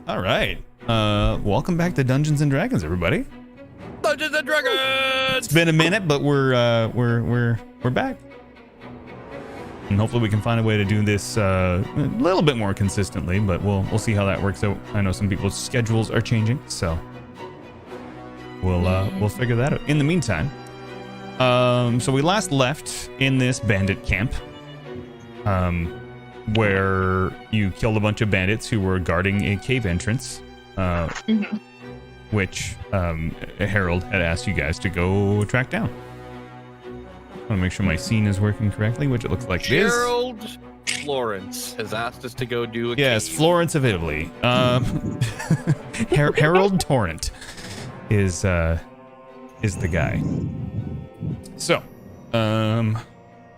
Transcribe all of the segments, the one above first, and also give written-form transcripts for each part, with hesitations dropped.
All right. Welcome back to Dungeons and Dragons, everybody. Dungeons and Dragons. It's been a minute, but we're back, and hopefully we can find a way to do this a little bit more consistently. But we'll see how that works out. I know some people's schedules are changing, so we'll figure that out. In the meantime, so we last left in this bandit camp, where you killed a bunch of bandits who were guarding a cave entrance, which Harold had asked you guys to go track down. I want to make sure my scene is working correctly, which it looks like it is. Harold Florence has asked us to go do a Yes, cave. Florence of Italy. Harold Torrent is the guy. So, I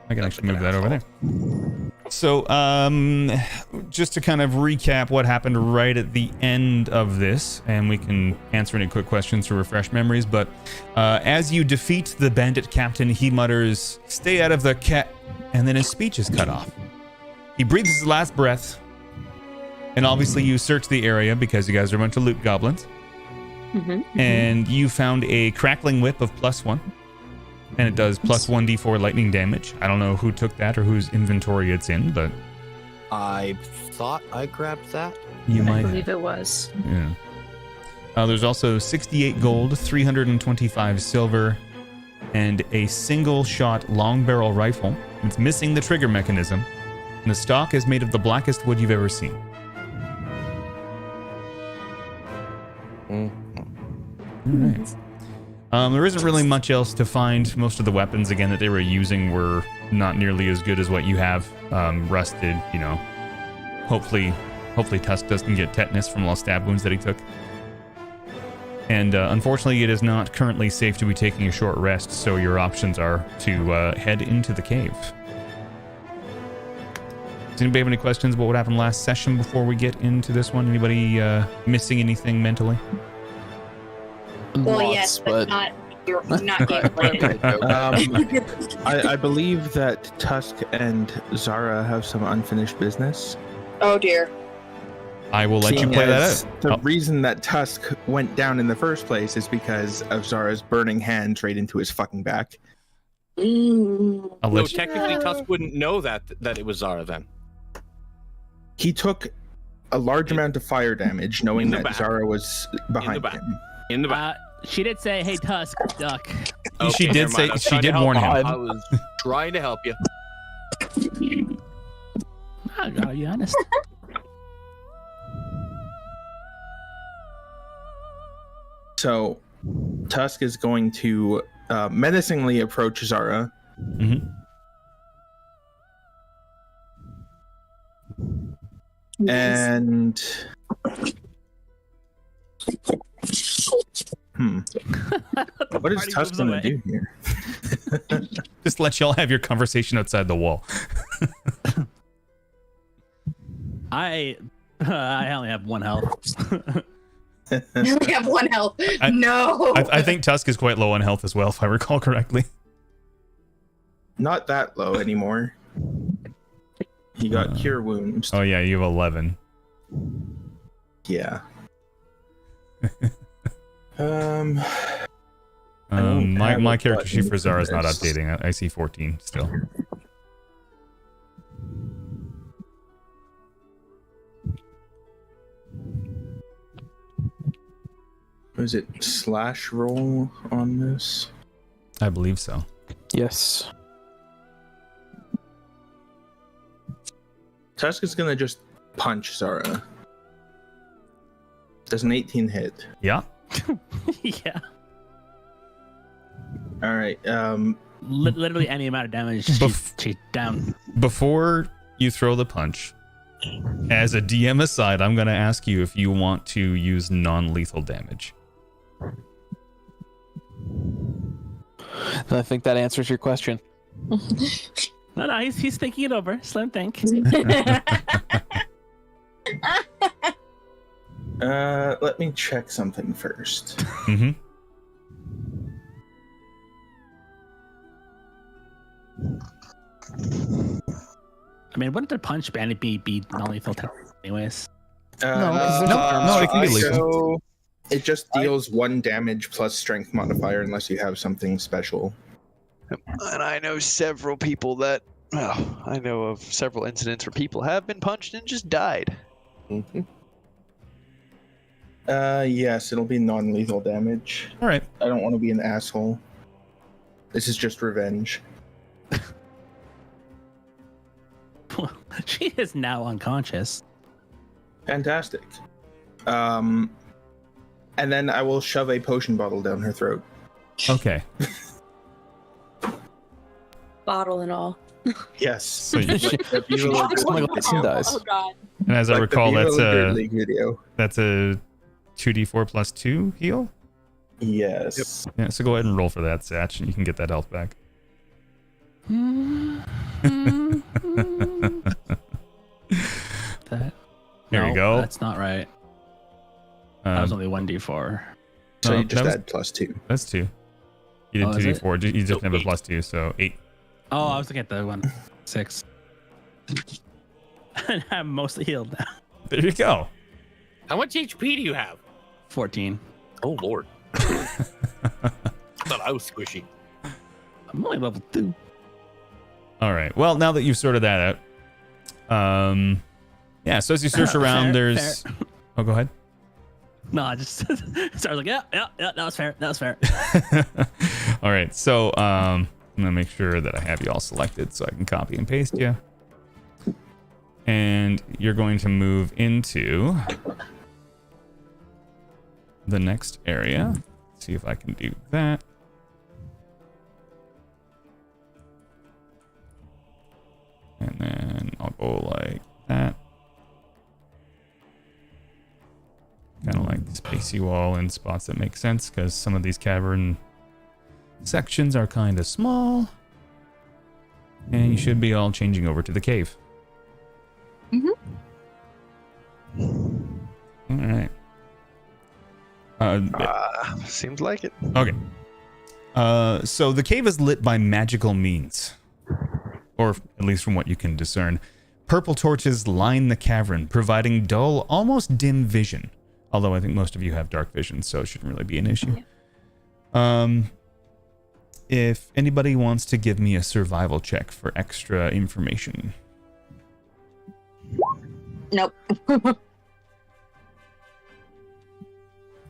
can actually move that over there. So, just to kind of recap what happened right at the end of this, and we can answer any quick questions to refresh memories, but as you defeat the bandit captain, he mutters, "Stay out of the cat," and then his speech is cut off. He breathes his last breath, and obviously you search the area because you guys are a bunch of loot goblins, and you found a crackling whip of +1. And it does +1 d4 lightning damage. I don't know who took that or whose inventory it's in, but I thought I grabbed that. you might I believe it was. Yeah. There's also 68 gold, 325 silver, and a single shot long barrel rifle. It's missing the trigger mechanism, and the stock is made of the blackest wood you've ever seen. All right. There isn't really much else to find. Most of the weapons, again, that they were using were not nearly as good as what you have. Rusted, you know. Hopefully Tusk doesn't get tetanus from all stab wounds that he took. And unfortunately, it is not currently safe to be taking a short rest, so your options are to head into the cave. Does anybody have any questions about what happened last session before we get into this one? Anybody missing anything mentally? Well, Lots, yes, but not you. I believe that Tusk and Zara have some unfinished business. Oh dear. I will let you play that As out. The reason that Tusk went down in the first place is because of Zara's burning hands right into his fucking back. I'll No, let you. technically Tusk wouldn't know that it was Zara then. He took a large amount of fire damage, knowing In the that back. Zara was behind back. him. In the back. She did say, "Hey, Tusk, duck." She did never say- mind. I was she trying did to help warn you. him. I was trying to help you. I gotta be honest. So, Tusk is going to menacingly approach Zara. And what is Party Tusk moves gonna away. do here? Just let y'all have your conversation outside the wall. I only have 1 health. You only have 1 health. No. I think Tusk is quite low on health as well, if I recall correctly. Not that low anymore. He got cure wounds. Oh yeah, you have 11. Yeah. I don't My have a character sheet button for Zara is not this. updating. I see 14 still. Was it slash roll on this? I believe so. Yes. Tusk is gonna just punch Zara. Does an 18 hit? Yeah. Yeah. All right. Literally any amount of damage. She's down. Before you throw the punch, as a DM aside, I'm going to ask you if you want to use non-lethal damage. I think that answers your question. No, he's thinking it over. Slim think. Let me check something first. Mm-hmm. I mean, wouldn't the punch bandit be non-lethal anyways? No, it can be lethal. So it just deals 1 damage plus strength modifier unless you have something special. And I know several people that. Well, I know of several incidents where people have been punched and just died. Mm-hmm. Yes, it'll be non-lethal damage. All right. I don't want to be an asshole. This is just revenge. She is now unconscious. Fantastic. And then I will shove a potion bottle down her throat. Okay. Bottle and all. Yes. So you, Listen dies. Oh god. and as I recall, that's a League video. 2d4 plus 2 heal. Yes. Yeah. So go ahead and roll for that, Satch, and you can get that health back. That. There you go. That's not right. That was only 1d4. So No, you just that was- add +2. That's 2. You did Oh, is it? 2d4. You just So have a 8. plus 2, so 8. Oh, I was looking at the one. 6. And I'm mostly healed now. There you go. How much HP do you have? 14. Oh lord. I thought I was squishy. I'm only level 2. All right. Well, now that you've sorted that out, yeah. So as you search around, Fair, there's. Oh, go ahead. No, I just so I was like, yeah, that was fair. That was fair. All right. So I'm gonna make sure that I have you all selected so I can copy and paste you. And you're going to move into the next area. See if I can do that. And then I'll go like that. Kind of like space you all in spots that make sense because some of these cavern sections are kind of small. And you should be all changing over to the cave. All right. Seems like it. Okay. So the cave is lit by magical means, or at least from what you can discern. Purple torches line the cavern, providing dull, almost dim vision. Although I think most of you have dark vision, so it shouldn't really be an issue. If anybody wants to give me a survival check for extra information. Nope.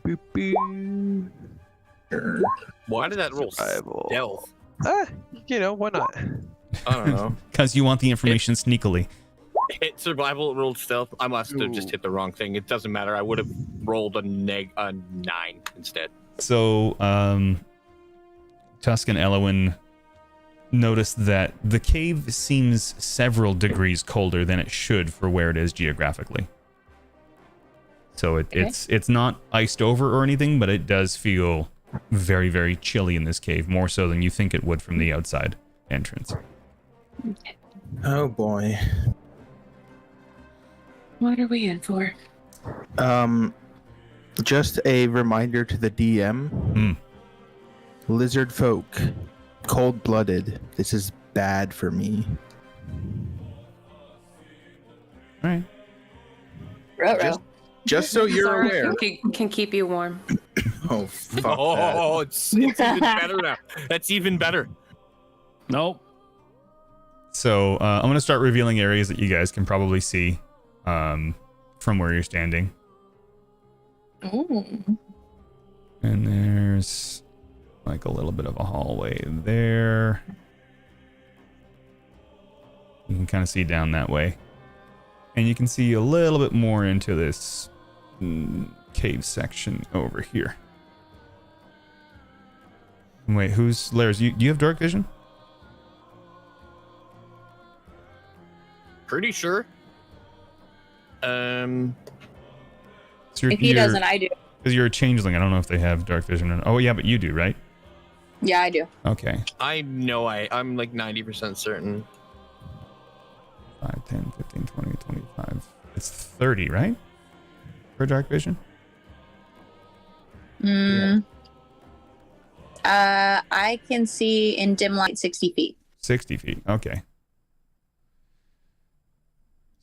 Boop, boop. Sure. Why did that roll Survival. stealth? Why not? I don't know. Because you want the information sneakily. Hit survival, rolled stealth. I must have just hit the wrong thing. It doesn't matter. I would have rolled a 9 instead. So, Tusk and Elowin noticed that the cave seems several degrees colder than it should for where it is geographically. So it's not iced over or anything, but it does feel very, very chilly in this cave, more so than you think it would from the outside entrance. Oh boy. What are we in for? Just a reminder to the DM. Lizard folk, cold-blooded. This is bad for me. All right. Ruh-roh. Just so you're Zara aware. can keep you warm. Oh fuck that. Oh, it's even better now. That's even better. Nope. So I'm going to start revealing areas that you guys can probably see from where you're standing. Ooh. And there's like a little bit of a hallway there. You can kind of see down that way. And you can see a little bit more into this cave section over here. Wait, who's Lairs? Do you have dark vision? Pretty sure. So If he doesn't, I do. Because you're a changeling. I don't know if they have dark vision. Oh, yeah, but you do, right? Yeah, I do. Okay. I know I'm like 90% certain. 5, 10, 15, 20, 25. It's 30, right? For dark vision? I can see in dim light 60 feet. 60 feet. Okay.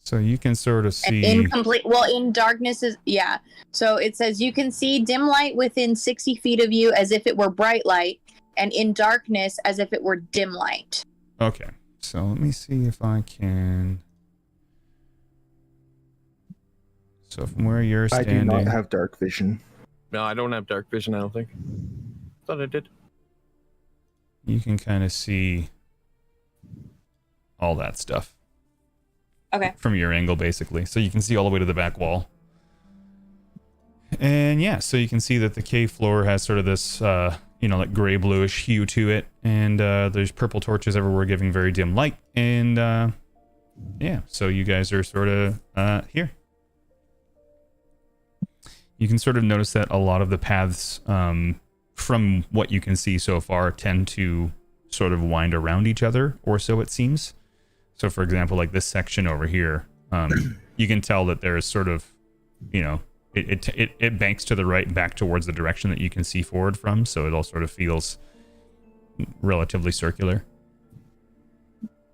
So you can sort of see. In darkness is yeah. So it says you can see dim light within 60 feet of you as if it were bright light, and in darkness as if it were dim light. Okay, so let me see if I can. So from where you're I standing, do not have dark vision. No, I don't have dark vision. I don't think. Thought I did. you can kind of see all that stuff. Okay. From your angle, basically. So you can see all the way to the back wall. And yeah, so you can see that the cave floor has sort of this, like gray bluish hue to it. And there's purple torches everywhere giving very dim light. And yeah, so you guys are sort of here. You can sort of notice that a lot of the paths, from what you can see so far, tend to sort of wind around each other, or so it seems. So, for example, like this section over here, you can tell that there's sort of, it banks to the right back towards the direction that you can see forward from. So it all sort of feels relatively circular.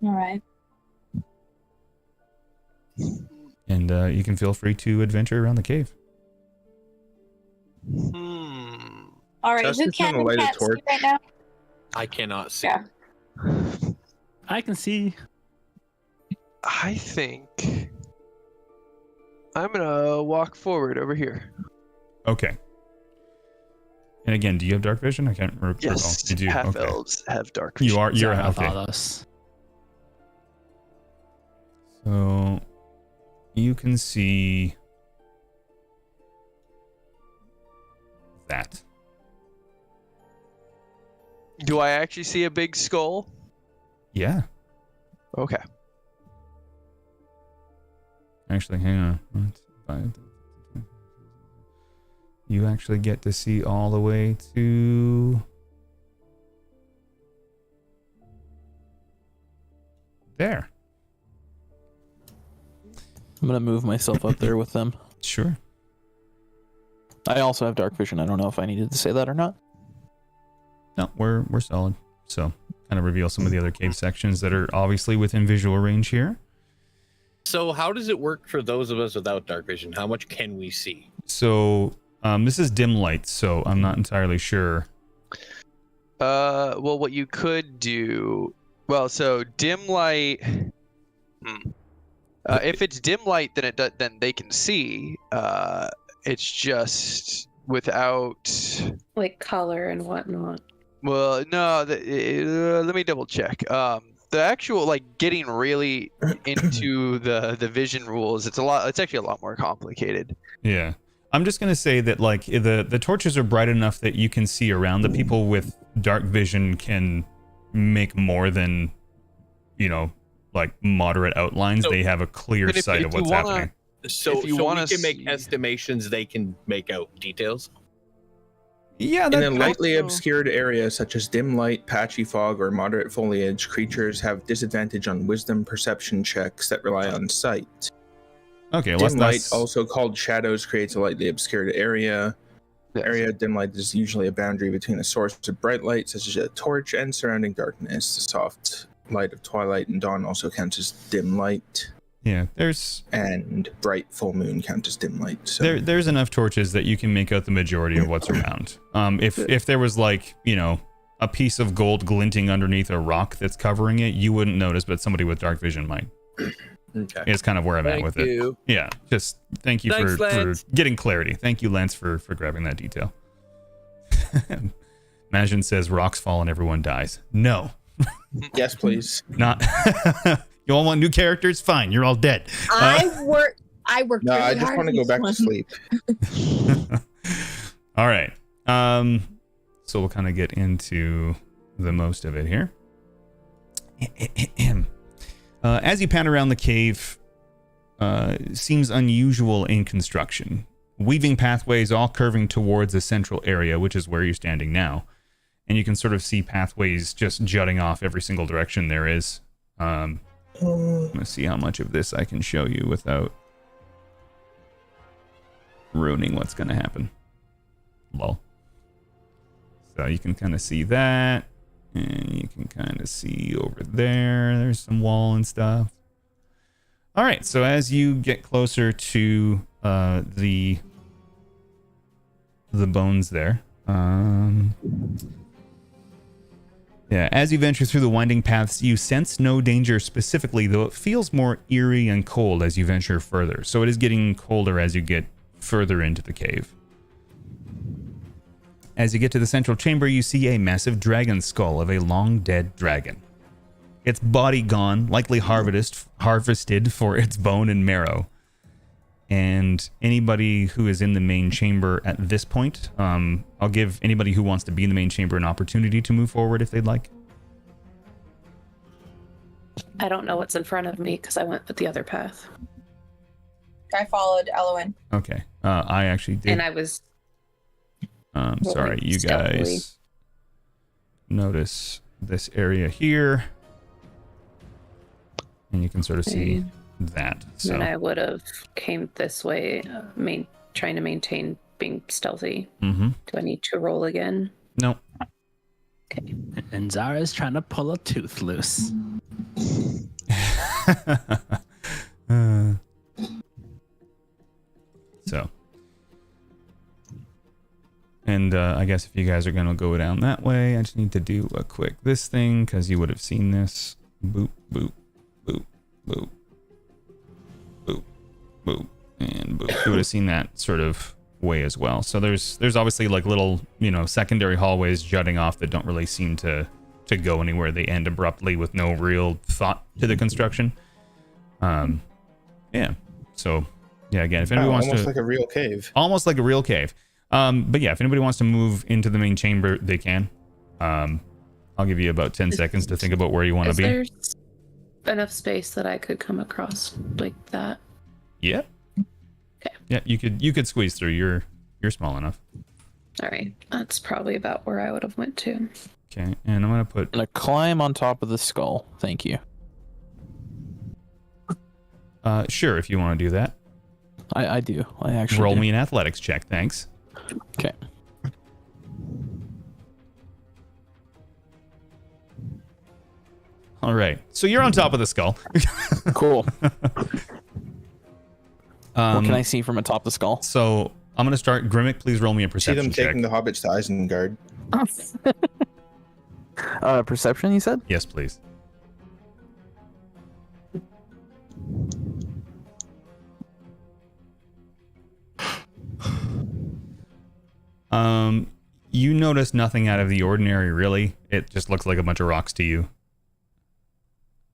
All right. And you can feel free to adventure around the cave. All right. Justin's Who can gonna light a see torch. right now? I cannot see. Yeah. I can see. I think I'm gonna walk forward over here. Okay. And again, do you have dark vision? I can't recall. Yes, You do. half Okay. elves have dark vision. You're Sorry, okay. us. So you can see that. Do I actually see a big skull? Yeah. Okay. Actually, hang on. Let's find- You actually get to see all the way to there. I'm gonna move myself up there with them. Sure. I also have dark vision. I don't know if I needed to say that or not. No, we're solid. So, kind of reveal some of the other cave sections that are obviously within visual range here. So how does it work for those of us without dark vision? How much can we see? So, this is dim light, so I'm not entirely sure. Well, what you could do. Well, so dim light. If it's dim light, then they can see. It's just without. Like color and whatnot. Well, no. Let me double check. The actual getting really into the vision rules. It's actually a lot more complicated. Yeah. I'm just going to say that the torches are bright enough that you can see around. The people with dark vision can make more than, moderate outlines. They have a clear sight of what's happening. So if you we wanna can make see- estimations, they can make out details. Yeah, In a that, lightly also- obscured area such as dim light, patchy fog, or moderate foliage, creatures have disadvantage on wisdom perception checks that rely on sight. okay, well, Dim light, that's also called shadows, creates a lightly obscured area. The Yes. area of dim light is usually a boundary between a source of bright light, such as a torch, and surrounding darkness. The soft light of twilight and dawn also counts as dim light, yeah. There's and bright full moon counts as dim light. So there's enough torches that you can make out the majority of what's around. If there was a piece of gold glinting underneath a rock that's covering it, you wouldn't notice, but somebody with dark vision might. Okay. It's kind of where I'm at Thank with you. it. Yeah, just thank you Thanks, for Lance. getting clarity. Thank you, Lance, for grabbing that detail. Majin says rocks fall and everyone dies. No, yes, please. not. You all want new characters? Fine, you're all dead. I worked No, really I just hard want to on go this back one. to sleep. All right. So we'll kind of get into the most of it here. As you pan around the cave, seems unusual in construction. Weaving pathways all curving towards a central area, which is where you're standing now. And you can sort of see pathways just jutting off every single direction there is. Let's see how much of this I can show you without ruining what's going to happen. Lol. So you can kind of see that. And you can kind of see over there. There's some wall and stuff. All right. So as you get closer to the bones there, yeah, as you venture through the winding paths, you sense no danger specifically, though it feels more eerie and cold as you venture further. So it is getting colder as you get further into the cave. As you get to the central chamber, you see a massive dragon skull of a long-dead dragon. Its body gone, likely harvested for its bone and marrow. And anybody who is in the main chamber at this point, I'll give anybody who wants to be in the main chamber an opportunity to move forward if they'd like. I don't know what's in front of me because I went with the other path. I followed Elowen. Okay. I actually did. And I was... sorry, you guys notice this area here. And you can sort of see that. So then I would have came this way, trying to maintain being stealthy. Mm-hmm. Do I need to roll again? No. Okay. And Zara's trying to pull a tooth loose. So. And I guess if you guys are going to go down that way, I just need to do a quick this thing because you would have seen this. Boop, boop, boop, boop, boop, boop, and boop. You would have seen that sort of way as well. So there's obviously like little, secondary hallways jutting off that don't really seem to go anywhere. They end abruptly with no real thought to the construction. Yeah. So, yeah, again, if anybody wants to... Almost like a real cave. Almost like a real cave. But yeah, if anybody wants to move into the main chamber, they can. I'll give you about 10 seconds to think about where you want to be. Is there enough space that I could come across like that? Yeah. Okay. Yeah, you could squeeze through. You're small enough. All right. That's probably about where I would have went to. Okay, and I'm gonna put... I'm gonna climb on top of the skull. Thank you. Sure, if you want to do that. I do. I actually Roll do. me an athletics check, thanks. Okay. All right, so you're on top of the skull. Cool. What can I see from atop the skull? So I'm gonna start. Grimmick, please roll me a See perception them check. taking the hobbits to Isengard. Perception, you said? Yes, please. You notice nothing out of the ordinary, really. It just looks like a bunch of rocks to you.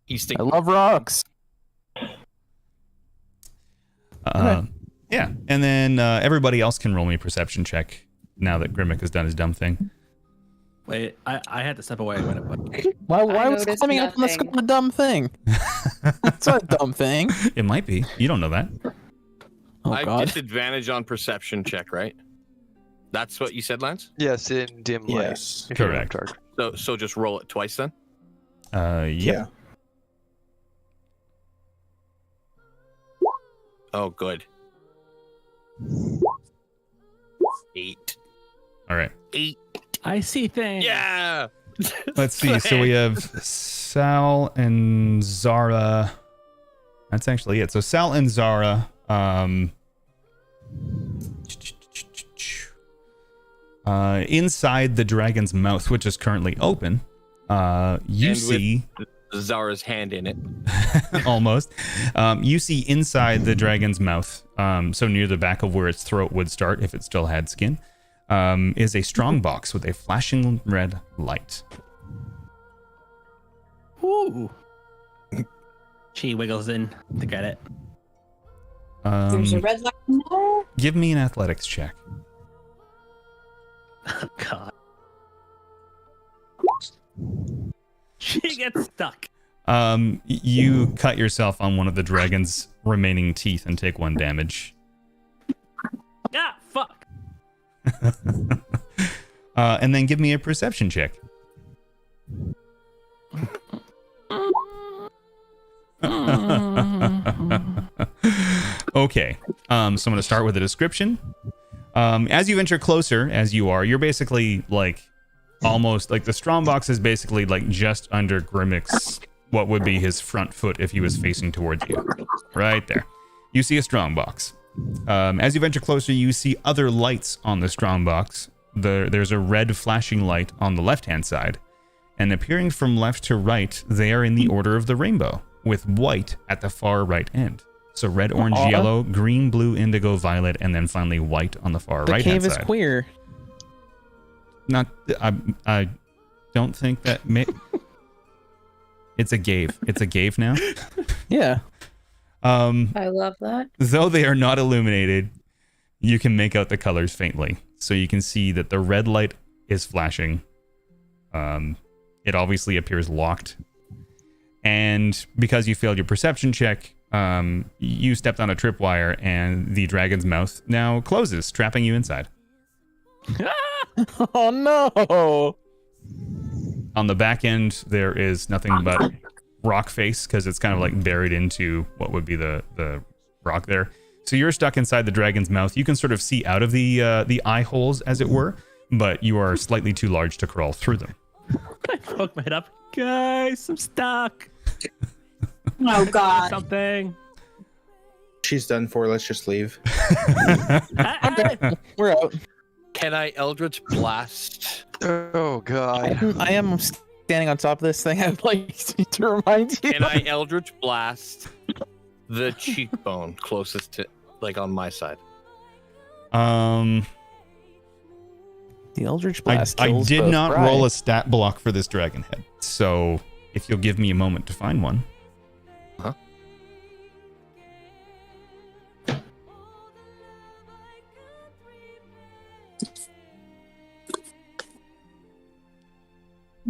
He's I thinking, love rocks. Okay. Yeah, and then everybody else can roll me a perception check now that Grimmick has done his dumb thing. Wait, I had to step away when it went. Why was noticed climbing up on the nothing. skull a dumb thing? It's not a dumb thing. It might be. You don't know that. Oh, I have God. disadvantage on perception check, right? That's what you said, Lance? Yes, in dim light. Yes. if you're in Correct. dark. So just roll it twice then? Yeah. Oh, good. 8. All right. 8. I see things. Yeah! Let's see. So we have Sal and Zara. That's actually it. So Sal and Zara. Inside the dragon's mouth, which is currently open, you And with- see Zara's hand in it. almost. You see inside the dragon's mouth, so near the back of where its throat would start if it still had skin, is a strong box with a flashing red light. Ooh. She wiggles in to get it. There's a red light in there. Give me an athletics check. Oh, God. She gets stuck. You cut yourself on one of the dragon's remaining teeth and take 1 damage. Ah, fuck. And then give me a perception check. Okay. So I'm going to start with a description. As you venture closer, as you are, you're basically like almost like the strong box is basically like just under Grimmick's what would be his front foot if he was facing towards you. Right there. You see a strongbox. As you venture closer, you see other lights on the strongbox. There's a red flashing light on the left-hand side. And appearing from left to right, they are in the order of the rainbow, with white at the far right end. So red, orange, yellow, green, blue, indigo, violet, and then finally white on the far right-hand side. The cave is queer. Not, I don't think that it's a cave. It's a cave now. Yeah. I love that. Though they are not illuminated, you can make out the colors faintly. So you can see that the red light is flashing. It obviously appears locked. And because you failed your perception check, you stepped on a tripwire and the dragon's mouth now closes, trapping you inside. Oh no! On the back end, there is nothing but rock face because it's kind of like buried into what would be the rock there. So you're stuck inside the dragon's mouth. You can sort of see out of the eye holes, as it were, but you are slightly too large to crawl through them. I poke my head up. Guys, I'm stuck. Oh God. Something. She's done for. Let's just leave. We're out. Can I Eldritch Blast? Oh god. I am standing on top of this thing. I'd like to remind you. Can I Eldritch Blast the cheekbone closest to, like, on my side? The Eldritch Blast. I kills did both not Bri. roll a stat block for this dragon head. So if you'll give me a moment to find one. Huh? I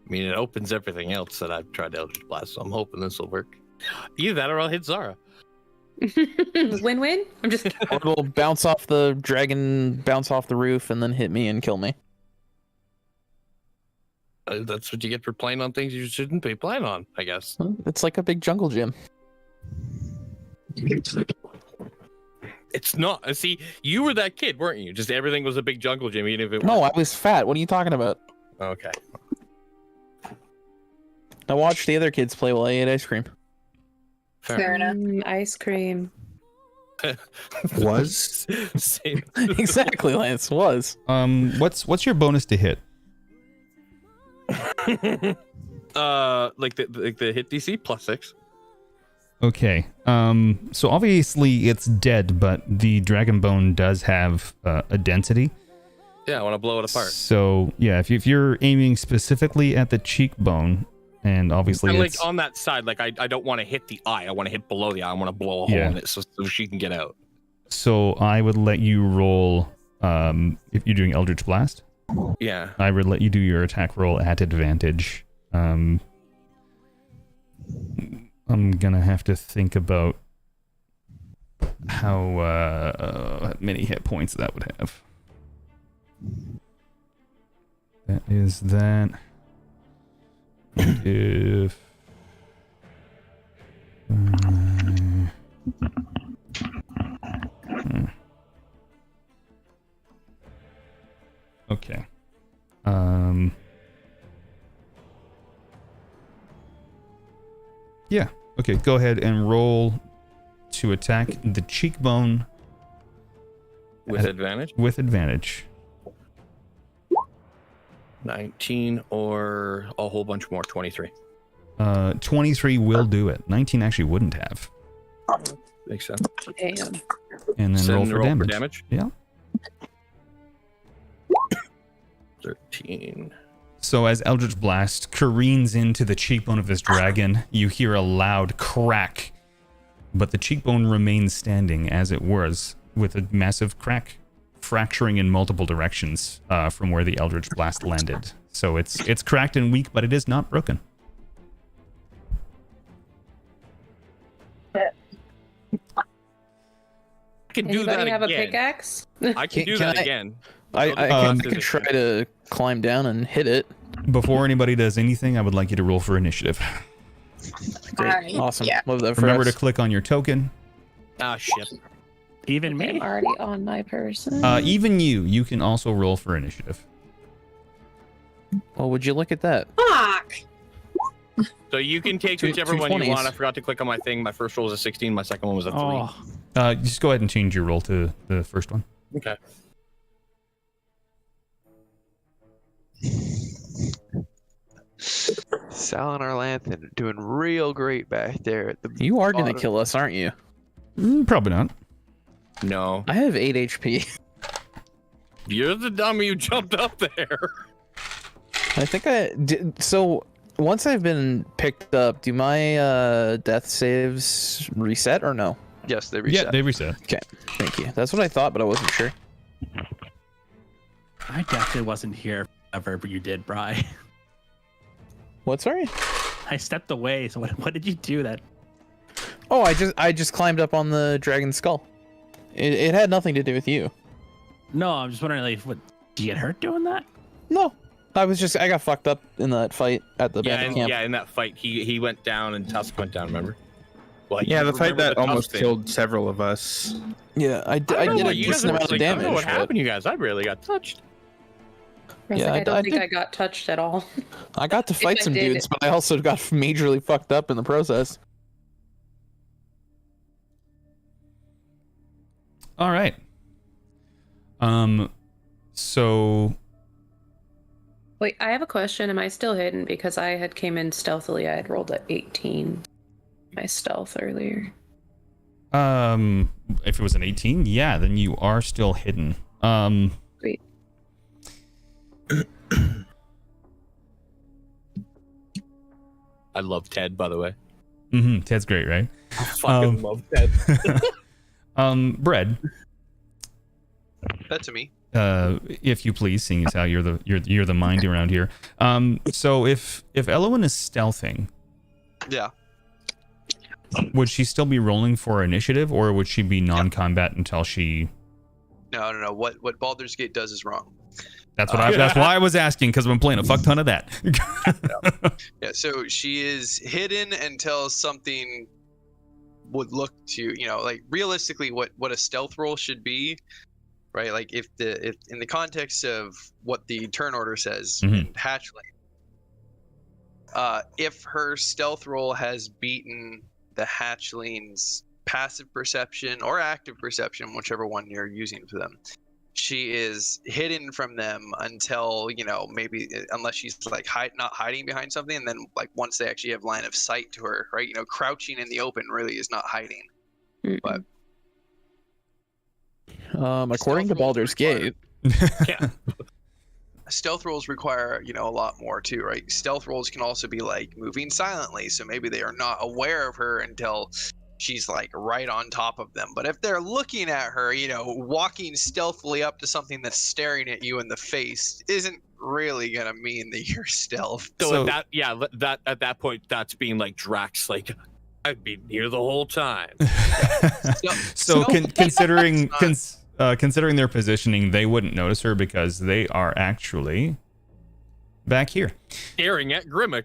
mean, it opens everything else that I've tried to Eldritch Blast, so I'm hoping this will work. Either that or I'll hit Zara. Win-win. I'm just. Or it'll bounce off the dragon, bounce off the roof, and then hit me and kill me. That's what you get for playing on things you shouldn't be playing on, I guess. It's like a big jungle gym. It's not. See, you were that kid, weren't you? Just everything was a big jungle gym, even if it No, I wasn't. was fat. What are you talking about? Okay. I watched the other kids play while I ate ice cream. Fair enough. Ice cream. Was? Same. Exactly, Lance. Was. What's your bonus to hit? Like the hit DC +6. Okay. So obviously it's dead, but the dragon bone does have a density. Yeah, I want to blow it apart. So yeah, if you're aiming specifically at the cheekbone, and obviously And like it's on that side, like I don't want to hit the eye. I want to hit below the eye. I want to blow a hole in it so she can get out. so I would let you roll. If you're doing Eldritch Blast, Yeah. I would let you do your attack roll at advantage. I'm gonna have to think about how many hit points that would have. That is that. If okay. Yeah. Okay, go ahead and roll to attack the cheekbone With advantage? with advantage. 19 or a whole bunch more, 23. 23 will do it. 19 actually wouldn't have. Makes sense. Damn. And then roll for damage. Yeah. 13. So as Eldritch Blast careens into the cheekbone of this dragon, you hear a loud crack, but the cheekbone remains standing as it was, with a massive crack fracturing in multiple directions from where the Eldritch Blast landed. So it's cracked and weak, but it is not broken. I can do that Anybody have a again. pickaxe? I can do that I- again. I can try to climb down and hit it. Before anybody does anything, I would like you to roll for initiative. Great. Alright, Awesome. yeah. Love that for Remember us. to click on your token. Ah, shit. Even I'm me. already on my person. Even you can also roll for initiative. Well, would you look at that? Fuck. So you can take Two- whichever two one you 20s. want. I forgot to click on my thing. My first roll was a 16. My second one was a 3. Oh, Just go ahead and change your roll to the first one. Okay. Sal and Arlanthan are doing real great back there at the. You are gonna bottom. kill us, aren't you? Probably not. No. I have 8 HP. You're the dummy who jumped up there. I think I did. So once I've been picked up, do my death saves reset or no? Yes, they reset. Yeah, they reset. Thank you. That's what I thought, but I wasn't sure. I definitely wasn't here ever, but you did, Bri. What? Sorry. I stepped away. So what did you do that? Oh, I just climbed up on the dragon's skull. It had nothing to do with you. No, I'm just wondering, like, what? Did you get hurt doing that? No, I got fucked up in that fight at the bandit camp. Yeah, in that fight, he went down and Tusk went down. Remember? Well, Yeah, you the fight remember that Tusk almost thing. killed several of us. Yeah, I I did don't know a what you guys decent were amount of like, I don't damage. know what but happened, you guys. I barely got touched. I was Yeah, like, I don't I think did- I got touched at all. I got to fight I some did- dudes, but I also got majorly fucked up in the process. All right. So Wait, I have a question. Am I still hidden? Because I had came in stealthily. I had rolled at 18. My stealth earlier. if it was an 18, yeah, then you are still hidden. Great. I love Ted, by the way. Ted's great, right? I fucking love Ted. Bread, That's me. if you please, seeing as how you're the mind around here. So if Elowen is stealthing, Yeah. would she still be rolling for initiative, or would she be non-combat until she? No. What Baldur's Gate does is wrong. That's why I was asking, because I'm playing a fuck ton of that. Yeah, so she is hidden until something would look to, like realistically what a stealth roll should be, right? Like if in the context of what the turn order says in Hatchling, if her stealth roll has beaten the Hatchling's passive perception or active perception, whichever one you're using for them, she is hidden from them until maybe unless she's like not hiding behind something, and then like once they actually have line of sight to her, right? Crouching in the open really is not hiding. But according to Stealth rolls Baldur's require- Gate, Yeah. stealth rolls require a lot more too, right? Stealth rolls can also be like moving silently, so maybe they are not aware of her until she's like right on top of them. But if they're looking at her, walking stealthily up to something that's staring at you in the face isn't really gonna mean that you're stealth. So at that point, that's being like Drax, like I've been here the whole time. So Stealth- considering considering their positioning, they wouldn't notice her because they are actually back here. Staring at Grimmick.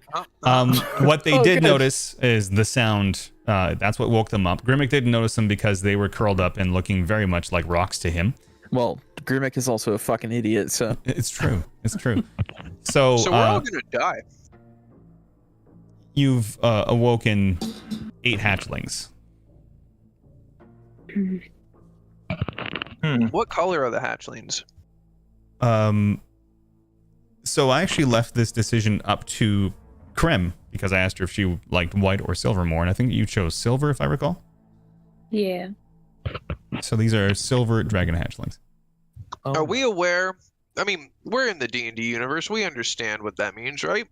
What they Oh, did good. notice is the sound. That's what woke them up. Grimmick didn't notice them because they were curled up and looking very much like rocks to him. well, Grimmick is also a fucking idiot, so It's true. It's true. So, So we're all gonna die. you've awoken 8 hatchlings. What color are the hatchlings? So I actually left this decision up to Krem because I asked her if she liked white or silver more, and I think you chose silver, if I recall. Yeah. So these are silver dragon hatchlings. Are we aware? I mean, we're in the D&D universe. We understand what that means, right?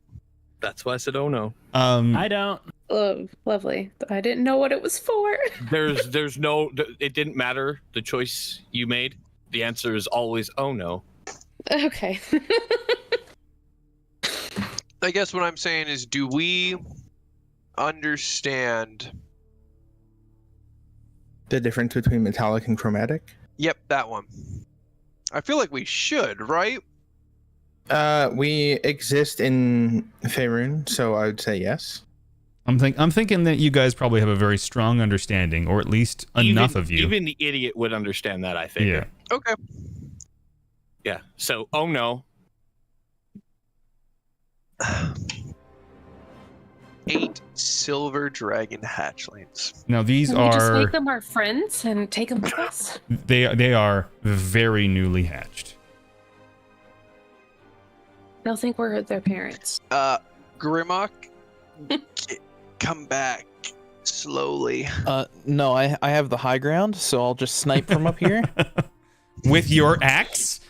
That's why I said, oh no. I don't. Oh, lovely. I didn't know what it was for. There's no. It didn't matter the choice you made. The answer is always, oh no. Okay. I guess what I'm saying is, do we understand? The difference between metallic and chromatic? Yep, that one. I feel like we should, right? We exist in Faerun, so I would say yes. I'm thinking that you guys probably have a very strong understanding, or at least enough of you. Even the idiot would understand that, I think. Yeah. Okay. Yeah. So, oh no. 8 silver dragon hatchlings. Now these Can we just are make them our friends and take them with us? they are very newly hatched. They'll think we're their parents. Grimlock, come back slowly. No, I have the high ground, so I'll just snipe from up here. With your axe?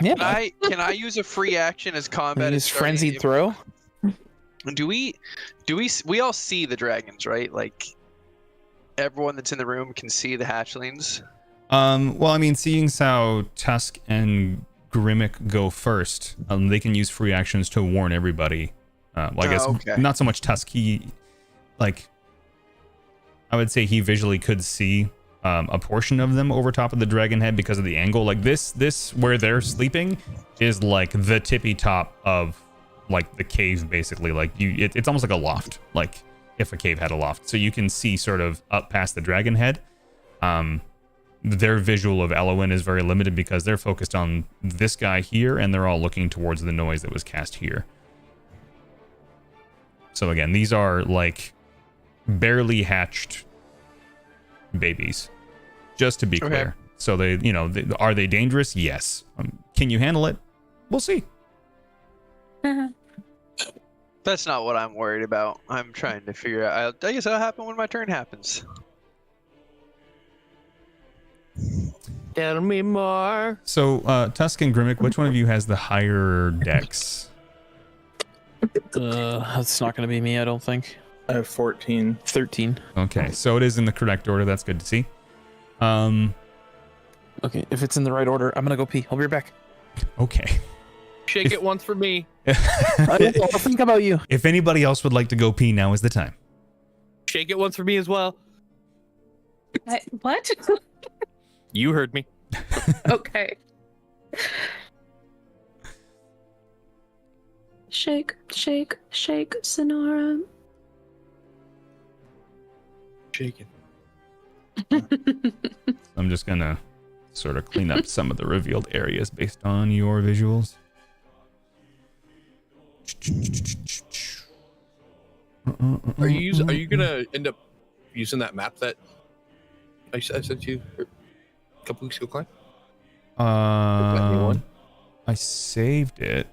Yeah. Can I use a free action as combat? Use frenzied throw. Do we all see the dragons, right? Like everyone that's in the room can see the hatchlings. Well, I mean, seeing how Tusk and Grimmick go first, they can use free actions to warn everybody. Well, I guess okay. not so much Tusk. He, like, I would say he visually could see a portion of them over top of the dragon head because of the angle. Like this where they're sleeping is like the tippy top of like the cave, basically. Like it's almost like a loft, like if a cave had a loft. So you can see sort of up past the dragon head. Their visual of Elowin is very limited because they're focused on this guy here, and they're all looking towards the noise that was cast here. So again, these are like barely hatched babies, just to be clear. So they, are they dangerous? Yes. Can you handle it? We'll see. That's not what I'm worried about. I'm trying to figure out. I guess that'll happen when my turn happens. Tell me more. So, Tusk and Grimmick, which one of you has the higher dex? That's not going to be me, I don't think. I have 14. 13. Okay, so it is in the correct order. That's good to see. Okay, if it's in the right order, I'm going to go pee. I'll be right back. Okay. Shake it once for me. I'll think about you. If anybody else would like to go pee, now is the time. Shake it once for me as well. What? You heard me. Okay. Shake, shake, shake, Sonora. Shaking. I'm just gonna sort of clean up some of the revealed areas based on your visuals. Are you gonna end up using that map that I sent you a couple weeks ago, Klein? I saved it.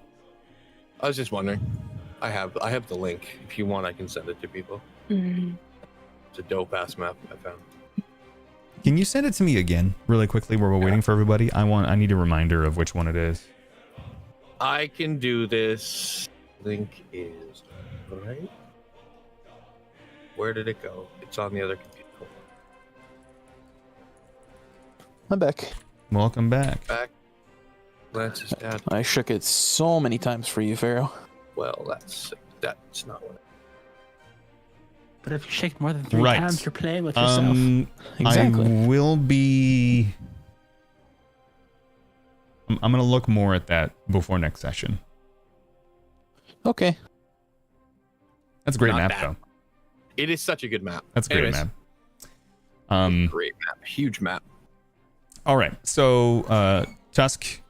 I was just wondering. I have the link. If you want, I can send it to people. Mm. It's a dope ass map I found. Can you send it to me again, really quickly, while we're waiting for everybody? I need a reminder of which one it is. I can do this. Link is right. Where did it go? It's on the other computer. I'm back. Welcome back. Back. Lance's dad. I shook it so many times for you, Pharaoh. Well, that's not what. But if you shake more than 3 Right. times, you're playing with yourself. Exactly. I will be. I'm gonna look more at that before next session. Okay. That's a great Not map, bad. though. It is such a good map. That's a great Anyways, map. Great map. Huge map. All right. So Tusk,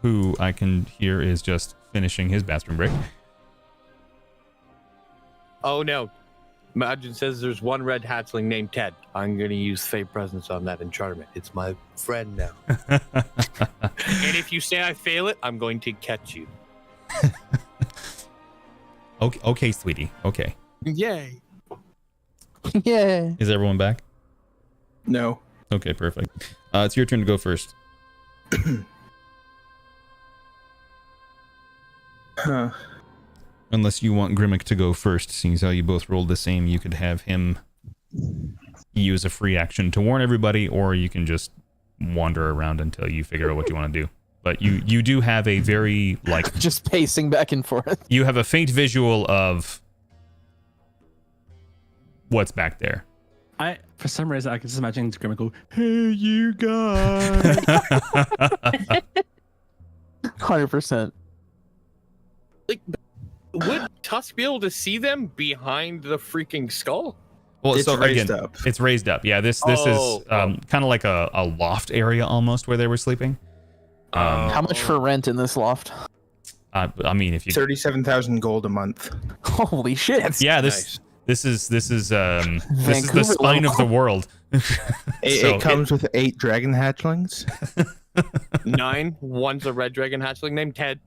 who I can hear is just finishing his bathroom break. Oh no. Imagine says there's one red hatchling named Ted. I'm gonna use Fey Presence on that enchantment. It's my friend now. And if you say I fail it, I'm going to catch you. Okay, sweetie. Okay. Yay. Yeah. Is everyone back? No. Okay, perfect. It's your turn to go first. Huh. Unless you want Grimmick to go first, seeing as how you both rolled the same, you could have him use a free action to warn everybody, or you can just wander around until you figure out what you want to do. But you do have a very, like... Just pacing back and forth. You have a faint visual of what's back there. For some reason, I can just imagine Grimmick go, "Hey, you guys!" 100%. Like, would Tusk be able to see them behind the freaking skull? Well, It's so raised again, up. it's raised up. Yeah, this is kind of like a loft area almost where they were sleeping. How much for rent in this loft? I mean, if you 37,000 gold a month. Holy shit! yeah, Nice. this is the Vancouver spine of the level. world. It comes with 8 dragon hatchlings. 9. One's a red dragon hatchling named Ted.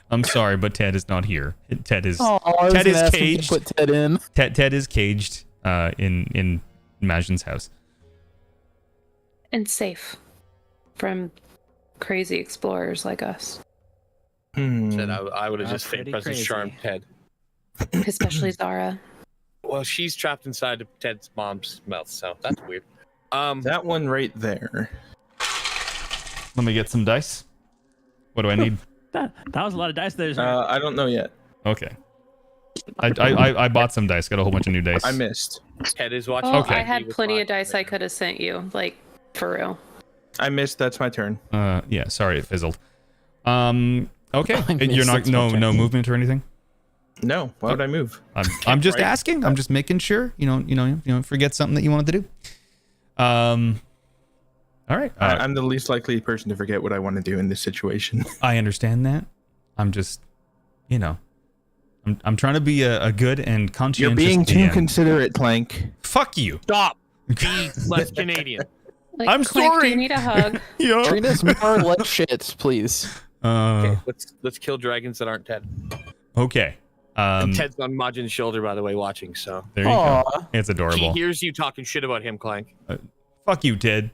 I'm sorry, but Ted is not here. Ted is Oh, I was Ted gonna is ask him to caged. Put Ted in. Ted is caged in Majin's house. And safe from crazy explorers like us, Said I would have That's just fake pretty presence crazy. charmed Ted. especially Zara. Well, she's trapped inside of Ted's mom's mouth, so that's weird. That one right there. Let me get some dice. What do I need? That was a lot of dice there. sir. I don't know yet. Okay. I bought some dice. Got a whole bunch of new dice. I missed. Ted is watching. Oh, Okay. I had plenty of dice I could have sent you, like for real. I missed. That's my turn. Yeah. Sorry, it fizzled. Okay. I You're missed, not that's my turn. no movement or anything. No. Why would I move? I'm just right? asking. I'm just making sure. You know, forget something that you wanted to do. All right. I'm the least likely person to forget what I want to do in this situation. I understand that. I'm just, you know, I'm trying to be a good and conscientious. You're being too DM. considerate, Plank. Fuck you. Stop. Be less Canadian. Like, I'm Clank, sorry. Do you need a hug? Yeah. Treat us more like shit, please. Okay, let's kill dragons that aren't Ted. Okay. Ted's on Majin's shoulder, by the way, watching. So There you Aw. go. It's he adorable. hears you talking shit about him, Clank. Fuck you, Ted.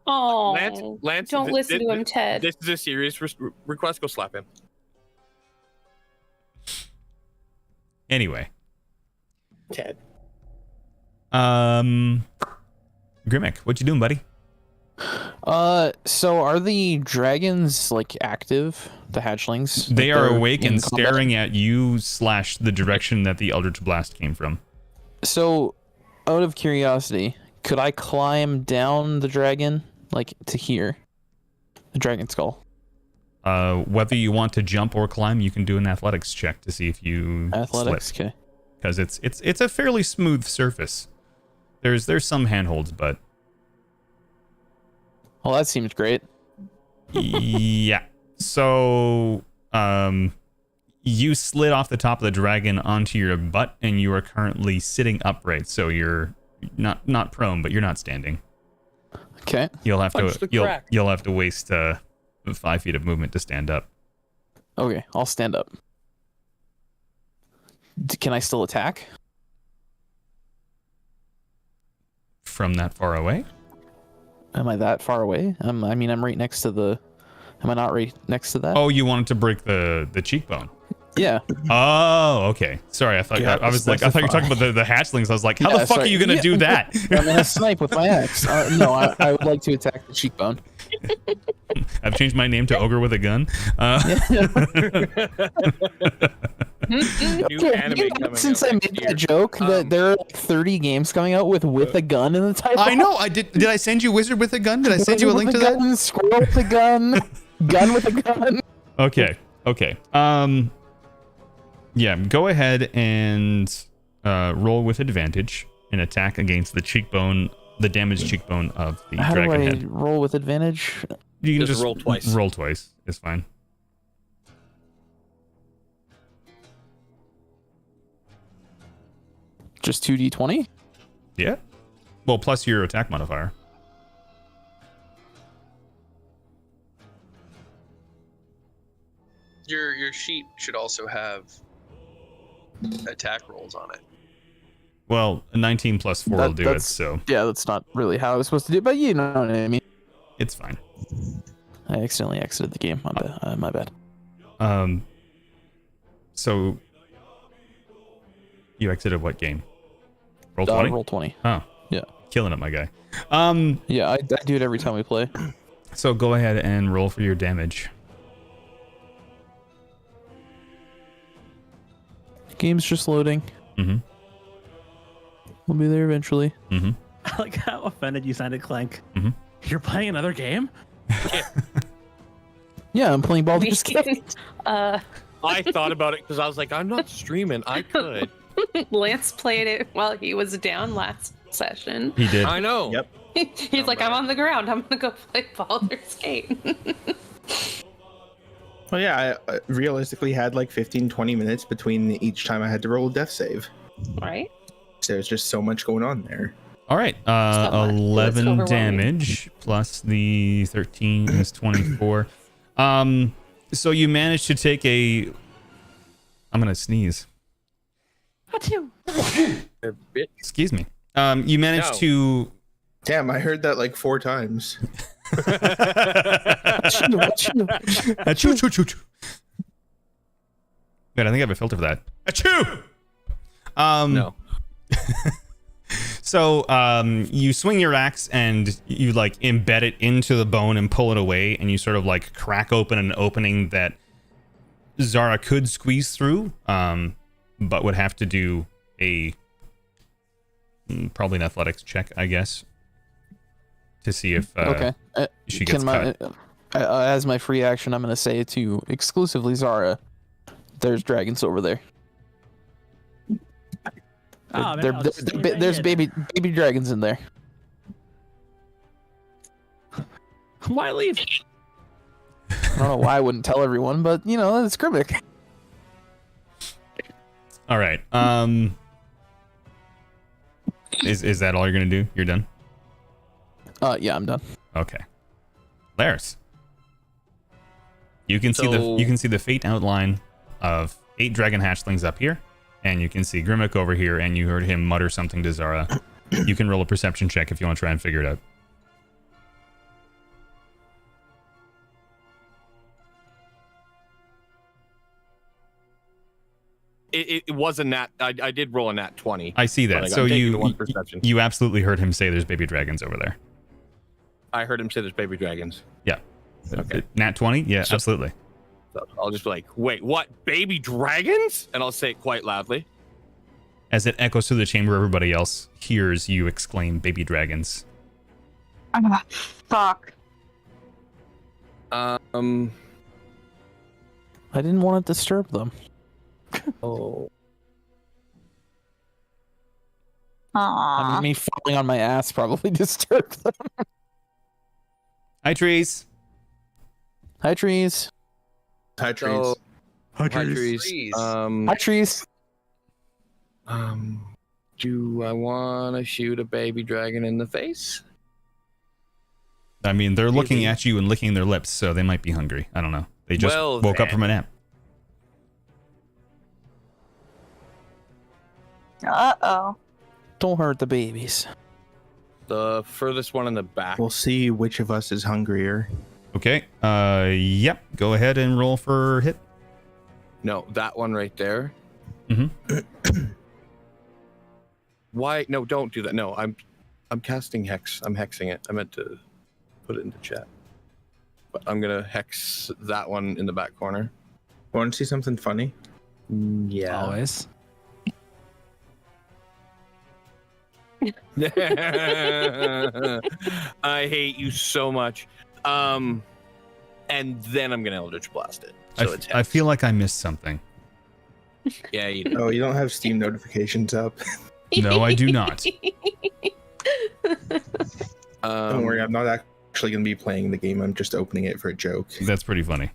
Oh, Lance, don't listen to him, Ted. This is a serious request. Go slap him. Anyway. Ted. Grimmick, what you doing, buddy? So are the dragons like active? The hatchlings? They Like, are they're awake in and combat? staring at you / the direction that the Eldritch Blast came from. So, out of curiosity, could I climb down the dragon, like to here? The dragon skull. Whether you want to jump or climb, you can do an athletics check to see if you Athletics, okay. because it's a fairly smooth surface. There's some handholds, but Well, that seems great. yeah. So, you slid off the top of the dragon onto your butt, and you are currently sitting upright. So you're not prone, but you're not standing. Okay. You'll have Punch the to crack. you'll have to waste 5 feet of movement to stand up. Okay, I'll stand up. Can I still attack? From that far away? Am I that far away? I mean, I'm right next to the. Am I not right next to that? Oh, you wanted to break the cheekbone. Yeah. Oh, okay. Sorry, I thought Yeah, I was like I thought you were talking about the hatchlings. I was like, how the Yeah, fuck sorry. are you gonna Yeah. do that? I'm gonna snipe with my axe. No, I would like to attack the cheekbone. I've changed my name to Ogre with a Gun. New anime You know, coming since out I next made year. that joke, that there are like 30 games coming out with a gun in the title. I know. I did. Did I send you Wizard with a Gun? Did I send you a link to that? gun, Squirrel with a gun, gun with a gun. Okay. Okay. Yeah. Go ahead and roll with advantage and attack against the cheekbone, the damaged cheekbone of the How do dragon I head. roll with advantage? You can Just roll twice. Roll twice. It's fine. Just 2d20? Yeah. Well, plus your attack modifier. Your sheet should also have attack rolls on it. Well, a 19 plus 4 will do it, That's- so Yeah, that's not really how I was supposed to do it, but you know what I mean. it's fine. I accidentally exited the game. My bad. So you exited what game? Roll 20? Roll 20. Oh. Yeah. Killing it, my guy. Yeah, I do it every time we play. So go ahead and roll for your damage. Game's just loading. Mm-hmm. We'll be there eventually. Mm-hmm. I like how offended you sounded, Clank. Mhm. You're playing another game? Yeah, I'm playing Baldur's Gate. uh, I thought about it because I was like, I'm not streaming. I could. Lance played it while he was down last session. He did. I know. Yep. He's like, I'm on the ground. I'm gonna go play Baldur's Gate. Well, yeah, I realistically had like 15, 20 minutes between each time I had to roll a death save. Right? So there's just so much going on there. All right, not much, but it's 11 overwhelming. damage plus the 13 is 24. So you managed to take a. I'm gonna sneeze. Excuse me. You managed No. to. Damn, I heard that like 4 times. Achoo, choo, choo, choo. Wait, I think I have a filter for that. Achoo! No. So you swing your axe and you like embed it into the bone and pull it away, and you sort of like crack open an opening that Zara could squeeze through, but would have to do a probably an athletics check, I guess, to see if Okay. she gets Can cut. as my free action, I'm gonna say to exclusively Zara, there's dragons over there. Oh, man, I'll just stay right There's here baby dragons in there. then. Why leave? I don't know why I wouldn't tell everyone, but you know, it's Crimmick. All right. Is that all you're gonna do? You're done. Yeah, I'm done. Okay. Laris. You can see So- you can see the fate outline of 8 dragon hatchlings up here, and you can see Grimmick over here, and you heard him mutter something to Zara. You can roll a perception check if you want to try and figure it out. It was a nat. I did roll a nat 20. I see that. But So I'm taking the you one perception. you absolutely heard him say there's baby dragons over there. I heard him say there's baby dragons. Yeah. Okay. Nat 20? Yeah, So- absolutely. So I'll just be like, wait, what? Baby dragons? And I'll say it quite loudly. As it echoes through the chamber, everybody else hears you exclaim baby dragons. Fuck. I didn't want to disturb them. Oh. I mean, Aww. me falling on my ass probably disturbed them. Hi, trees. Hi, trees. Hi, trees. So, Hi, Trees. Hi, trees. Do I want to shoot a baby dragon in the face? I mean, they're looking Easy. at you and licking their lips, so they might be hungry. I don't know. They just Well, woke up then. from a nap. Uh-oh. Don't hurt the babies. The furthest one in the back. We'll see which of us is hungrier. Okay. Yep. Go ahead and roll for hit. No, that one right there. Mm-hmm. Why? No, don't do that. No, I'm casting hex. I'm hexing it. I meant to put it into chat. But I'm gonna hex that one in the back corner. Want to see something funny? Yeah. Always. I hate you so much. And then I'm gonna Eldritch Blast it. So it's I hex. feel like I missed something. Yeah, you do. Oh, you don't have Steam notifications up. No, I do not. Don't worry, I'm not actually going to be playing the game. I'm just opening it for a joke. That's pretty funny.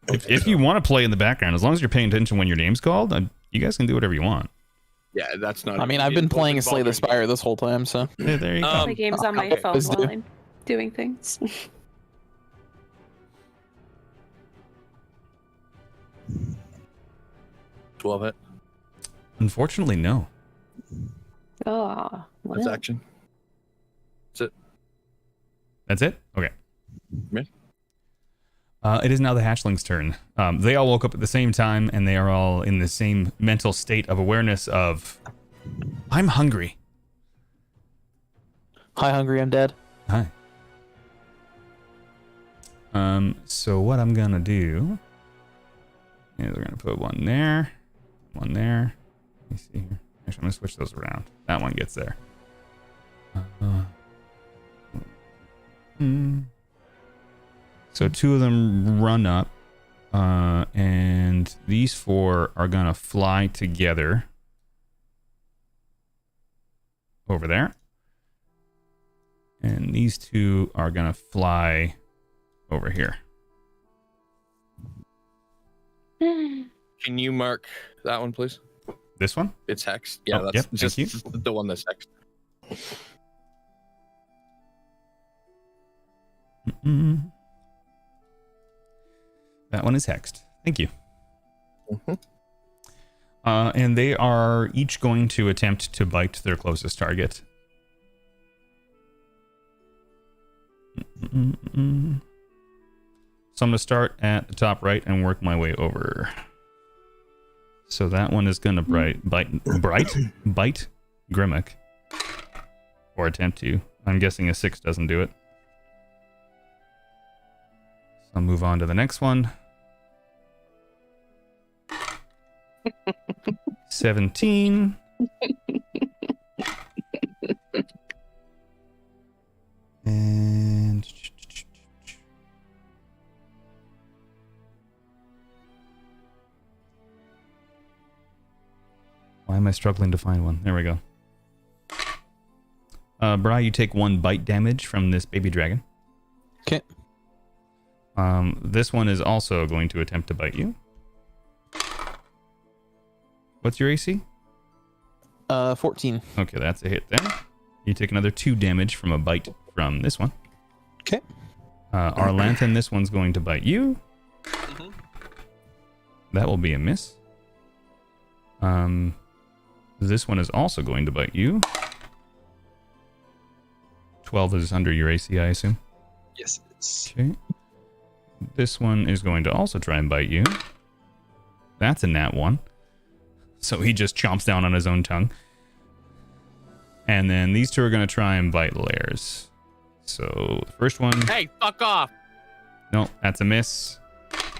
If you want to play in the background, as long as you're paying attention when your name's called, you guys can do whatever you want. Yeah, that's not. I mean, I've been it playing wasn't Slay the bothering Spire this whole time, so. Hey, there you go. Um, Play games on my okay. phone Let's do- while I'm doing things. 12 hit. Unfortunately, no. Oh, That's well. action. That's it? Okay. Yeah. It is now the hatchling's turn. They all woke up at the same time, and they are all in the same mental state of awareness of, I'm hungry. Hi, hungry, I'm dead. Hi. So what I'm gonna do is we're gonna put one there, one there. Let me see here. Actually, I'm gonna switch those around. That one gets there. So 2 of them run up, and these 4 are gonna fly together over there. And these 2 are gonna fly over here. Can you mark that one, please? This one? It's hexed. Yeah, Oh, that's yep, thank just you. the one that's hexed. Mm-mm. That one is hexed. Thank you. And they are each going to attempt to bite their closest target. Mm-mm. So I'm going to start at the top right and work my way over. So that one is going to bite Grimmick. Or attempt to. I'm guessing a 6 doesn't do it. So I'll move on to the next one. 17. And why am I struggling to find one? There we go. Bri, you take 1 bite damage from this baby dragon. Okay. This one is also going to attempt to bite you. What's your AC? 14. Okay, that's a hit there. You take another 2 damage from a bite from this one. Okay. Arlanthan, this one's going to bite you. Mhm. That will be a miss. This one is also going to bite you. 12 is under your AC, I assume. Yes, it is. Okay. This one is going to also try and bite you. That's a nat 1. So he just chomps down on his own tongue. And then these two are going to try and bite Lairs. So the first one... Hey, fuck off! No, that's a miss.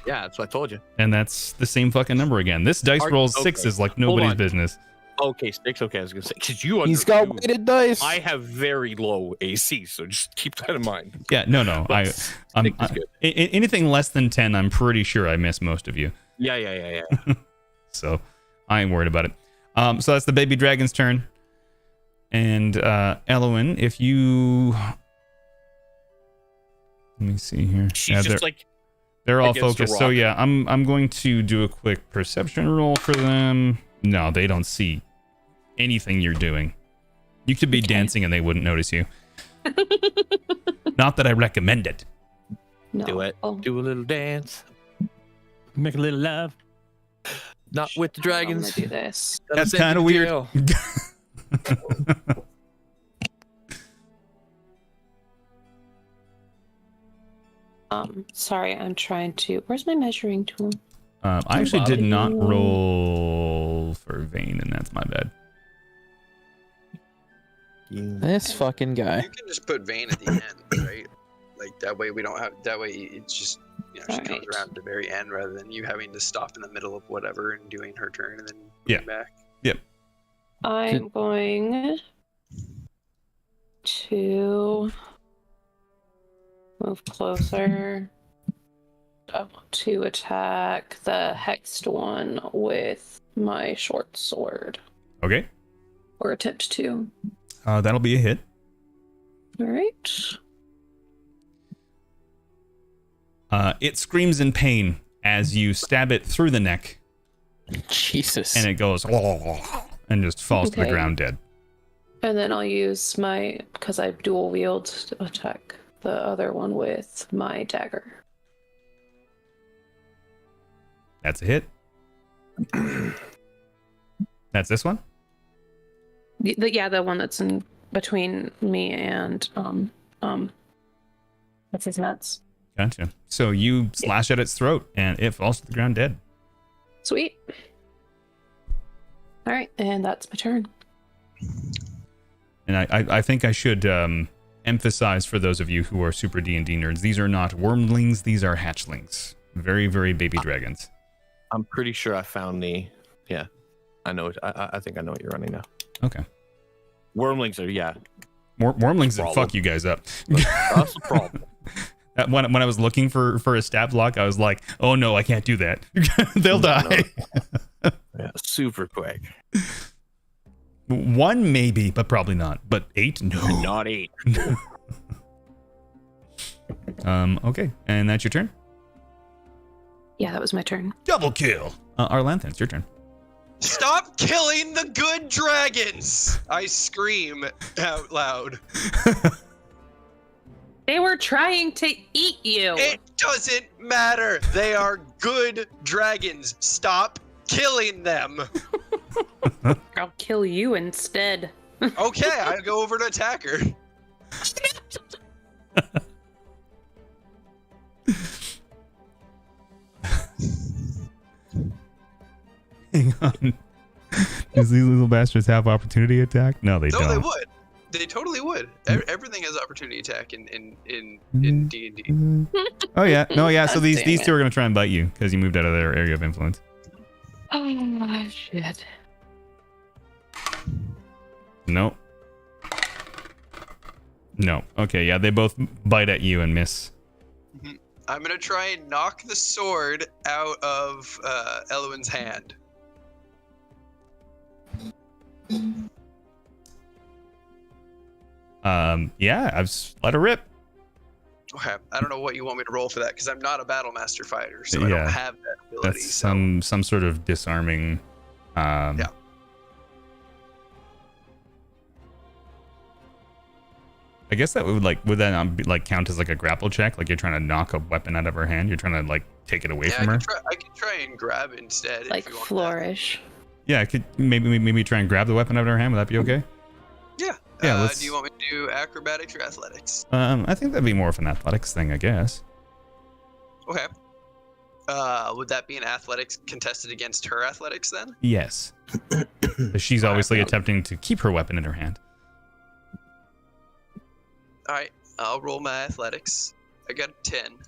Yeah, that's what I told you. And that's the same fucking number again. This dice rolls Okay. 6s like nobody's on. business. Okay, 6. Okay, I was gonna say because you. He's got understood. weighted dice. I have very low AC, so just keep that in mind. Yeah, no. But I'm 6 is good. anything less than 10, I'm pretty sure I miss most of you. Yeah. So I ain't worried about it. So that's the baby dragon's turn. And Elowen, if you... Let me see here. She's Yeah, just like they're all against a focused. So rock. yeah, I'm going to do a quick perception roll for them. No, they don't see anything you're doing. You could be dancing and they wouldn't notice you. Not that I recommend it. No. do it. Oh, Do a little dance. Make a little love. Not with the I'm gonna dragons. do this. That's kind of weird. Sorry, I'm trying to. Where's my measuring tool? I actually did not roll for Vayne, and that's my bad. This fucking guy. You can just put Vayne at the end, right? Like that way we don't have. That way it's just she comes Alright. around at the very end rather than you having to stop in the middle of whatever and doing her turn and then Yeah. coming back. I'm going to move closer to attack the hexed one with my short sword, Okay. or attempt to. That'll be a hit. All right. It screams in pain as you stab it through the neck, Jesus. and it goes and just falls to the Okay. ground dead. And then I'll use my, because I dual wield, to attack the other one with my dagger. That's a hit. That's this one? The one that's in between me and what's his nuts. Gotcha. So you slash at its throat, and it falls to the ground dead. Sweet. All right, and that's my turn. And I think I should emphasize for those of you who are super D&D nerds, these are not wormlings, these are hatchlings. Very, very baby dragons. I'm pretty sure I found the. Yeah, I know it. I think I know what you're running now. Okay. Wormlings are Wormlings that Problem. fuck you guys up. That's the problem. When I was looking for a stab block, I was like, oh no, I can't do that. They'll die. Yeah, super quick. 1 maybe, but probably not. But 8? No. Not 8. Okay, and that's your turn? Yeah, that was my turn. Double kill. Arlanthan, it's your turn. Stop killing the good dragons! I scream out loud. They were trying to eat you. It doesn't matter. They are good dragons. Stop killing them. I'll kill you instead. Okay, I go over to attack her. Hang on. Does these little bastards have opportunity attack? No, they No, don't. they would. They totally would. Everything has opportunity attack in D&D. Oh yeah, no, yeah. So these Damn two are gonna try and bite you because you moved out of their area of influence. Oh, shit. Nope. No. Okay, yeah, they both bite at you and miss. I'm gonna try and knock the sword out of Elwyn's hand. Yeah, I've let her rip. Okay, I don't know what you want me to roll for that because I'm not a battle master fighter, so I Yeah. don't have that ability. That's so. some sort of disarming. Yeah. I guess that would that not be, count as like a grapple check? Like you're trying to knock a weapon out of her hand. You're trying to take it away Yeah, from her. I could try and grab it instead. Like if you want flourish. Yeah, I could maybe try and grab the weapon out of her hand. Would that be okay? That. Yeah. Yeah, let's- Do you want me to do acrobatics or athletics? I think that'd be more of an athletics thing, I guess. Okay. Would that be an athletics contested against her athletics then? Yes. But she's obviously attempting to keep her weapon in her hand. All right, I'll roll my athletics. I got a 10.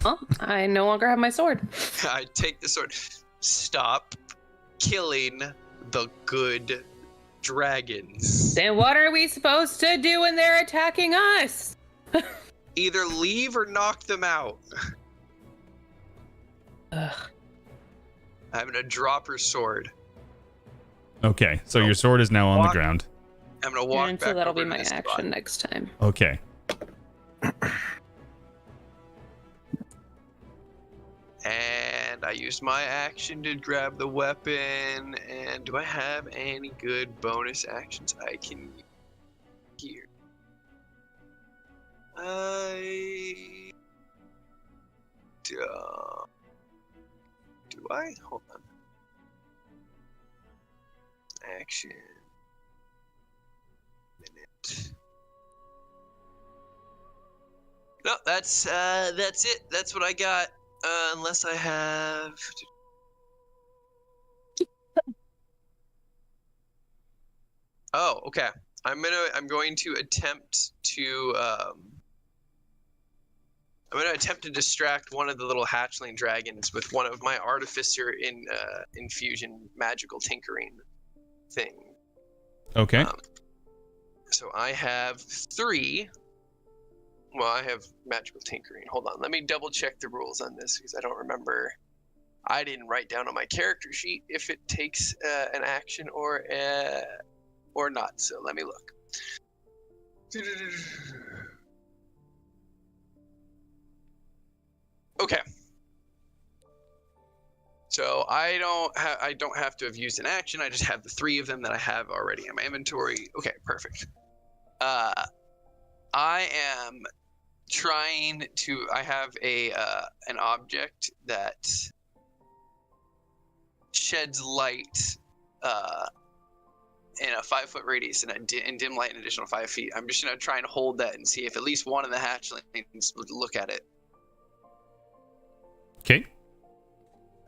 Oh, I no longer have my sword. I take the sword. Stop killing the good dragons. Then what are we supposed to do when they're attacking us? Either leave or knock them out. Ugh. I'm gonna drop her sword. Okay, so your sword is now on the ground. I'm gonna walk And back so that'll over be to my this action spot. next time. Okay. And I used my action to grab the weapon. And do I have any good bonus actions I can use here? Do I? Hold on. Action. Minute. No, that's it. That's what I got. Unless I have. Oh, okay. I'm going to attempt to distract one of the little hatchling dragons with one of my artificer infusion magical tinkering thing. Okay. So I have 3. Well, I have magical tinkering. Hold on, let me double check the rules on this because I don't remember. I didn't write down on my character sheet if it takes an action or not. So let me look. Okay. So I don't have to have used an action. I just have the 3 of them that I have already in my inventory. Okay, perfect. I am trying to. I have an object that sheds light in a 5-foot radius and in dim light an additional 5 feet. I'm just gonna try and hold that and see if at least one of the hatchlings would look at it. Okay.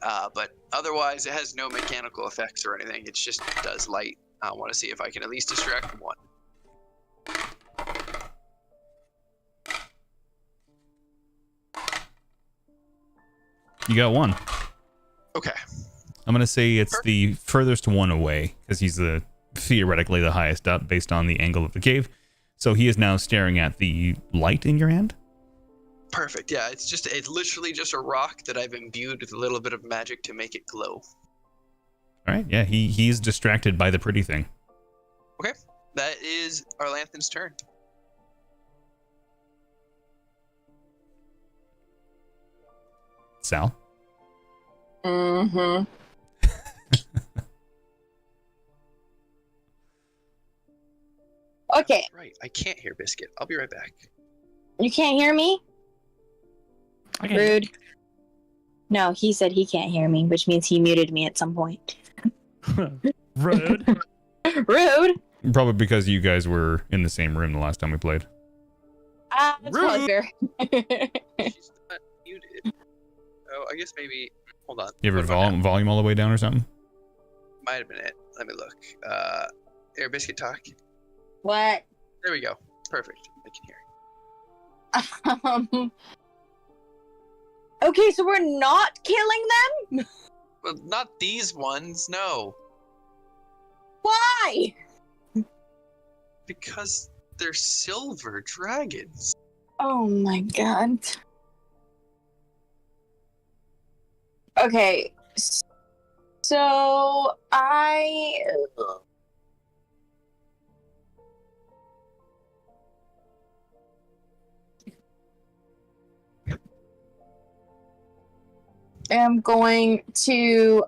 But otherwise, it has no mechanical effects or anything. It just does light. I want to see if I can at least distract one. You got one. Okay. I'm going to say it's the furthest one away because he's theoretically the highest up based on the angle of the cave. So he is now staring at the light in your hand. Perfect. Yeah, it's literally just a rock that I've imbued with a little bit of magic to make it glow. All right. Yeah, he's distracted by the pretty thing. Okay. That is Arlanthan's turn. Sal. Mm-hmm. Okay, Right, I can't hear Biscuit. I'll be right back. you can't hear me? Okay. Rude. No, he said he can't hear me, which means he muted me at some point. Rude. Rude. Probably because you guys were in the same room the last time we played. That's probably fair. She's not muted. Oh, I guess maybe. Hold on. You have What your about now? volume all the way down or something? Might have been it. Let me look. Air Biscuit talk. What? There we go. Perfect. I can hear. Okay, so we're not killing them? Well, not these ones. No, Why? because they're silver dragons. Oh my god. Okay, so I am going to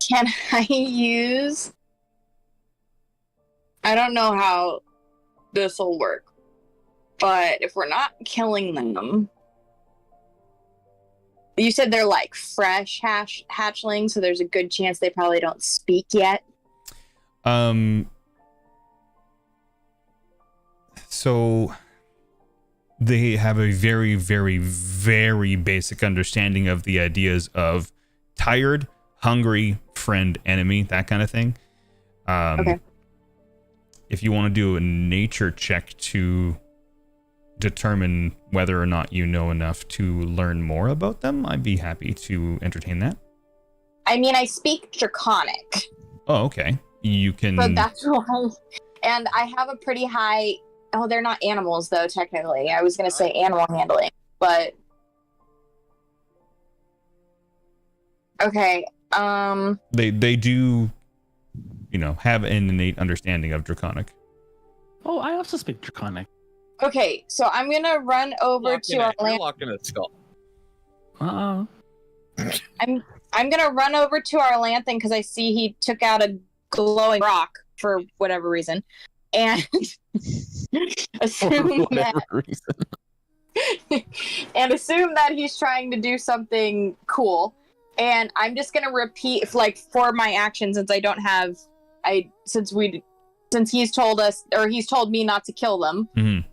can I use, I don't know how this will work, but if we're not killing them, you said they're like fresh hatchlings, so there's a good chance they probably don't speak yet. So they have a very, very, very basic understanding of the ideas of tired, hungry, friend, enemy, that kind of thing. Okay. If you want to do a nature check to determine whether or not you know enough to learn more about them, I'd be happy to entertain that. I mean, I speak Draconic, Oh, okay. You can. but that's why. And I have a pretty high. Oh, they're not animals, though, technically. I was going to say animal handling, but. Okay. They do, have an innate understanding of Draconic. Oh, I also speak Draconic. Okay, so I'm going to run over to our You're land. locked in a skull. Uh-oh. I'm going to run over to our lantern because I see he took out a glowing rock for whatever reason. And assume Whatever reason. and assume that he's trying to do something cool. And I'm just gonna repeat, like, for my action, since I don't have, since he's told us, or he's told me not to kill them. Mm-hmm.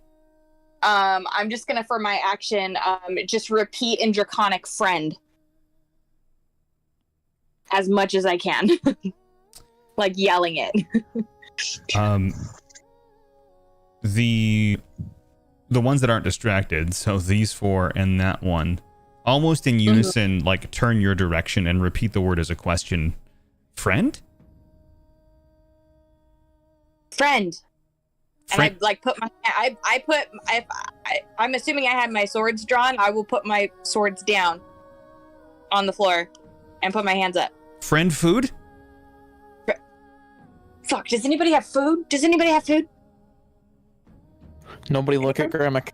I'm just gonna, for my action, just repeat in Draconic friend as much as I can, like yelling it. The ones that aren't distracted, so these four and that one, almost in unison, like turn your direction and repeat the word as a question. Friend? Friend. And Friend. I like put my, I'm assuming I have my swords drawn. I will put my swords down on the floor and put my hands up. Friend food? Fuck, does anybody have food? Does anybody have food? Nobody look at Grimick.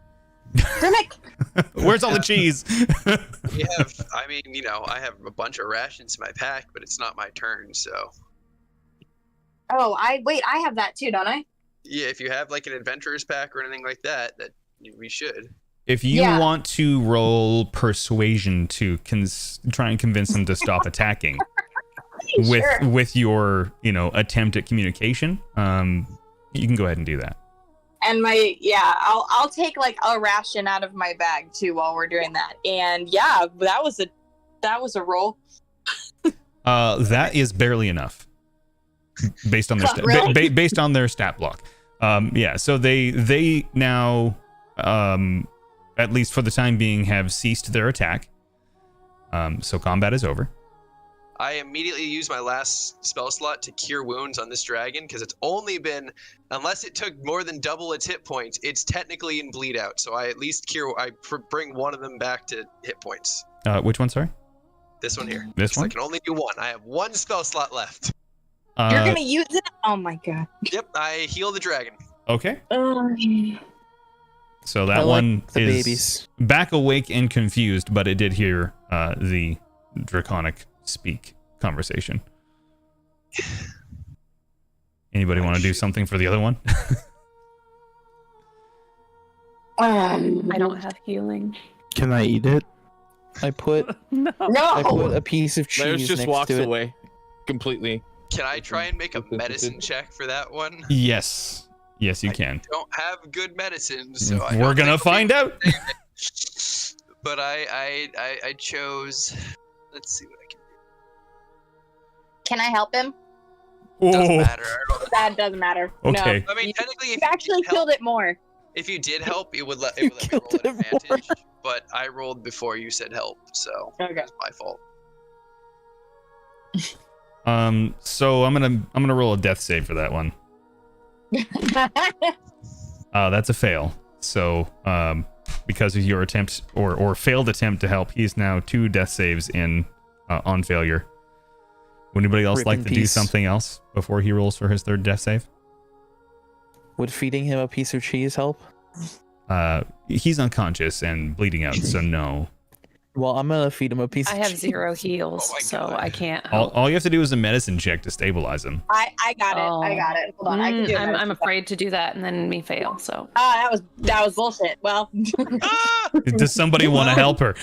Grimmick! Where's all the cheese? We have, I have a bunch of rations in my pack, but it's not my turn, so. Oh, I have that too, don't I? Yeah, if you have like an adventurer's pack or anything like that, we should. If you Yeah. want to roll persuasion to try and convince them to stop attacking Sure. with your, attempt at communication, you can go ahead and do that. And I'll take like a ration out of my bag too while we're doing that. And yeah, that was a roll. That is barely enough, based on their Really? based on their stat block. So they now, at least for the time being, have ceased their attack. So combat is over. I immediately use my last spell slot to cure wounds on this dragon because it's only been, unless it took more than double its hit points, it's technically in bleed out. So I at least bring one of them back to hit points. Which one? Sorry. This one here. This one? I can only do one. I have one spell slot left. You're gonna use it? Oh my god. Yep, I heal the dragon. Okay. Um, So that I like one the is babies. back awake and confused, but it did hear the draconic speak conversation. Anybody want to do something for the other one? I don't have healing. Can I eat it? I put No. I put a piece of cheese Laios just next walks to it. away completely. Can I try and make a medicine check for that one? Yes. Yes, you can. Don't have good medicine, so I We're don't gonna think we'll find be out. able to save it. But I chose. Let's see what I can do. can I help him? Doesn't Oh, matter. I don't- That doesn't matter. okay. No. I mean, technically, You if you actually did help, killed it more. if you did help, it would let You me roll killed an it more. advantage. But I rolled before you said help, so Okay. that's my fault. So I'm gonna roll a death save for that one. That's a fail. So, because of your attempt or failed attempt to help, he's now 2 death saves in on failure. Would anybody else Rip like in to do peace. something else before he rolls for his 3rd death save? Would feeding him a piece of cheese help? He's unconscious and bleeding out, so no. Well, I'm gonna feed him a piece I of have cheese. 0 heals, Oh my so God. I can't All, help. all you have to do is a medicine check to stabilize him. I got it. Oh. I got it. Hold on. I can do it. I'm afraid to do that and then me fail. So Ah, that was bullshit. Well, Ah! Does somebody want to help her?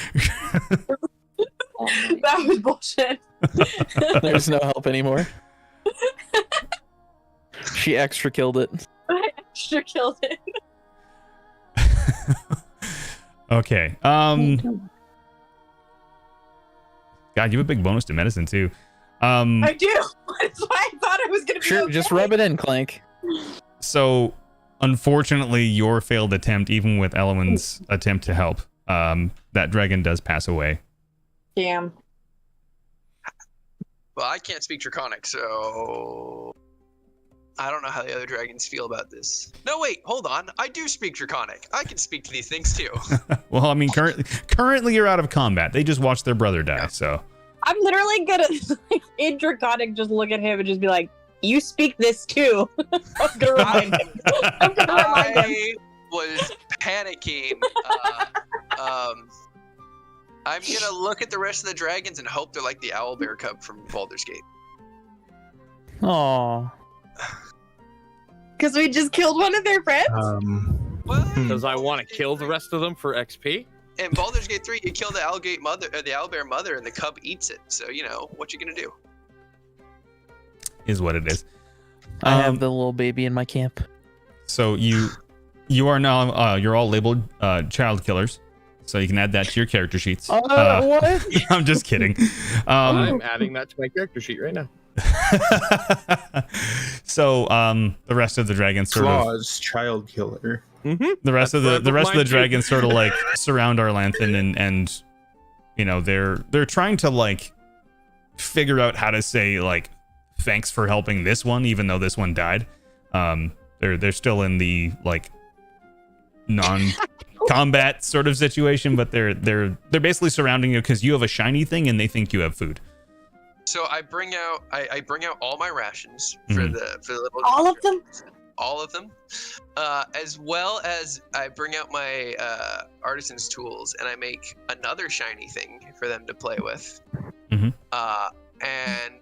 that was bullshit. There's no help anymore. She extra killed it. I sure killed it. Okay. God, you have a big bonus to medicine too. I do. That's why I thought it was gonna be Sure, okay. just rub it in, Clank. So, unfortunately, your failed attempt, even with Elwyn's attempt to help, that dragon does pass away. Damn. Well, I can't speak Draconic, so I don't know how the other dragons feel about this. No, wait, hold on. I do speak Draconic. I can speak to these things too. Well, I mean, currently you're out of combat. They just watched their brother die, so. I'm literally gonna like in Draconic just look at him and just be like, "You speak this too." I'm gonna remind him. I'm gonna remind him. I was panicking. I'm gonna look at the rest of the dragons and hope they're like the owlbear cub from Baldur's Gate. Aww. Because we just killed one of their friends. What? Because I want to kill the rest of them for XP. In Baldur's Gate 3, you kill the owlgate mother, or the owlbear mother, and the cub eats it. So you know what you gonna do. Is what it is. I have the little baby in my camp. So you are now you're all labeled child killers, so you can add that to your character sheets. What? I'm just kidding. I'm adding that to my character sheet right now. So the rest of the dragons sort of Claws, child killer. the rest of the Mine too. dragons sort of like surround Arlanthan and you know they're trying to like figure out how to say like thanks for helping this one even though this one died. They're still in the like non-combat sort of situation, but they're basically surrounding you because you have a shiny thing and they think you have food. So I bring out all my rations for Mhm. the little All of them? all of them, as well as I bring out my artisan's tools and I make another shiny thing for them to play with. Mhm. And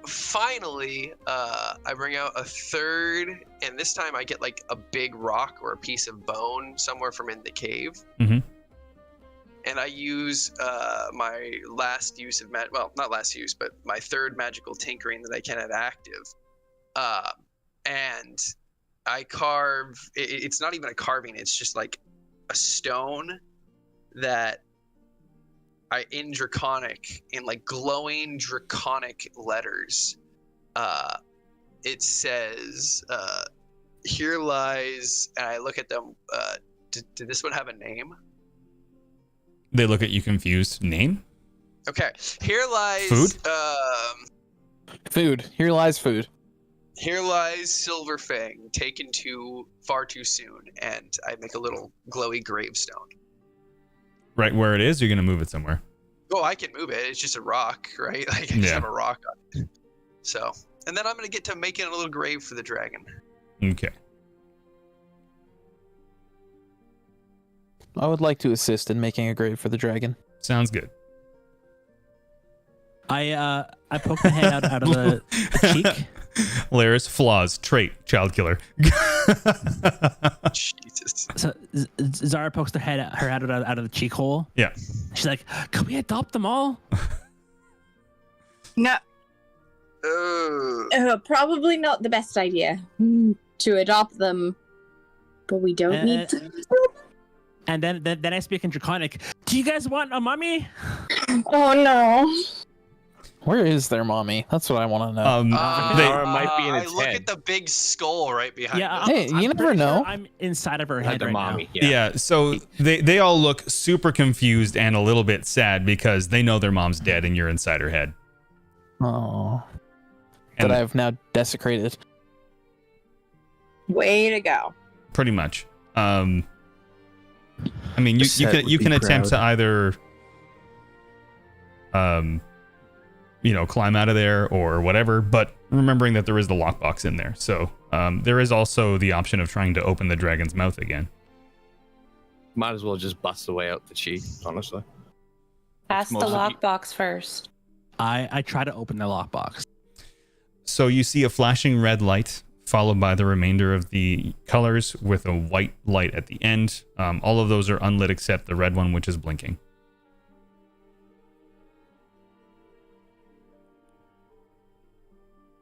finally, I bring out a third, and this time I get like a big rock or a piece of bone somewhere from in the cave. Mhm. And I use my last use of not last use, but my third magical tinkering that I can have active. And I carve. It's not even a carving. It's just like a stone that in Draconic, in like glowing Draconic letters, it says, "Here lies." And I look at them. Did this one have a name? They look at you confused. Name? Okay. Here lies. Food? Food. Here lies food. Here lies Silverfang, taken far too soon, and I make a little glowy gravestone. Right where it is, you're gonna move it somewhere. Oh, I can move it. It's just a rock, right? Like I just Yeah. have a rock on it. So And then I'm gonna get to making a little grave for the dragon. Okay. I would like to assist in making a grave for the dragon. Sounds good. I poke my head out of the cheek. Laris, flaws, trait, child killer. Jesus. So Zara pokes her head out of the cheek hole. Yeah. She's like, "Can we adopt them all?" No, Ugh. probably not the best idea to adopt them, but we don't need to. And then I speak in Draconic. Do you guys want a mummy? Oh no. Where is their mommy? That's what I want to know. Zara might be in I its look head. at the big skull right behind Yeah. it. Hey, you never pretty know. sure I'm inside of her head the right mommy. now. Yeah. So they all look super confused and a little bit sad because they know their mom's dead and you're inside her head. Oh, And that I have now desecrated. Way to go. pretty much. I mean, you Set can would you be can attempt to proud. either climb out of there or whatever, but remembering that there is the lockbox in there. So there is also the option of trying to open the dragon's mouth again. Might as well just bust the way out the cheek, honestly. Ask the Mostly- lockbox first. I try to open the lockbox. So you see a flashing red light followed by the remainder of the colors with a white light at the end. All of those are unlit except the red one, which is blinking.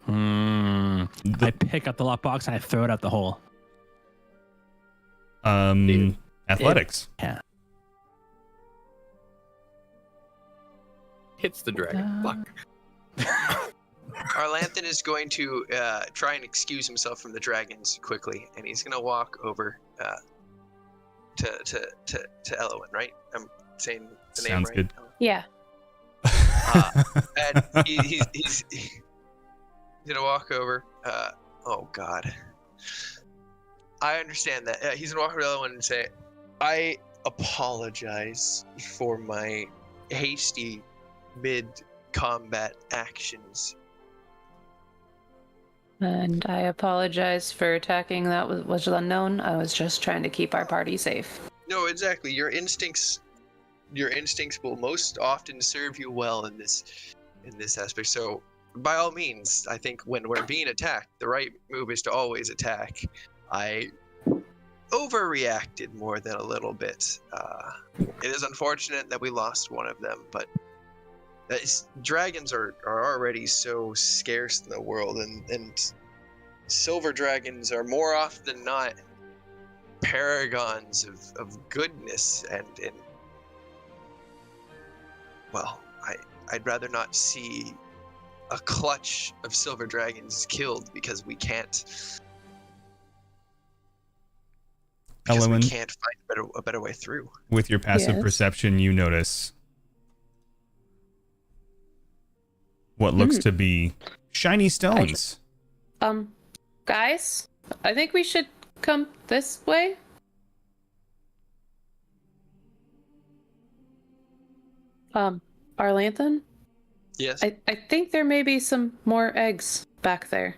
I pick up the lockbox and I throw it out the hole. Athletics. Hits the dragon. Fuck. Arlanthan is going to try and excuse himself from the dragons quickly, and he's gonna walk over to Elowin, right? I'm saying the name Sounds right. good. Yeah. And he's gonna walk over. Oh God. I understand that. He's gonna walk over to Elowin and say, "I apologize for my hasty mid-combat actions." And I apologize for attacking that was unknown. I was just trying to keep our party safe. No, exactly. Your instincts will most often serve you well in this aspect. So, by all means, I think when we're being attacked, the right move is to always attack. I overreacted more than a little bit. It is unfortunate that we lost one of them, but dragons are already so scarce in the world, and silver dragons are more often than not paragons of goodness, and well, I'd rather not see a clutch of silver dragons killed because we can't Elowin, find a better way through. with your passive Yes. perception, you notice what looks to be shiny stones. Guys, I think we should come this way. Arlanthan, Yes. I think there may be some more eggs back there.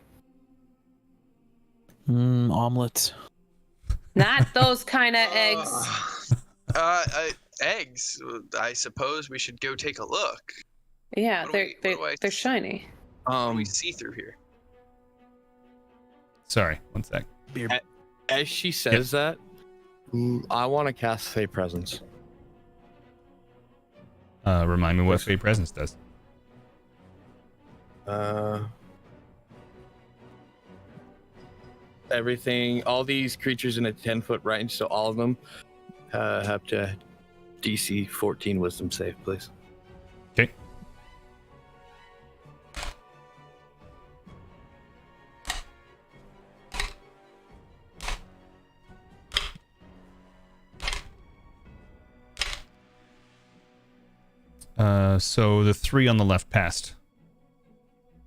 Omelets. Not those kind of eggs. Eggs. I suppose we should go take a look. Yeah, What do they're shiny. What do we see through here? Sorry, one sec. As she says that, I want to cast Fey Presence. Remind me what Fey Presence does. Everything, all these creatures in a 10-foot range, so all of them have to DC 14 Wisdom save, please. Okay. So the 3 on the left passed.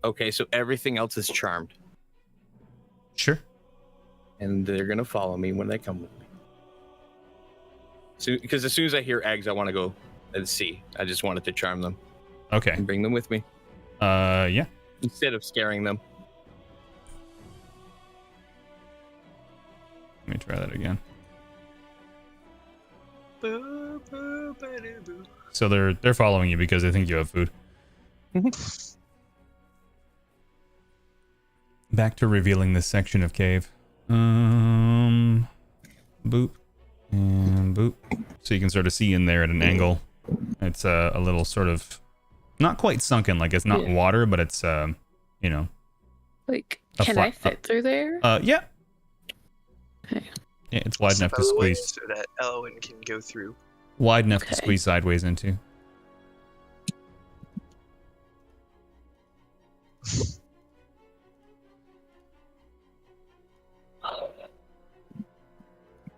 Okay, so everything else is charmed, Sure. and they're gonna follow me when they come with me. So, because as soon as I hear eggs, I want to go and see. I just wanted to charm them Okay. and bring them with me Yeah. instead of scaring them. Let me try that again. So they're following you because they think you have food. Back to revealing this section of cave. Boop and boop. So you can sort of see in there at an angle. It's a little sort of not quite sunken, like it's not water, but it's you know. Like, can I fit through there? Yeah. Okay. Yeah, it's wide enough to squeeze. So that Elwyn can go through. Wide enough to squeeze sideways into. I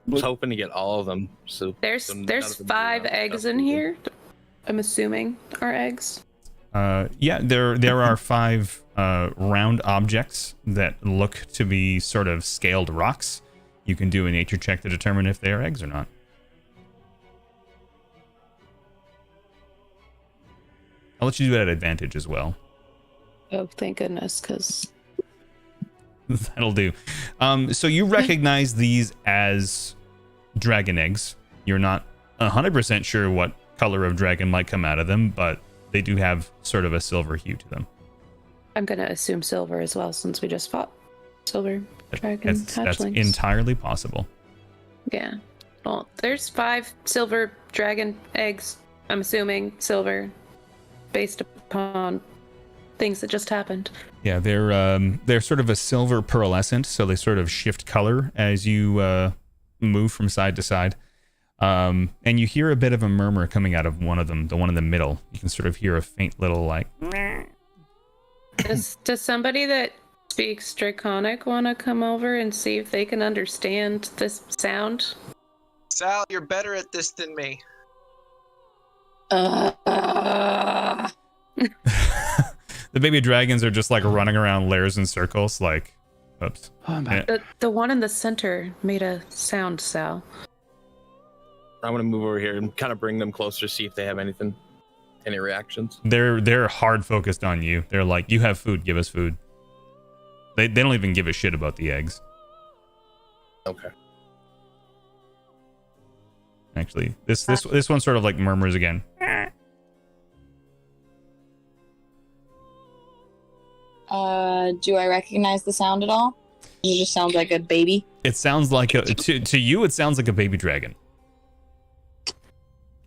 was hoping to get all of them. So There's 5 eggs in here. I'm assuming are eggs. Yeah, there are 5 round objects that look to be sort of scaled rocks. You can do a nature check to determine if they are eggs or not. I'll let you do it at advantage as well. Oh, thank goodness, because That'll do. So you recognize these as dragon eggs. You're not 100% sure what color of dragon might come out of them, but they do have sort of a silver hue to them. I'm going to assume silver as well, since we just fought silver dragon That's hatchlings. entirely possible. Yeah. Well, there's 5 silver dragon eggs. I'm assuming silver, based upon things that just happened. Yeah, they're sort of a silver pearlescent, so they sort of shift color as you move from side to side. And you hear a bit of a murmur coming out of one of them, the one in the middle. You can sort of hear a faint little like. Does somebody that speaks Draconic want to come over and see if they can understand this sound? Sal, you're better at this than me. The baby dragons are just like running around layers in circles, like, oops. Oh, my. The one in the center made a sound, Sal. I'm gonna move over here and kind of bring them closer to see if they have anything, any reactions. They're hard focused on you. They're like, you have food, give us food. They don't even give a shit about the eggs. Okay. Actually, this one sort of like murmurs again. Do I recognize the sound at all? It just sounds like a baby. It sounds like to you. It sounds like a baby dragon.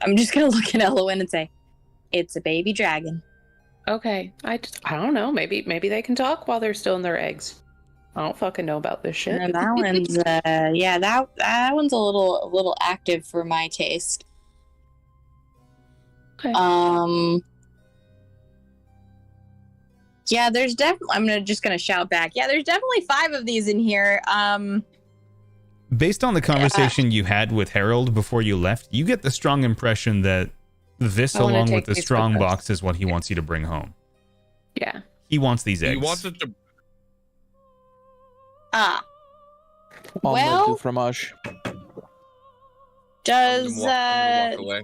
I'm just gonna look at Elwyn and say, "It's a baby dragon." Okay, I don't know. Maybe they can talk while they're still in their eggs. I don't fucking know about this shit. And that one's that one's a little active for my taste. Okay. Yeah, there's definitely. I'm just gonna shout back. Yeah, there's definitely 5 of these in here. Based on the conversation you had with Harold before you left, you get the strong impression that this, along with the strong box, is what he wants you to bring home. Yeah. He wants these eggs. He wants it to. Well, du fromage. does walk away.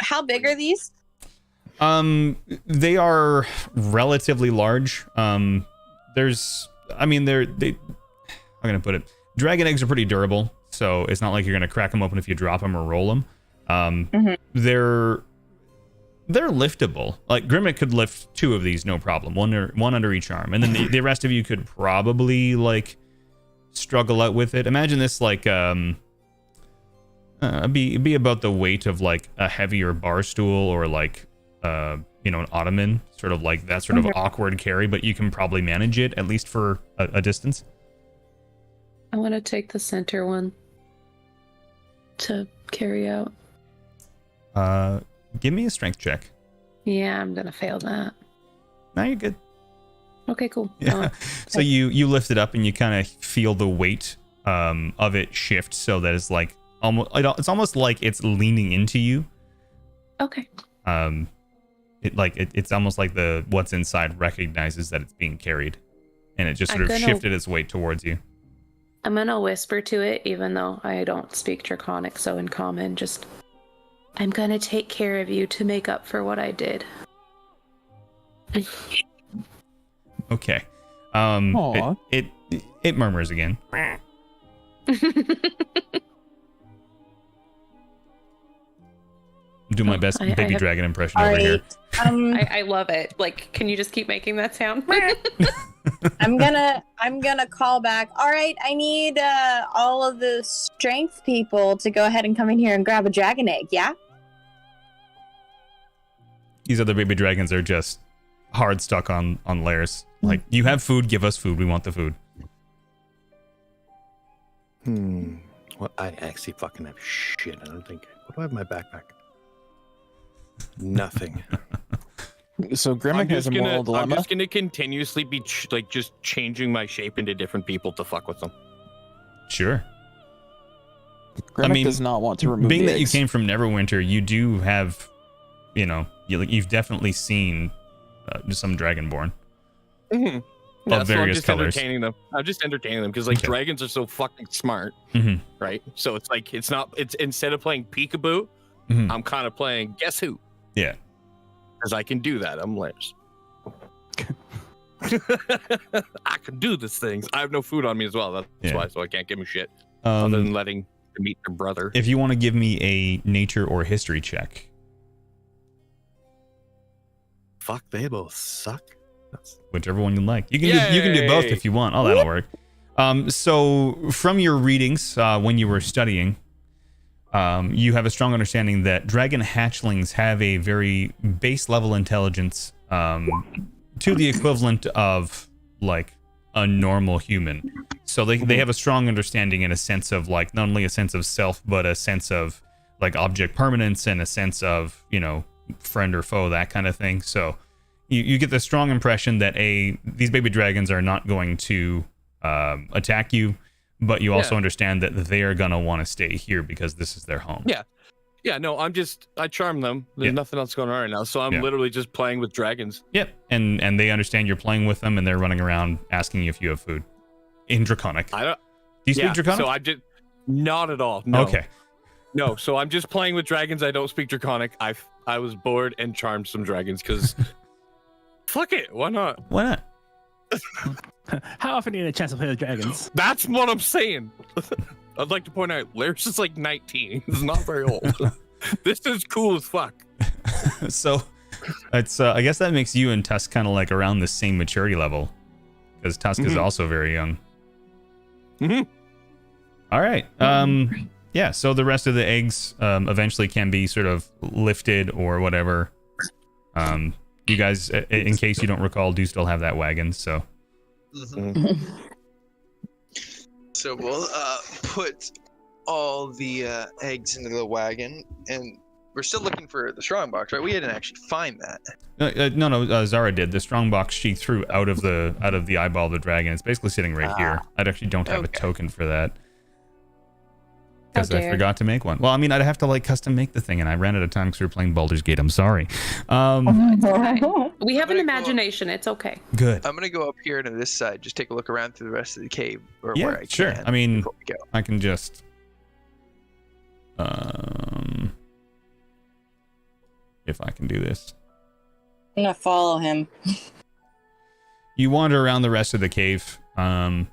how big are these? They are relatively large. How can I put it? Dragon eggs are pretty durable, so it's not like you're gonna crack them open if you drop them or roll them. They're liftable. Like Grimmick could lift 2 of these, no problem. One under each arm, and then the rest of you could probably like struggle out with it. Imagine this like be about the weight of like a heavier bar stool or like an ottoman, sort of like that sort of awkward carry, but you can probably manage it at least for a distance. I want to take the center one to carry out. Give me a strength check. Yeah, I'm gonna fail that. No, you're good. Okay, cool. Yeah. So you lift it up and you kind of feel the weight of it shift, so that it's like it's almost like it's leaning into you. Okay. It's almost like the what's inside recognizes that it's being carried, and it just sort of shifted its weight towards you. I'm gonna whisper to it, even though I don't speak Draconic, so in common, just, I'm gonna take care of you to make up for what I did. Okay. Aww. It murmurs again. Do my best I baby have- dragon impression All over here. right. I love it. Like, can you just keep making that sound? I'm gonna call back. All right, I need all of the strength people to go ahead and come in here and grab a dragon egg. Yeah. These other baby dragons are just hard stuck on lairs. Like, you have food, give us food. We want the food. Well, I actually fucking have shit. I don't think. What do I have in my backpack? Nothing. So Grimmick has a moral I'm dilemma. just gonna continuously be just changing my shape into different people to fuck with them. Sure. Grimmick does not want to remove being the that you eggs. came from Neverwinter, you do have, you've definitely seen some Dragonborn Mm-hmm. of Yeah, so I'm various just colors. entertaining them. I'm just entertaining them because like Okay. dragons are so fucking smart, Mhm. right? So it's like it's instead of playing peekaboo, Mhm. I'm kind of playing guess who. Yeah. Because I can do that. I'm Lars. I can do these things. I have no food on me as well. That's Yeah. why, so I can't give him shit. Other than letting them meet their brother. If you want to give me a nature or history check, Fuck, they both suck. whichever one you like, you can do both Yay! if you want. Oh, that'll work. So from your readings when you were studying, you have a strong understanding that dragon hatchlings have a very base level intelligence to the equivalent of like a normal human. So they have a strong understanding and a sense of like not only a sense of self, but a sense of like object permanence and a sense of, friend or foe, that kind of thing. So you get the strong impression that these baby dragons are not going to attack you, but you also understand that they are going to want to stay here because this is their home. Yeah, no, I charm them. There's nothing else going on right now, so I'm literally just playing with dragons. Yep, and they understand you're playing with them, and they're running around asking you if you have food in Draconic. I don't. Do you speak Draconic? So I just not at all. No. Okay. No, so I'm just playing with dragons. I don't speak Draconic. I was bored and charmed some dragons because fuck it, why not? Why not? How often do you get a chance to play with dragons? That's what I'm saying. I'd like to point out, Lairs is like 19. He's not very old. This is cool as fuck. So it's I guess that makes you and Tusk kind of like around the same maturity level, because Tusk is also very young. All right. Yeah. So the rest of the eggs eventually can be sort of lifted or whatever. You guys, in case you don't recall, do still have that wagon. So. So we'll put all the eggs into the wagon, and we're still looking for the strong box, right? We didn't actually find that. No. Zara did. The strong box she threw out of the eyeball of the dragon. It's basically sitting right here. I actually don't have a token for that because I forgot to make one. Well, I mean, I'd have to like custom make the thing, and I ran out of time because we were playing Baldur's Gate. I'm sorry. We have an imagination. It's okay. Good. I'm gonna go up here to this side, just take a look around through the rest of the cave, or Yeah, where I sure. can. I mean, before we go. I can just if I can do this. I'm gonna follow him. You wander around the rest of the cave. Oh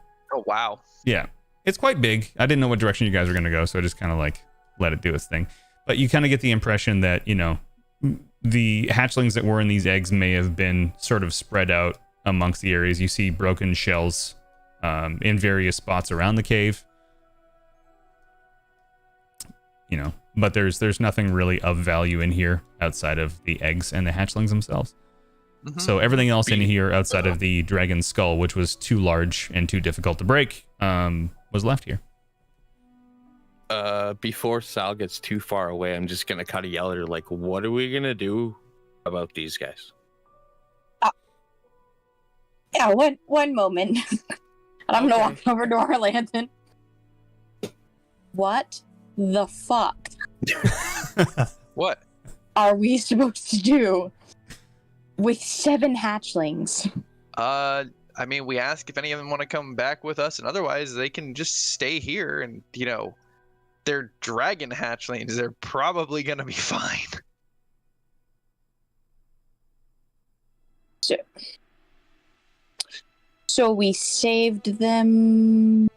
wow. Yeah, it's quite big. I didn't know what direction you guys were going to go, so I just kind of like let it do its thing. But you kind of get the impression that, the hatchlings that were in these eggs may have been sort of spread out amongst the areas. You see broken shells in various spots around the cave. But there's nothing really of value in here outside of the eggs and the hatchlings themselves. So everything else in here outside of the dragon's skull, which was too large and too difficult to break, was left here. Before Sal gets too far away, I'm just gonna kind of yell at her, like, what are we gonna do about these guys? Yeah, one moment. And I'm gonna walk over to Orlandon. What the fuck What? are we supposed to do with 7 hatchlings? I mean, we ask if any of them want to come back with us, and otherwise they can just stay here. And they're dragon hatchlings. They're probably gonna be fine. So we saved them.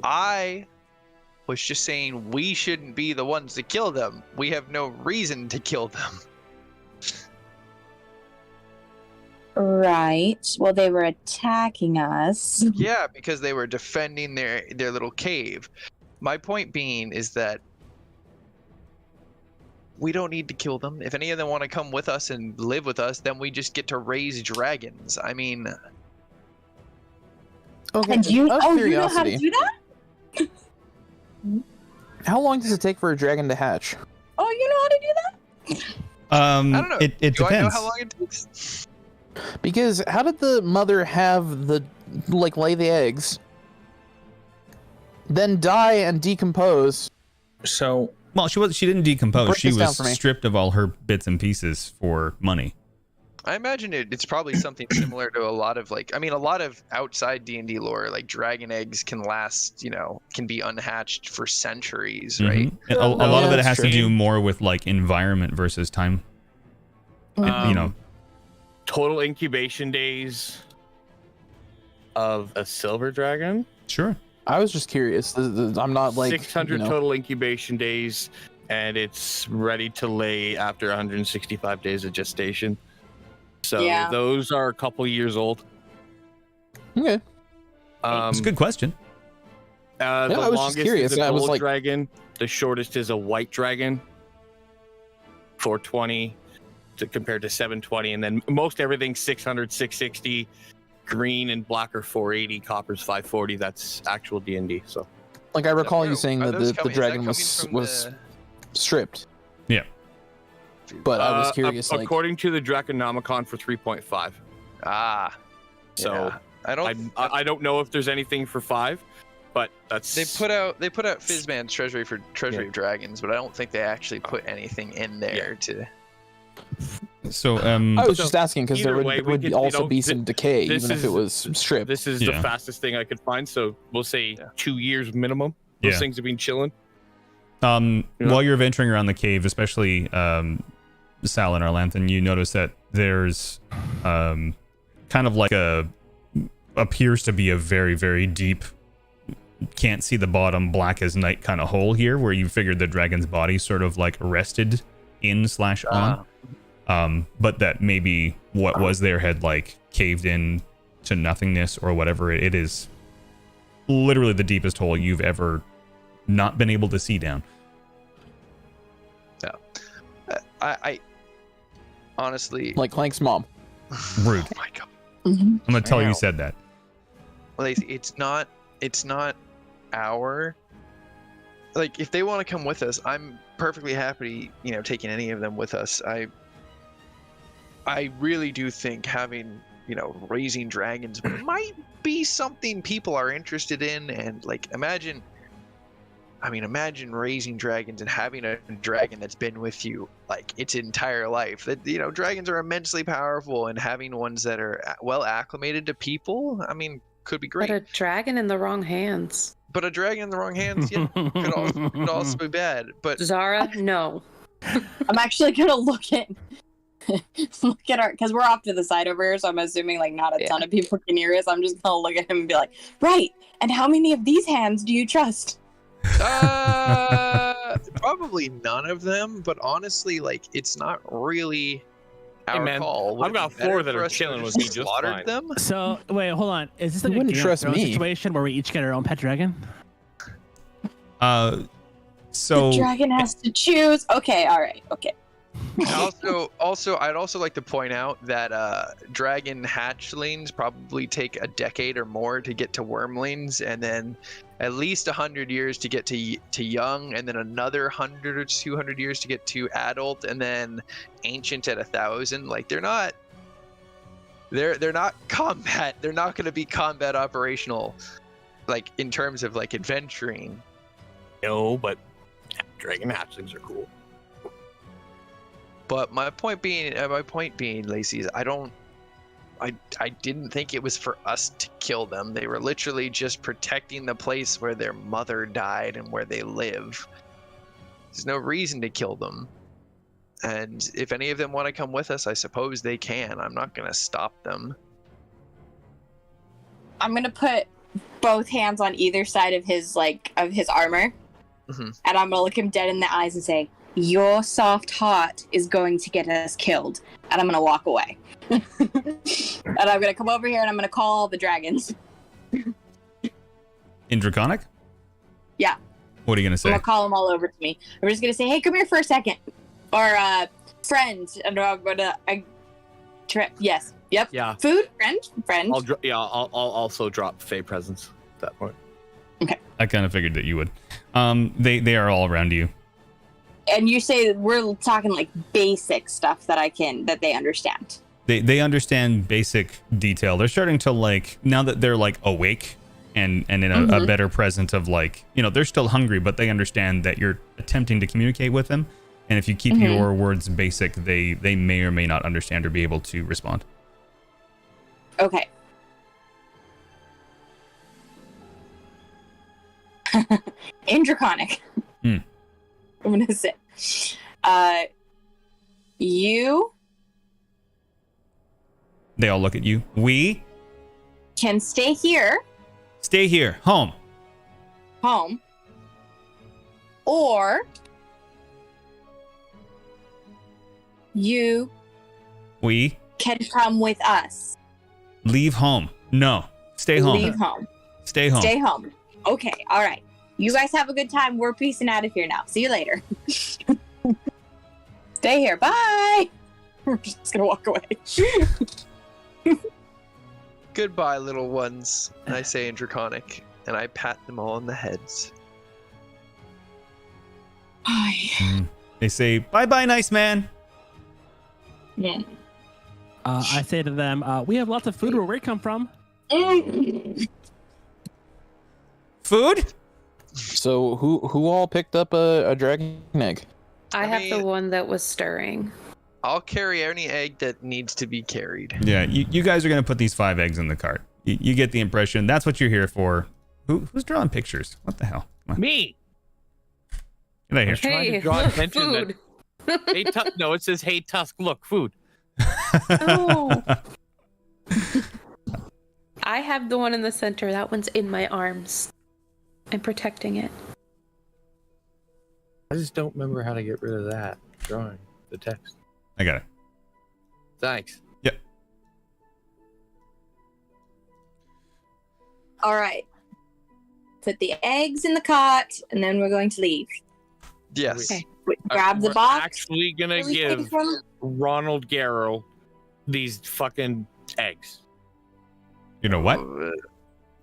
I was just saying we shouldn't be the ones to kill them. We have no reason to kill them. Right. Well, they were attacking us. Yeah, because they were defending their little cave. My point being is that we don't need to kill them. If any of them want to come with us and live with us, then we just get to raise dragons. I mean, Okay. And you, out of you know how to curiosity, do that? how long does it take for a dragon to hatch? Oh, you know how to do that? I don't know. It Do I know depends. how long it takes? Because how did the mother have the lay the eggs, then die and decompose? So Well, she didn't decompose. Break She this down was for me. stripped of all her bits and pieces for money. I imagine it's probably something similar to a lot of a lot of outside D&D lore, like dragon eggs can last, can be unhatched for centuries, right? Mhm. And a lot of it that's has to true. do more with like environment versus time. Total incubation days of a silver dragon. Sure. I was just curious. I'm not 600 total incubation days, and it's ready to lay after 165 days of gestation. So Yeah. those are a couple years old. Okay. It's a good question. The I was just longest curious. is a I was gold like- dragon. The shortest is a white dragon. 420 compared to 720, and then most everything 600, 660. Green and black are 480. Copper's 540. That's actual D&D. So Like I recall you Are saying that those the coming- is that dragon coming was from was stripped. Yeah. But I was curious. according to the Draconomicon for 3.5. So Yeah. I don't know if there's anything for 5, but that's They put out Fizzman's Treasury for Treasury of Dragons, but I don't think they actually put anything in there to. So I was just asking because there either way, we would could, also be some decay, this even if it is- was stripped. This is Yeah. the fastest thing I could find, so we'll say 2 years minimum. Those Yeah. things have been chilling. While you're venturing around the cave, especially Sal and Arlanthan, you notice that there's kind of like appears to be a very, very deep, can't see the bottom, black as night kind of hole here, where you figured the dragon's body sort of like rested in/on. But that maybe what was there had like caved in to nothingness or whatever. It is literally the deepest hole you've ever not been able to see down. I honestly. Like Clank's mom. Rude. Oh my God. I'm gonna tell you Wow. you said that. Lacey, it's not our. Like, if they want to come with us, I'm perfectly happy, taking any of them with us. I really do think having, raising dragons might be something people are interested in, and imagine raising dragons and having a dragon that's been with you its entire life. That dragons are immensely powerful, and having ones that are well acclimated to people, could be great. But a dragon in the wrong hands. But a dragon in the wrong hands, yeah, could also be bad. But Zara, no. I'm actually gonna look at our, because we're off to the side over here, so I'm assuming not a ton of people can hear us. I'm just gonna look at him and be like, right. And how many of these hands do you trust? probably none of them. But honestly, it's not really our man, call. Would I've it be got better 4 that for are us to chilling have with me just slaughtered fine. them? So wait, hold on. Is this like You a wouldn't Game of trust Thrones me. situation where we each get our own pet dragon? So The dragon has to choose. Okay, all right, okay. Also, I'd also like to point out that dragon hatchlings probably take a decade or more to get to wormlings, and then at least 100 years to get to young, and then another 100 or 200 years to get to adult, and then ancient at 1,000. They're not combat. They're not going to be combat operational, in terms of adventuring. No, but dragon hatchlings are cool. But my point being, Lacey, is I didn't think it was for us to kill them. They were literally just protecting the place where their mother died and where they live. There's no reason to kill them. And if any of them want to come with us, I suppose they can. I'm not going to stop them. I'm gonna put both hands on either side of his armor, Mhm. and I'm gonna look him dead in the eyes and say, "Your soft heart is going to get us killed," and I'm gonna walk away. And I'm gonna come over here and I'm gonna call all the dragons. In Draconic? Yeah. What are you gonna I'm say? gonna call them all over to me. I'm just gonna say, "Hey, come here for a second," or friend, and I'm gonna yes, yep, Yeah. food, friend. I'll also drop Fey presence at that point. I kind of figured that you would. They are all around you. And you say we're talking like basic stuff that they understand. They understand basic detail. They're starting to now that they're awake and in a better present of they're still hungry, but they understand that you're attempting to communicate with them. And if you keep your words basic, they may or may not understand or be able to respond. Okay. In Draconic. I'm gonna say, you. They all look at you. We Can stay here, stay here, home. Or you We can come with us. leave home. No, stay home. Leave home. Stay home. Stay home. Okay, all right. You guys have a good time. We're peacing out of here now. See you later. Stay here. Bye. We're just gonna walk away. Goodbye, little ones, I say in Draconic, and I pat them all on the heads. Bye. They say, bye-bye, nice man. Yeah. I say to them, we have lots of food where we come from. Food? So who all picked up a dragon egg? I have the mean- one that was stirring. I'll carry any egg that needs to be carried. Yeah, you guys are going to put these 5 eggs in the cart. You get the impression that's what you're here for. Who's drawing pictures? What the hell? Come on, Me. get out of here. trying to Hey, draw look, attention that- food. Hey, no, it says, "Hey, Tusk, look, food." No. I have the one in the center. That one's in my arms. I'm protecting it. I just don't remember how to get rid of that drawing, the text. I got it. Thanks. Yep. All right. Put the eggs in the cart, and then we're going to leave. Yes. Okay. Grab the We're box. actually gonna Where we came give from. Ronald Garrow these fucking eggs. You know what?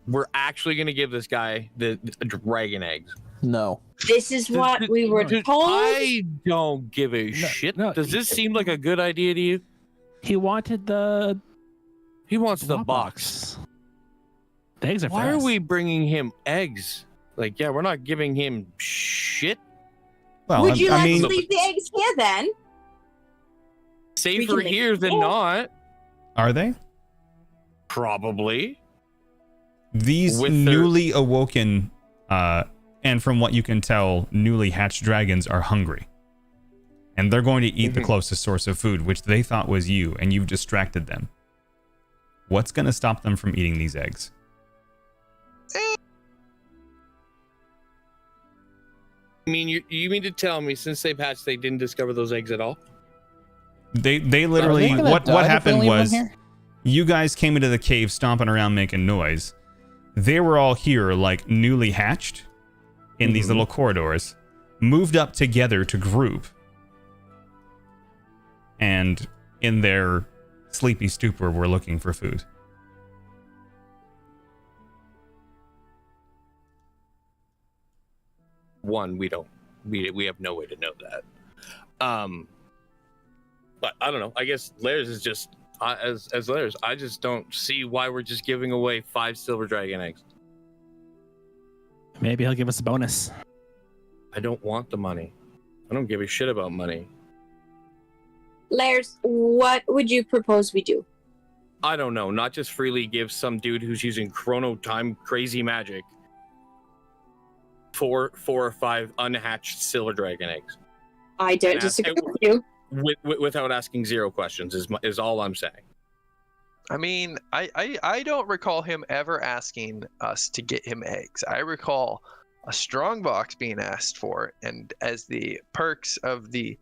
We're actually gonna give this guy the dragon eggs. No. This is what we were Dude, told. I don't give a shit. no, Does this seem like a good idea to you? He wanted the He wants the raw box. The eggs are Why are fast. we bringing him eggs? Like, yeah, we're not giving him shit. Well, Would you I like mean, to leave the eggs here then? Safer can make- here than Yeah. not. are they? Probably. These With their- newly awoken, and from what you can tell, newly hatched dragons are hungry. And they're going to eat the closest source of food, which they thought was you, and you've distracted them. What's going to stop them from eating these eggs? I mean, you mean to tell me since they've hatched, they didn't discover those eggs at all? They Are they literally, gonna what die if they happened leave them was, here? you guys came into the cave stomping around making noise. They were all here like newly hatched in these little corridors, moved up together to group, and in their sleepy stupor were looking for food. One, we have no way to know that. But I don't know. I guess Lairs is just as Lairs. I just don't see why we're just giving away 5 silver dragon eggs. Maybe he'll give us a bonus. I don't want the money. I don't give a shit about money. Lairs, what would you propose we do? I don't know. Not just freely give some dude who's using chrono time crazy magic 4 or 5 unhatched silver dragon eggs I don't And ask disagree it- with you. without asking 0 questions is all I'm saying. I mean, I don't recall him ever asking us to get him eggs. I recall a strong box being asked for, and as the perks of the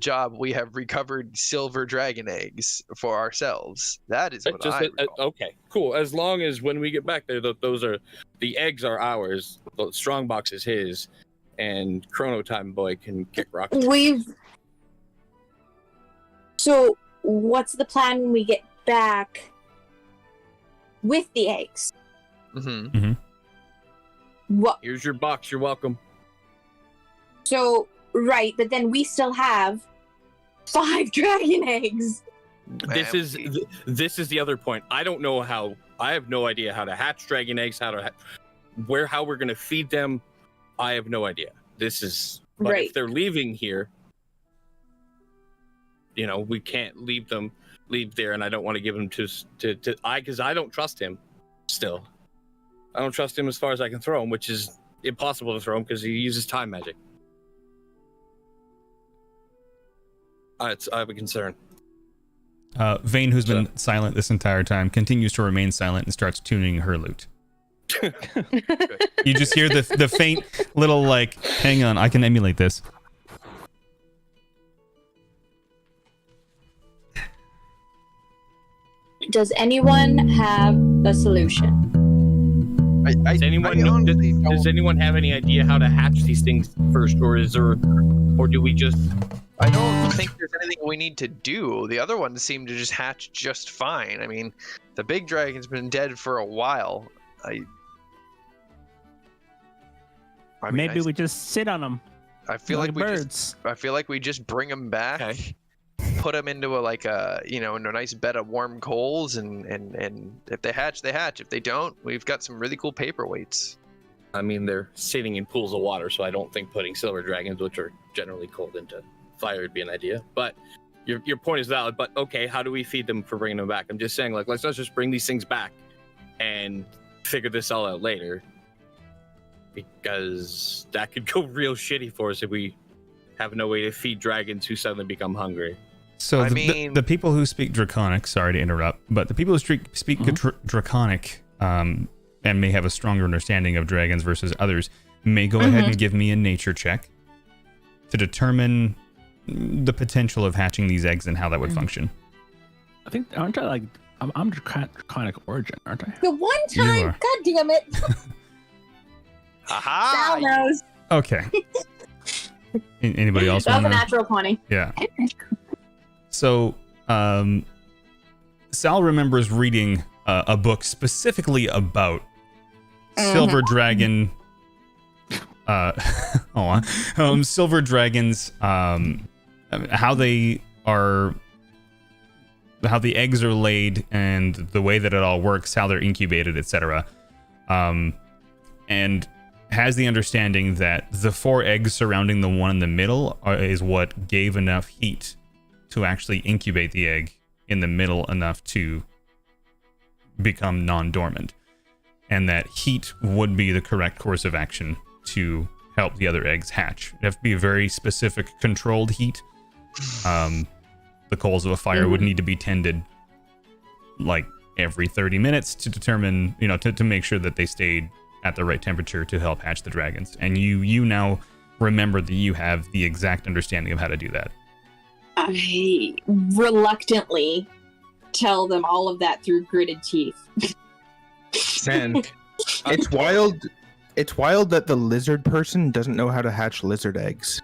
job, we have recovered silver dragon eggs for ourselves. That is what I recall. Okay, cool. As long as when we get back there, those are the eggs are ours. The strong box is his, and Chrono Time Boy can kick rock. So, what's the plan when we get back with the eggs? Mm-hmm. What? Here's your box. You're welcome. So, right, but then we still have 5 dragon eggs. This is the other point. I don't know how. I have no idea how to hatch dragon eggs. How we're gonna feed them. I have no idea. This is. But right. If they're leaving here, we can't leave there, and I don't want to give them because I don't trust him. Still, I don't trust him as far as I can throw him, which is impossible to throw him because he uses time magic. I have a concern. Vane, who's been silent this entire time, continues to remain silent and starts tuning her lute. You just hear the faint little hang on, I can emulate this. Does anyone have a solution? Does anyone have any idea how to hatch these things first, or do we just? I don't think there's anything we need to do. The other ones seem to just hatch just fine. I mean, the big dragon's been dead for a while. Maybe we just sit on them. I feel like birds. I feel like we just bring them back, put them into a nice bed of warm coals, and if they hatch, they hatch. If they don't, we've got some really cool paperweights. I mean, they're sitting in pools of water, so I don't think putting silver dragons, which are generally cold, into fire would be an idea. But your point is valid. But okay, how do we feed them for bringing them back? I'm just saying, let's not just bring these things back and figure this all out later, because that could go real shitty for us if we have no way to feed dragons who suddenly become hungry. So the people who speak Draconic, sorry to interrupt, but the people who speak Draconic and may have a stronger understanding of dragons versus others may go ahead and give me a nature check to determine the potential of hatching these eggs and how that would function. I think, aren't I I'm Draconic origin, aren't I? The one time, god damn it. Aha! Sal knows. Okay. Anybody else? That was a natural 20. Yeah. So, Sal remembers reading a book specifically about silver dragon. Silver dragons. How the eggs are laid and the way that it all works, how they're incubated, etc. And has the understanding that the 4 eggs surrounding the one in the middle is what gave enough heat to actually incubate the egg in the middle enough to become non-dormant. And that heat would be the correct course of action to help the other eggs hatch. It'd have to be a very specific controlled heat. The coals of a fire would need to be tended every 30 minutes to determine, to make sure that they stayed at the right temperature to help hatch the dragons. And you now remember that you have the exact understanding of how to do that. I reluctantly tell them all of that through gritted teeth. Man, it's wild. It's wild that the lizard person doesn't know how to hatch lizard eggs.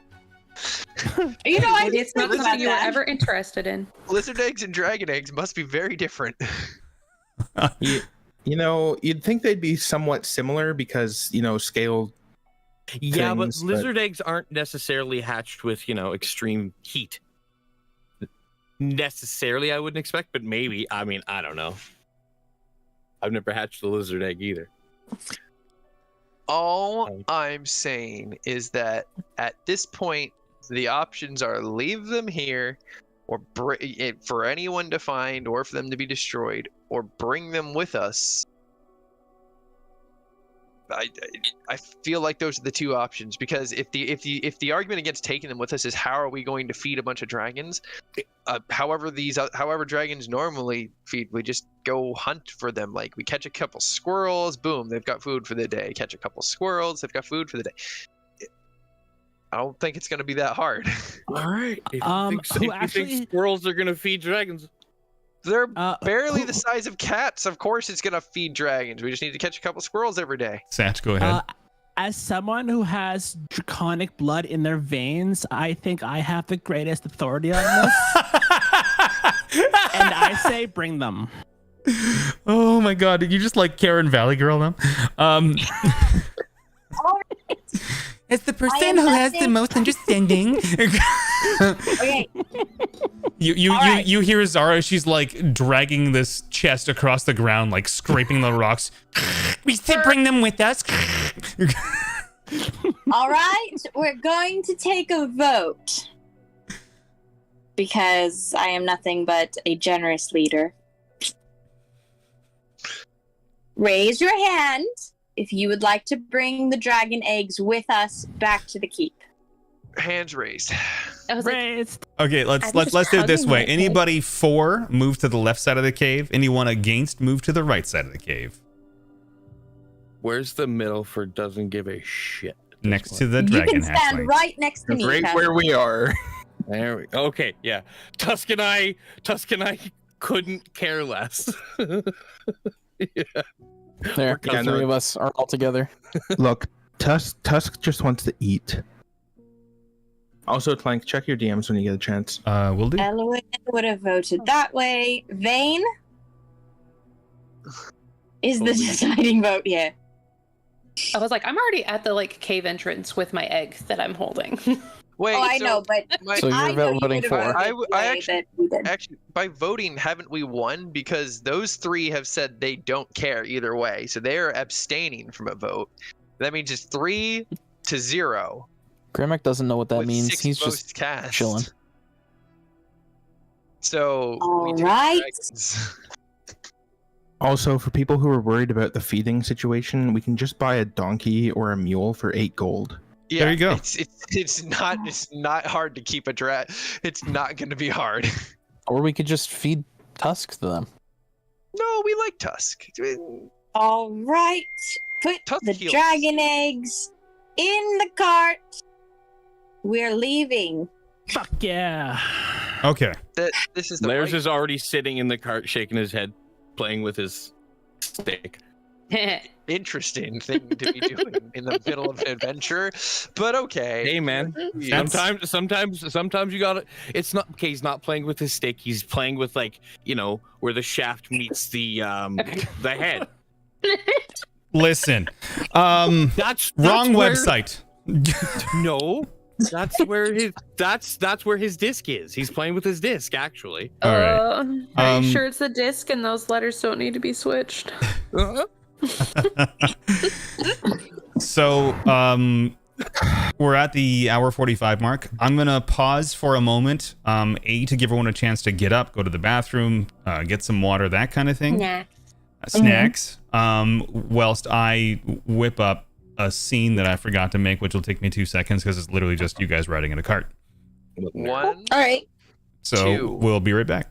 It's not something you were ever interested in. Lizard eggs and dragon eggs must be very different. You'd think they'd be somewhat similar because, scale. Yeah, things, but lizard eggs aren't necessarily hatched with, extreme heat. Necessarily, I wouldn't expect, but maybe. I mean, I don't know. I've never hatched a lizard egg either. All I'm saying is that at this point, the options are leave them here, or for anyone to find, or for them to be destroyed, or bring them with us. I feel like those are the two options, because if the argument against taking them with us is how are we going to feed a bunch of dragons, however dragons normally feed, we just go hunt for them. Like we catch a couple squirrels, boom, they've got food for the day. Catch a couple squirrels, they've got food for the day. I don't think it's going to be that hard. All right. If you think squirrels are going to feed dragons? They're barely the size of cats. Of course it's going to feed dragons. We just need to catch a couple squirrels every day. Satch, go ahead. As someone who has draconic blood in their veins, I think I have the greatest authority on this. And I say bring them. Oh my god, did you just like Karen Valley Girl now? All right. It's the person who has the most understanding. Okay. You hear Zara, she's like dragging this chest across the ground, like scraping the rocks. We said bring them with us. All right, we're going to take a vote. Because I am nothing but a generous leader. Raise your hand if you would like to bring the dragon eggs with us back to the keep. Hands raised. I was Raised. Okay, let's do it this way. Anybody for, move to the left side of the cave. Anyone against, move to the right side of the cave. Where's the middle for doesn't give a shit? Next to the You dragon can stand hatchling. right next to me. Right Kevin. where we are. There we okay, yeah. Tusk and I couldn't care less. Yeah. There, the Yeah, no, three of us are all together. Look, Tusk just wants to eat. Also, Clank, check your DMs when you get a chance. Will do. Elwyn would have voted that way. Vane is the deciding vote here. I was like, I'm already at the like cave entrance with my egg that I'm holding. Wait, Oh, I know, but So I you're know you voting would for. have voted the way that we did. actually, by voting, haven't we won? Because those three have said they don't care either way, so they are abstaining from a vote. That means it's 3-0. Grimac doesn't know what that with means. 6 He's votes just cast. chilling. So we All do right. dragons. Also, for people who are worried about the feeding situation, we can just buy a donkey or a mule for 8 gold. Yeah, There you go. It's not hard to keep a It's not going to be hard. Or we could just feed Tusk to them. No, we like Tusk. All right. Put Tusk the heals. dragon eggs in the cart. We're leaving. Fuck yeah. Okay. This is the Lairs right- is already sitting in the cart, shaking his head, playing with his stick. interesting thing to be doing in the middle of an adventure, but okay. Hey man, sometimes you gotta. It's not okay. He's not playing with his stick. He's playing with like where the shaft meets the head. Listen. That's Wrong where- website. No, that's where his disc is. He's playing with his disc actually. All right. Are you sure it's the disc and those letters don't need to be switched? So, we're at the hour 45 mark. I'm gonna pause for a moment. To give everyone a chance to get up, go to the bathroom, get some water, that kind of thing. Snacks. Whilst I whip up a scene that I forgot to make, which will take me 2 seconds because it's literally just you guys riding in a cart. 1, All right. So 2. we'll be right back.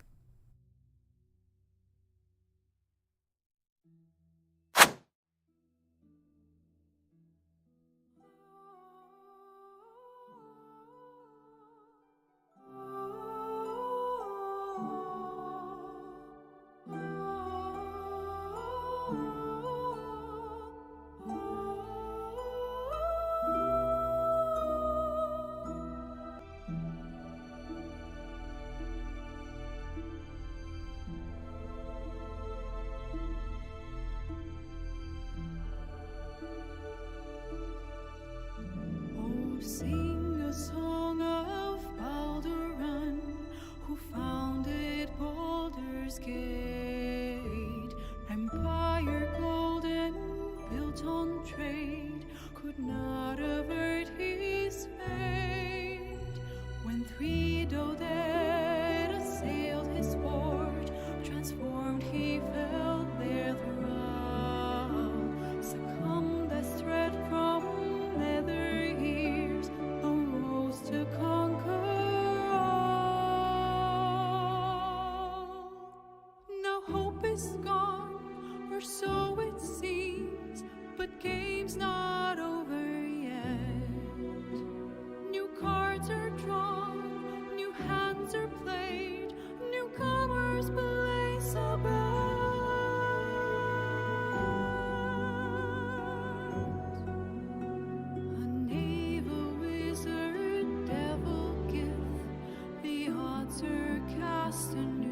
Sing a song of Balduran, who founded Baldur's Gate. Empire golden, built on trade, could not avert his fate. When 3 Doded assailed his fort, transformed he fell their thrall, succumbed as game's not over yet. New cards are drawn, new hands are played, newcomers place a bet. A knave, a wizard, devil gift, the odds are cast anew,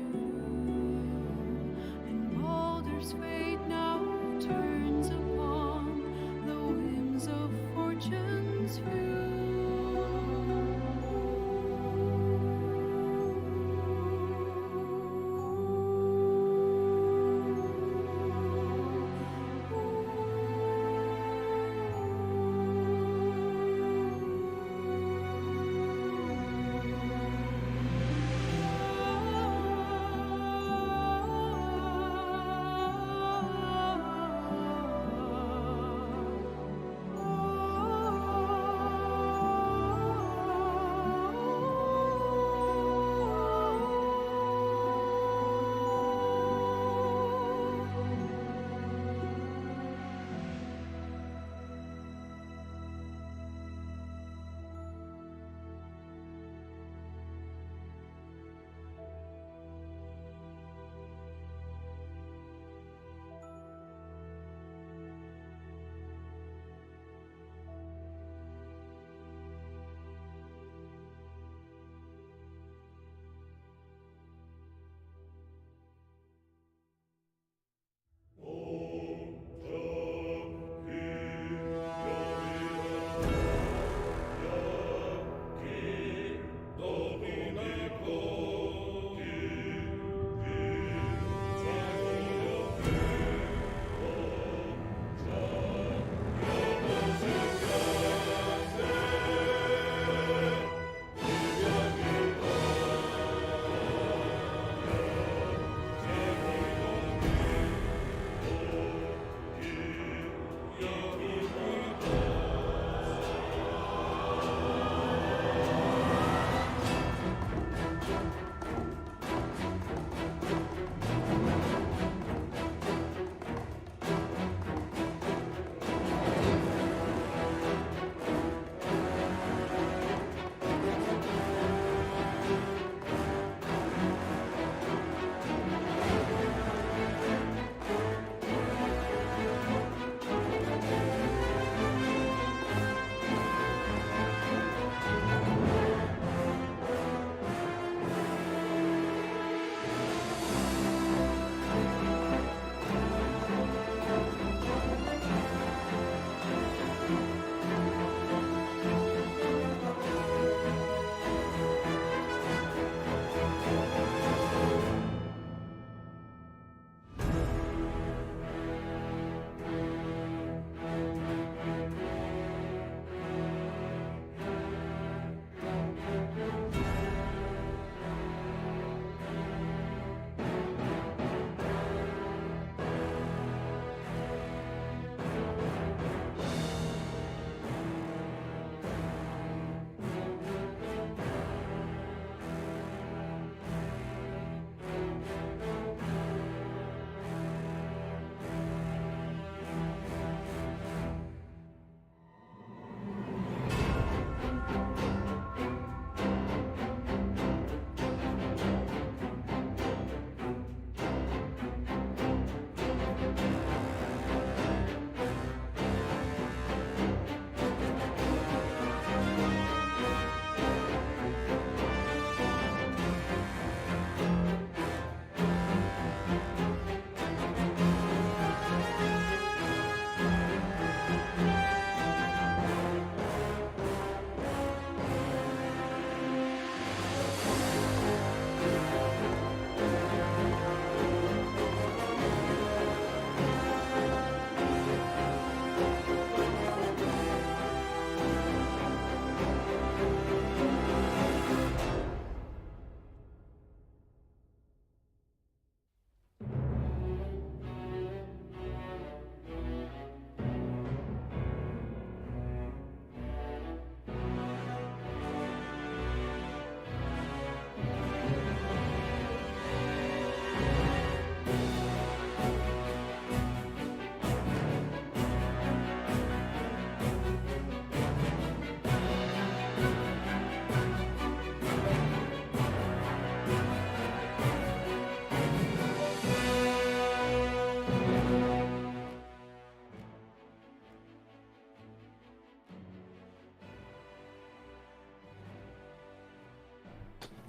and Baldur's fate now turns upon the whims of fortune's view.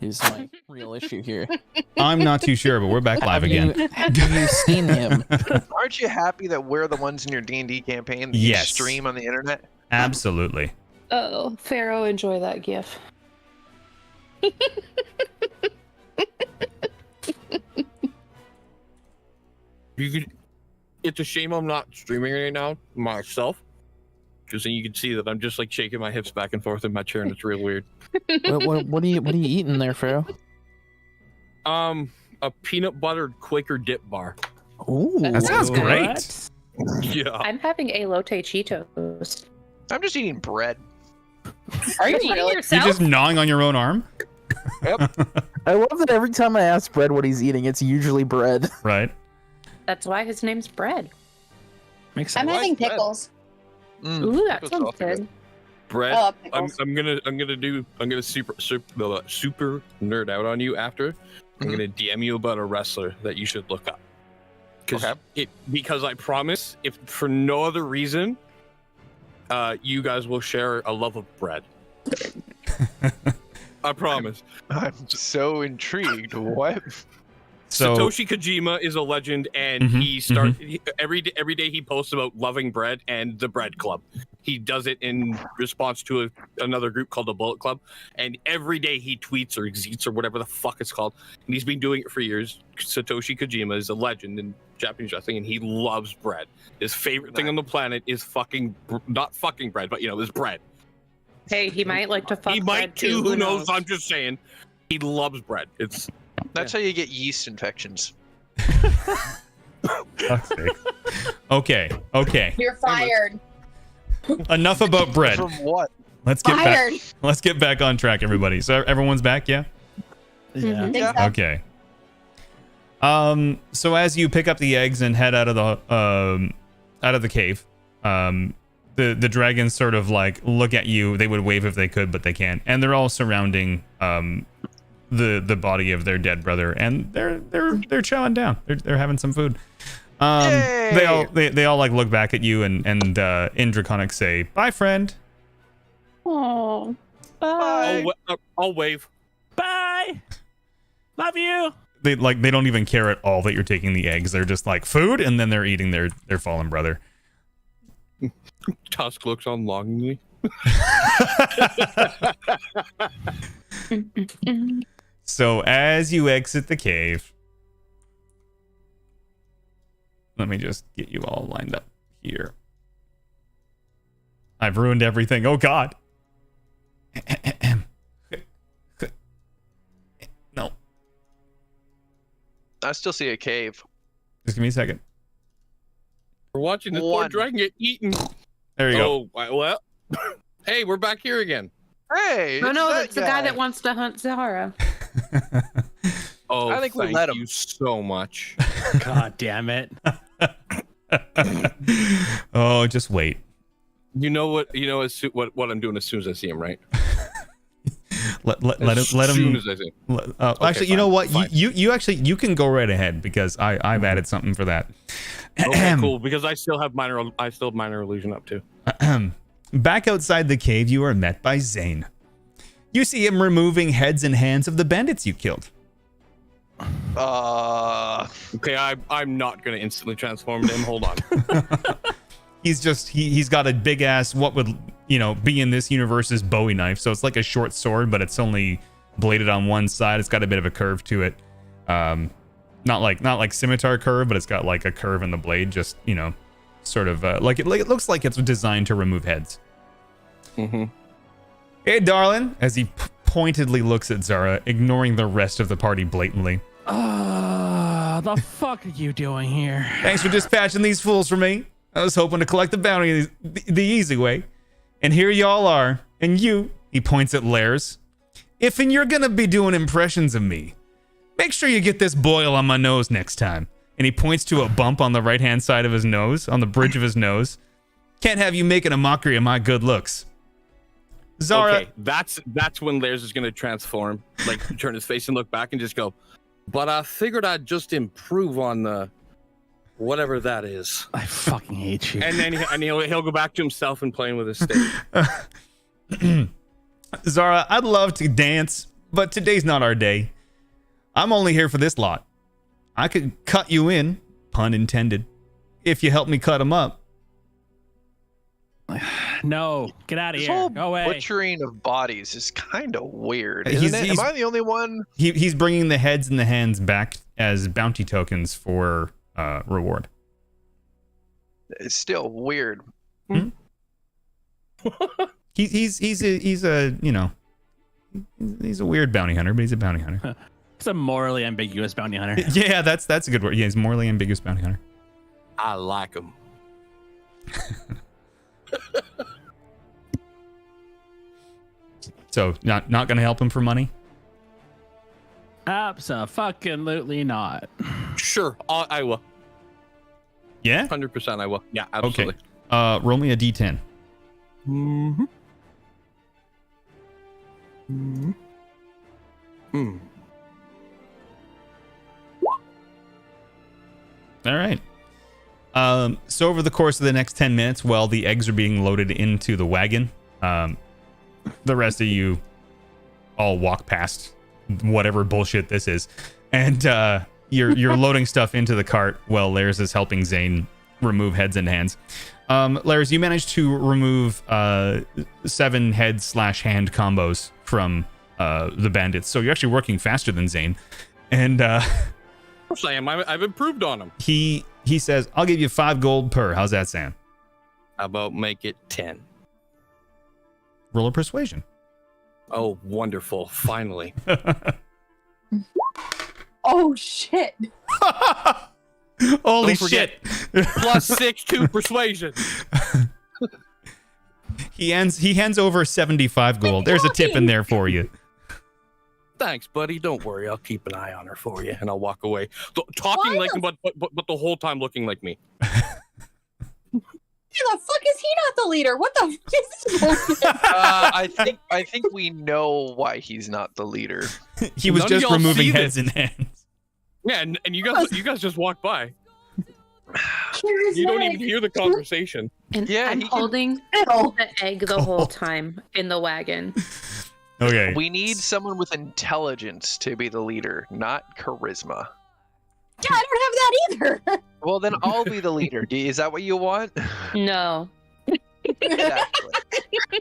is my real issue here. I'm not too sure, but we're back live again. Have you seen him? Aren't you happy that we're the ones in your D&D campaign that Yes. you stream on the internet? Absolutely. Oh, Pharaoh, enjoy that gif. It's a shame I'm not streaming right now myself, because then you can see that I'm just like shaking my hips back and forth in my chair, and it's real weird. What are you eating there, Pharaoh? A peanut buttered Quaker dip bar. Ooh, That sounds What? great. Yeah. I'm having elote Cheetos. I'm just eating bread. Are you Eating really? You're yourself? just gnawing on your own arm? I love that every time I ask Brett what he's eating, it's usually bread. Right. That's why his name's Bread. Makes I'm sense. having bread. pickles. Ooh, that Pickles sounds also good. good. Brett, Oh, I'm pickles. gonna super nerd out on you after. I'm gonna DM you about a wrestler that you should look up. Because I promise, if for no other reason, you guys will share a love of bread. I promise. I'm so intrigued. What? So, Satoshi Kojima is a legend, and Mhm, every day he posts about loving bread and the Bread Club. He does it in response to another group called the Bullet Club, and every day he tweets or exeets or whatever the fuck it's called, and he's been doing it for years. Satoshi Kojima is a legend in Japanese wrestling, and he loves bread. His favorite thing on the planet is not fucking bread, but is bread. Hey, he might like to fuck He bread might too. too. Who knows? I'm just saying. He loves bread. That's how you get yeast infections. okay. You're fired. Enough about bread. From what? Let's get Fired. back. Let's get back on track, everybody. So everyone's back, yeah? Yeah. Think so? Okay. So as you pick up the eggs and head out of the cave, the dragons sort of like look at you. They would wave if they could, but they can't. And they're all surrounding the body of their dead brother, and they're chowing down. They're having some food. They all like look back at you and in Draconic say, "Bye, friend." Oh, Bye. I'll wave. Bye. Love you. They don't even care at all that you're taking the eggs. They're just like food, and then they're eating their fallen brother. Tusk looks on longingly. So as you exit the cave, let me just get you all lined up here. I've ruined everything. Oh God. No. I still see a cave. Just give me a second. We're watching this poor dragon get eaten. There you go. Oh, well. Hey, we're back here again. Hey! no, it's no, that that's the guy that wants to hunt Zara. Oh, I think we thank let him. you so much. God damn it. Oh, just wait. You know what I'm doing as soon as I see him, right? Let As him. soon as I see him. Actually, you know fine, what? fine. You can go right ahead because I've added something for that. Okay, cool. Because I still have minor illusion up too. Back outside the cave, you are met by Zane. You see him removing heads and hands of the bandits you killed. Okay, I'm not gonna instantly transform into him. Hold on. He's got a big ass, what would be in this universe's Bowie knife. So it's like a short sword, but it's only bladed on one side. It's got a bit of a curve to it. Not like scimitar curve, but it's got like a curve in the blade. Just sort of like it looks like it's designed to remove heads. Mm-hmm. Hey, darling, as he pointedly looks at Zara, ignoring the rest of the party blatantly. The fuck are you doing here? Thanks for dispatching these fools for me. I was hoping to collect the bounty the easy way. And here y'all are. And you, he points at Lairs. If you're gonna be doing impressions of me, make sure you get this boil on my nose next time. And he points to a bump on the right-hand side of his nose, on the bridge of his nose. Can't have you making a mockery of my good looks. Zara. Okay, that's when Lairs is gonna transform, like turn his face and look back and just go, but I figured I'd just improve on the whatever that is. I fucking hate you. And then he'll go back to himself and playing with his stage. Zara, I'd love to dance, but today's not our day. I'm only here for this lot. I could cut you in, pun intended, if you help me cut them up. No, get out of This here. whole Go away. butchering of bodies is kind of weird, He's- isn't it? he's- Am I the only one? He's bringing the heads and the hands back as bounty tokens for reward. It's still weird. He's a you know, he's a weird bounty hunter, but he's a bounty hunter. It's a morally ambiguous bounty hunter. Yeah, that's a good word. Yeah, he's a morally ambiguous bounty hunter. I like him. So not gonna help him for money? Absolutely not. Sure, I will. Yeah? 100% I will. Yeah, absolutely. Okay. Roll me a d10. Mm-hmm. Mm-hmm. All right. So over the course of the next 10 minutes, while the eggs are being loaded into the wagon, the rest of you all walk past whatever bullshit this is, and you're loading stuff into the cart while Lairs is helping Zane remove heads and hands. Lairs, you managed to remove 7 head/hand combos from the bandits, so you're actually working faster than Zane. And Of course I am. I've improved on him. he says, "I'll give you 5 gold per." How's that sound? How about make it 10? Roll a persuasion. Oh, wonderful. Finally. Oh shit! Holy Don't forget, shit! plus 6 to persuasion. He hands over 75 gold. There's a tip in there for you. Thanks, buddy. Don't worry. I'll keep an eye on her for you, and I'll walk away. Talking like him, but the whole time looking like me. Why the fuck is he not the leader? What the fuck is this bullshit? I think we know why he's not the leader. He was None of just y'all removing see heads this. and hands. Yeah, and you guys just walked by. You don't even hear the conversation. And Yeah, I'm he can- holding the egg the whole time in the wagon. Okay. We need someone with intelligence to be the leader, not charisma. Yeah, I don't have that either. Well, then I'll be the leader. Is that what you want? No. Exactly.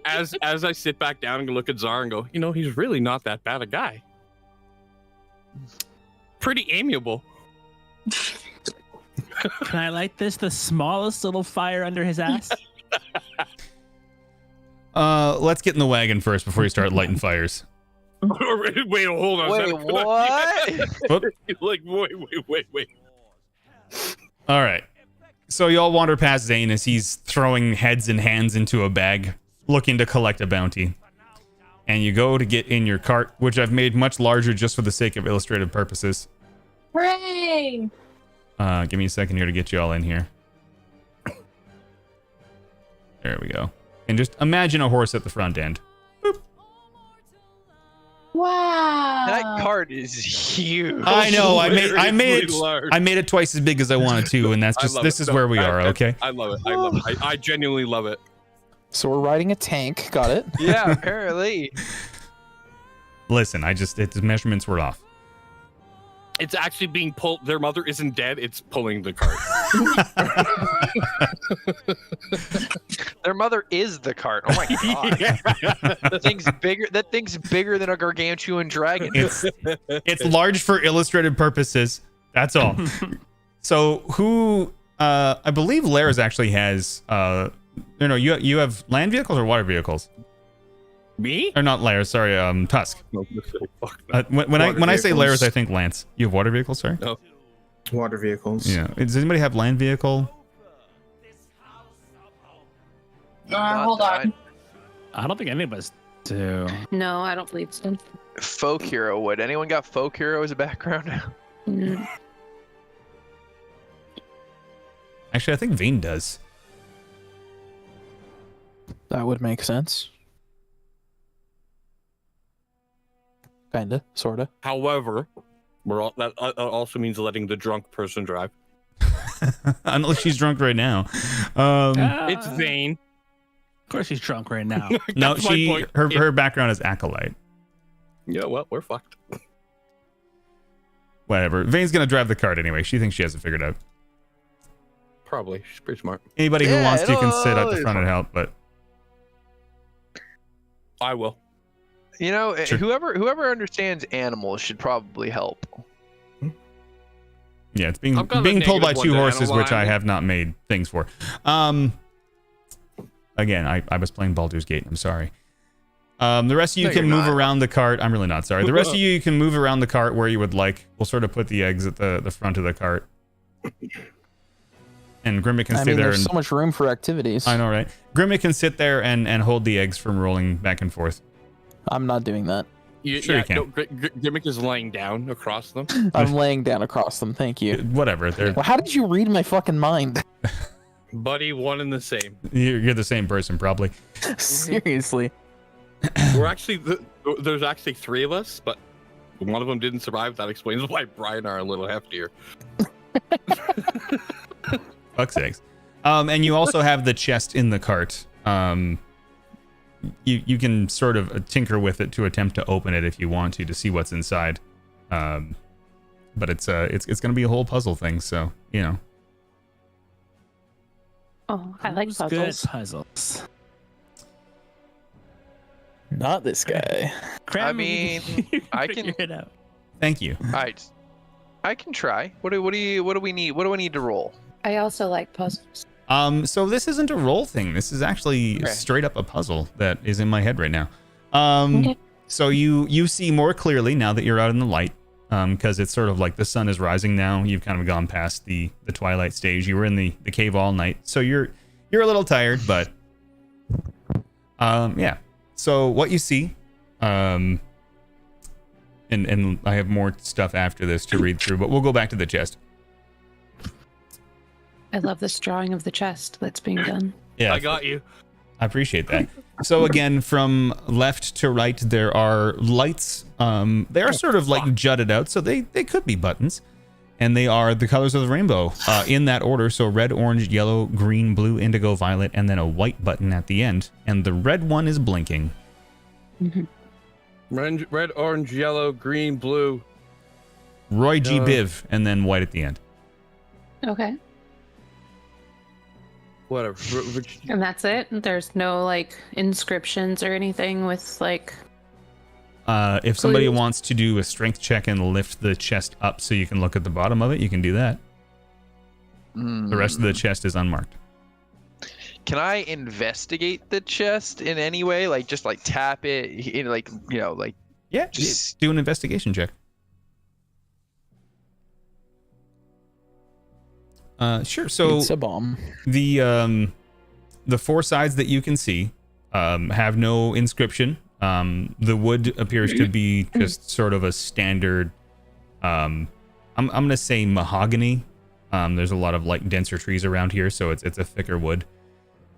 As I sit back down and look at Zar and go, he's really not that bad a guy. Pretty amiable. Can I light the smallest little fire under his ass? Let's get in the wagon first before you start lighting fires. Wait, hold on. Wait, what? Whoop. Like, wait. All right. So y'all wander past Zane as he's throwing heads and hands into a bag, looking to collect a bounty. And you go to get in your cart, which I've made much larger just for the sake of illustrative purposes. Hooray! Give me a second here to get you all in here. There we go. And just imagine a horse at the front end. Wow. That cart is huge. I know. I made Seriously large. it twice as big as I wanted to, and that's I just love this it. is No, where we are. Okay. I love it. I genuinely love it. So we're riding a tank. Got it. Yeah, apparently. Listen, the measurements were off. It's actually being pulled. Their mother isn't dead. It's pulling the cart. Their mother is the cart. Oh my god. That thing's bigger than a gargantuan dragon. It's large for illustrative purposes. That's all. So who? I believe Lairs actually has. You have land vehicles or water vehicles? Me? Or not Lairs? Sorry, Tusk. No, fuck that. When I say vehicles. Lairs, I think Lance. You have water vehicles, sorry? No. Water vehicles. Yeah. Does anybody have land vehicle? Hold on. I don't think any of us do. No, I don't believe so. Folk hero would. Anyone got folk hero as a background? Mm. Actually, I think Vane does. That would make sense. Kinda, sorta. However, that also means letting the drunk person drive. Unless she's drunk right now. It's Vane. Of course, he's drunk right now. No, That's my point. her background is acolyte. Yeah, well, we're fucked. Whatever. Vane's gonna drive the cart anyway. She thinks she has it figured out. Probably. She's pretty smart. Anybody who wants to can sit at the it's front and fine. help, but I will. You know, Sure. whoever understands animals should probably help. yeah, it's I've got a being pulled by negative two one to horses, which I analyze. have not made things for. Again, I was playing Baldur's Gate. I'm sorry. The rest of you No, can you're move not. around the cart. I'm really not sorry. The rest of you can move around the cart where you would like. We'll sort of put the eggs at the front of the cart. And Grimmick can I stay mean, there. there's And, so much room for activities. I know, right? Grimmick can sit there and hold the eggs from rolling back and forth. I'm not doing that. Sure you can. No, Gimmick is laying down across them. I'm laying down across them. Thank you. Whatever. They're, Well, how did you read my fucking mind? Buddy, one and the same. you're the same person, probably. Seriously. We're actually there's actually three of us, but one of them didn't survive. That explains why Brian and I are a little heftier. Fuck sakes. And you also have the chest in the cart. You can sort of tinker with it to attempt to open it if you want to see what's inside. But it's gonna be a whole puzzle thing, so you know. Oh, I like Who's puzzles. Good puzzles. Not this guy. Cram, mean, you I figure can- it out. Thank you. All right, I can try. What do we need? What do I need to roll? I also like puzzles. So this isn't a roll thing. This is actually Okay. straight up a puzzle that is in my head right now. Okay. So you see more clearly now that you're out in the light, because it's sort of like the sun is rising now. You've kind of gone past the twilight stage. You were in the cave all night, so you're a little tired, but yeah. So what you see, and I have more stuff after this to read through, but we'll go back to the chest. I love this drawing of the chest that's being done. Yeah, I got you. I appreciate that. So again, from left to right, there are lights. They are sort of like jutted out, so they could be buttons, and they are the colors of the rainbow in that order. So red, orange, yellow, green, blue, indigo, violet, and then a white button at the end. And the red one is blinking. Red, orange, yellow, green, blue. Roy G. Biv, and then white at the end. Okay. Whatever. And that's it? There's no like inscriptions or anything with like If somebody Clues. wants to do a strength check and lift the chest up so you can look at the bottom of it, you can do that. The rest of the chest is unmarked. Can I investigate the chest in any way? Like just like tap it, in like like Yeah, Just- do an investigation check. Sure. So It's a bomb. the four sides that you can see have no inscription. The wood appears to be just sort of a standard. I'm gonna say mahogany. There's a lot of like denser trees around here, so it's a thicker wood.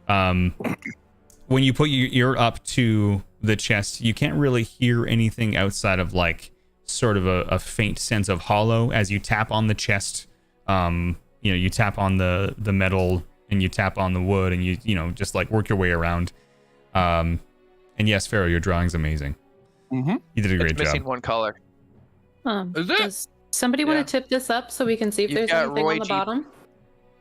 When you put your ear up to the chest, you can't really hear anything outside of like sort of a faint sense of hollow as you tap on the chest. You tap on the metal and you tap on the wood and you just like work your way around. And yes, Pharaoh, your drawing's amazing. Mm-hmm. You did a great it's missing job. one color. Is it? Does somebody want to tip this up so we can see if You've there's got anything Roy on the G. bottom?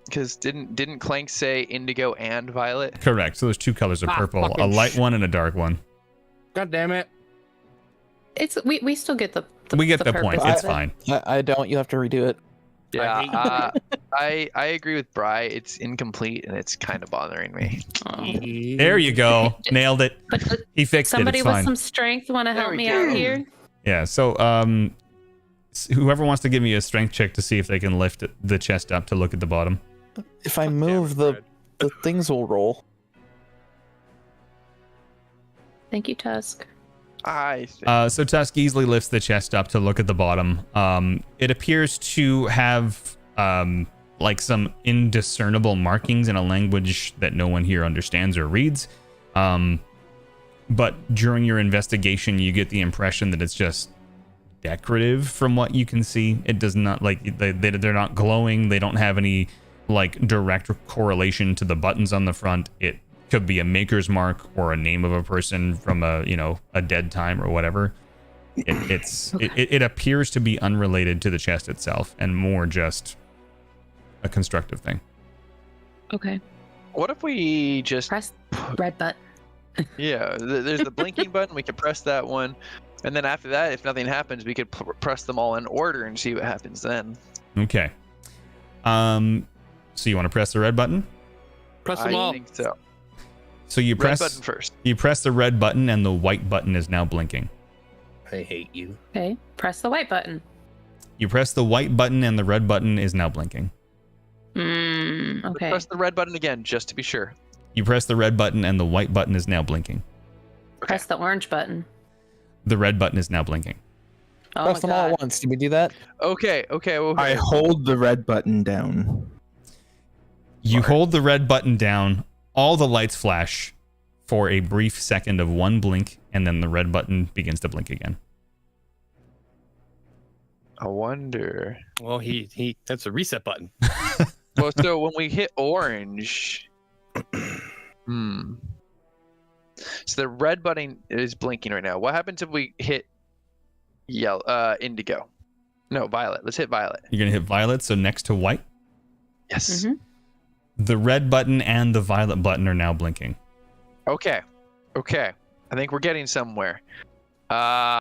Because didn't Clank say indigo and violet? Correct. So there's two colors of purple, a fucking light one and a dark one. God damn it. It's we still get the We get the point. purpose It's of it. fine. I don't. You have to redo it. Yeah, I agree with Bri. It's incomplete and it's kind of bothering me. Oh. There you go. Nailed it. But He fixed somebody it. It's with fine. some strength want to There help we me go. out here? Yeah. So whoever wants to give me a strength check to see if they can lift the chest up to look at the bottom. If I move, the things will roll. Thank you, Tusk. I think. So Tusk easily lifts the chest up to look at the bottom. It appears to have like some indiscernible markings in a language that no one here understands or reads. But during your investigation, you get the impression that it's just decorative from what you can see. It does not like they're not glowing. They don't have any like direct correlation to the buttons on the front. It could be a maker's mark or a name of a person from a dead time or whatever. It appears to be unrelated to the chest itself and more just a constructive thing. Okay. What if we just Press red button. Yeah, there's the blinking button. We could press that one, and then after that, if nothing happens, we could press them all in order and see what happens then. Okay. So you want to press the red button? Press them all. I think so. So you Red press button first. You press the red button, and the white button is now blinking. I hate you. Okay. Press the white button. You press the white button, and the red button is now blinking. Okay. Press the red button again, just to be sure. You press the red button, and the white button is now blinking. Press the orange button. The red button is now blinking. Oh Press my them all God. at once. Did we do that? Okay. Well, I hold the red button down. You hold the red button down, all the lights flash for a brief second of one blink, and then the red button begins to blink again. I wonder. Well, he that's a reset button. Well, so when we hit orange, So the red button is blinking right now. What happens if we hit yellow, indigo? No, violet. Let's hit violet. You're going to hit violet, so next to white. Yes. The red button and the violet button are now blinking. Okay. I think we're getting somewhere. What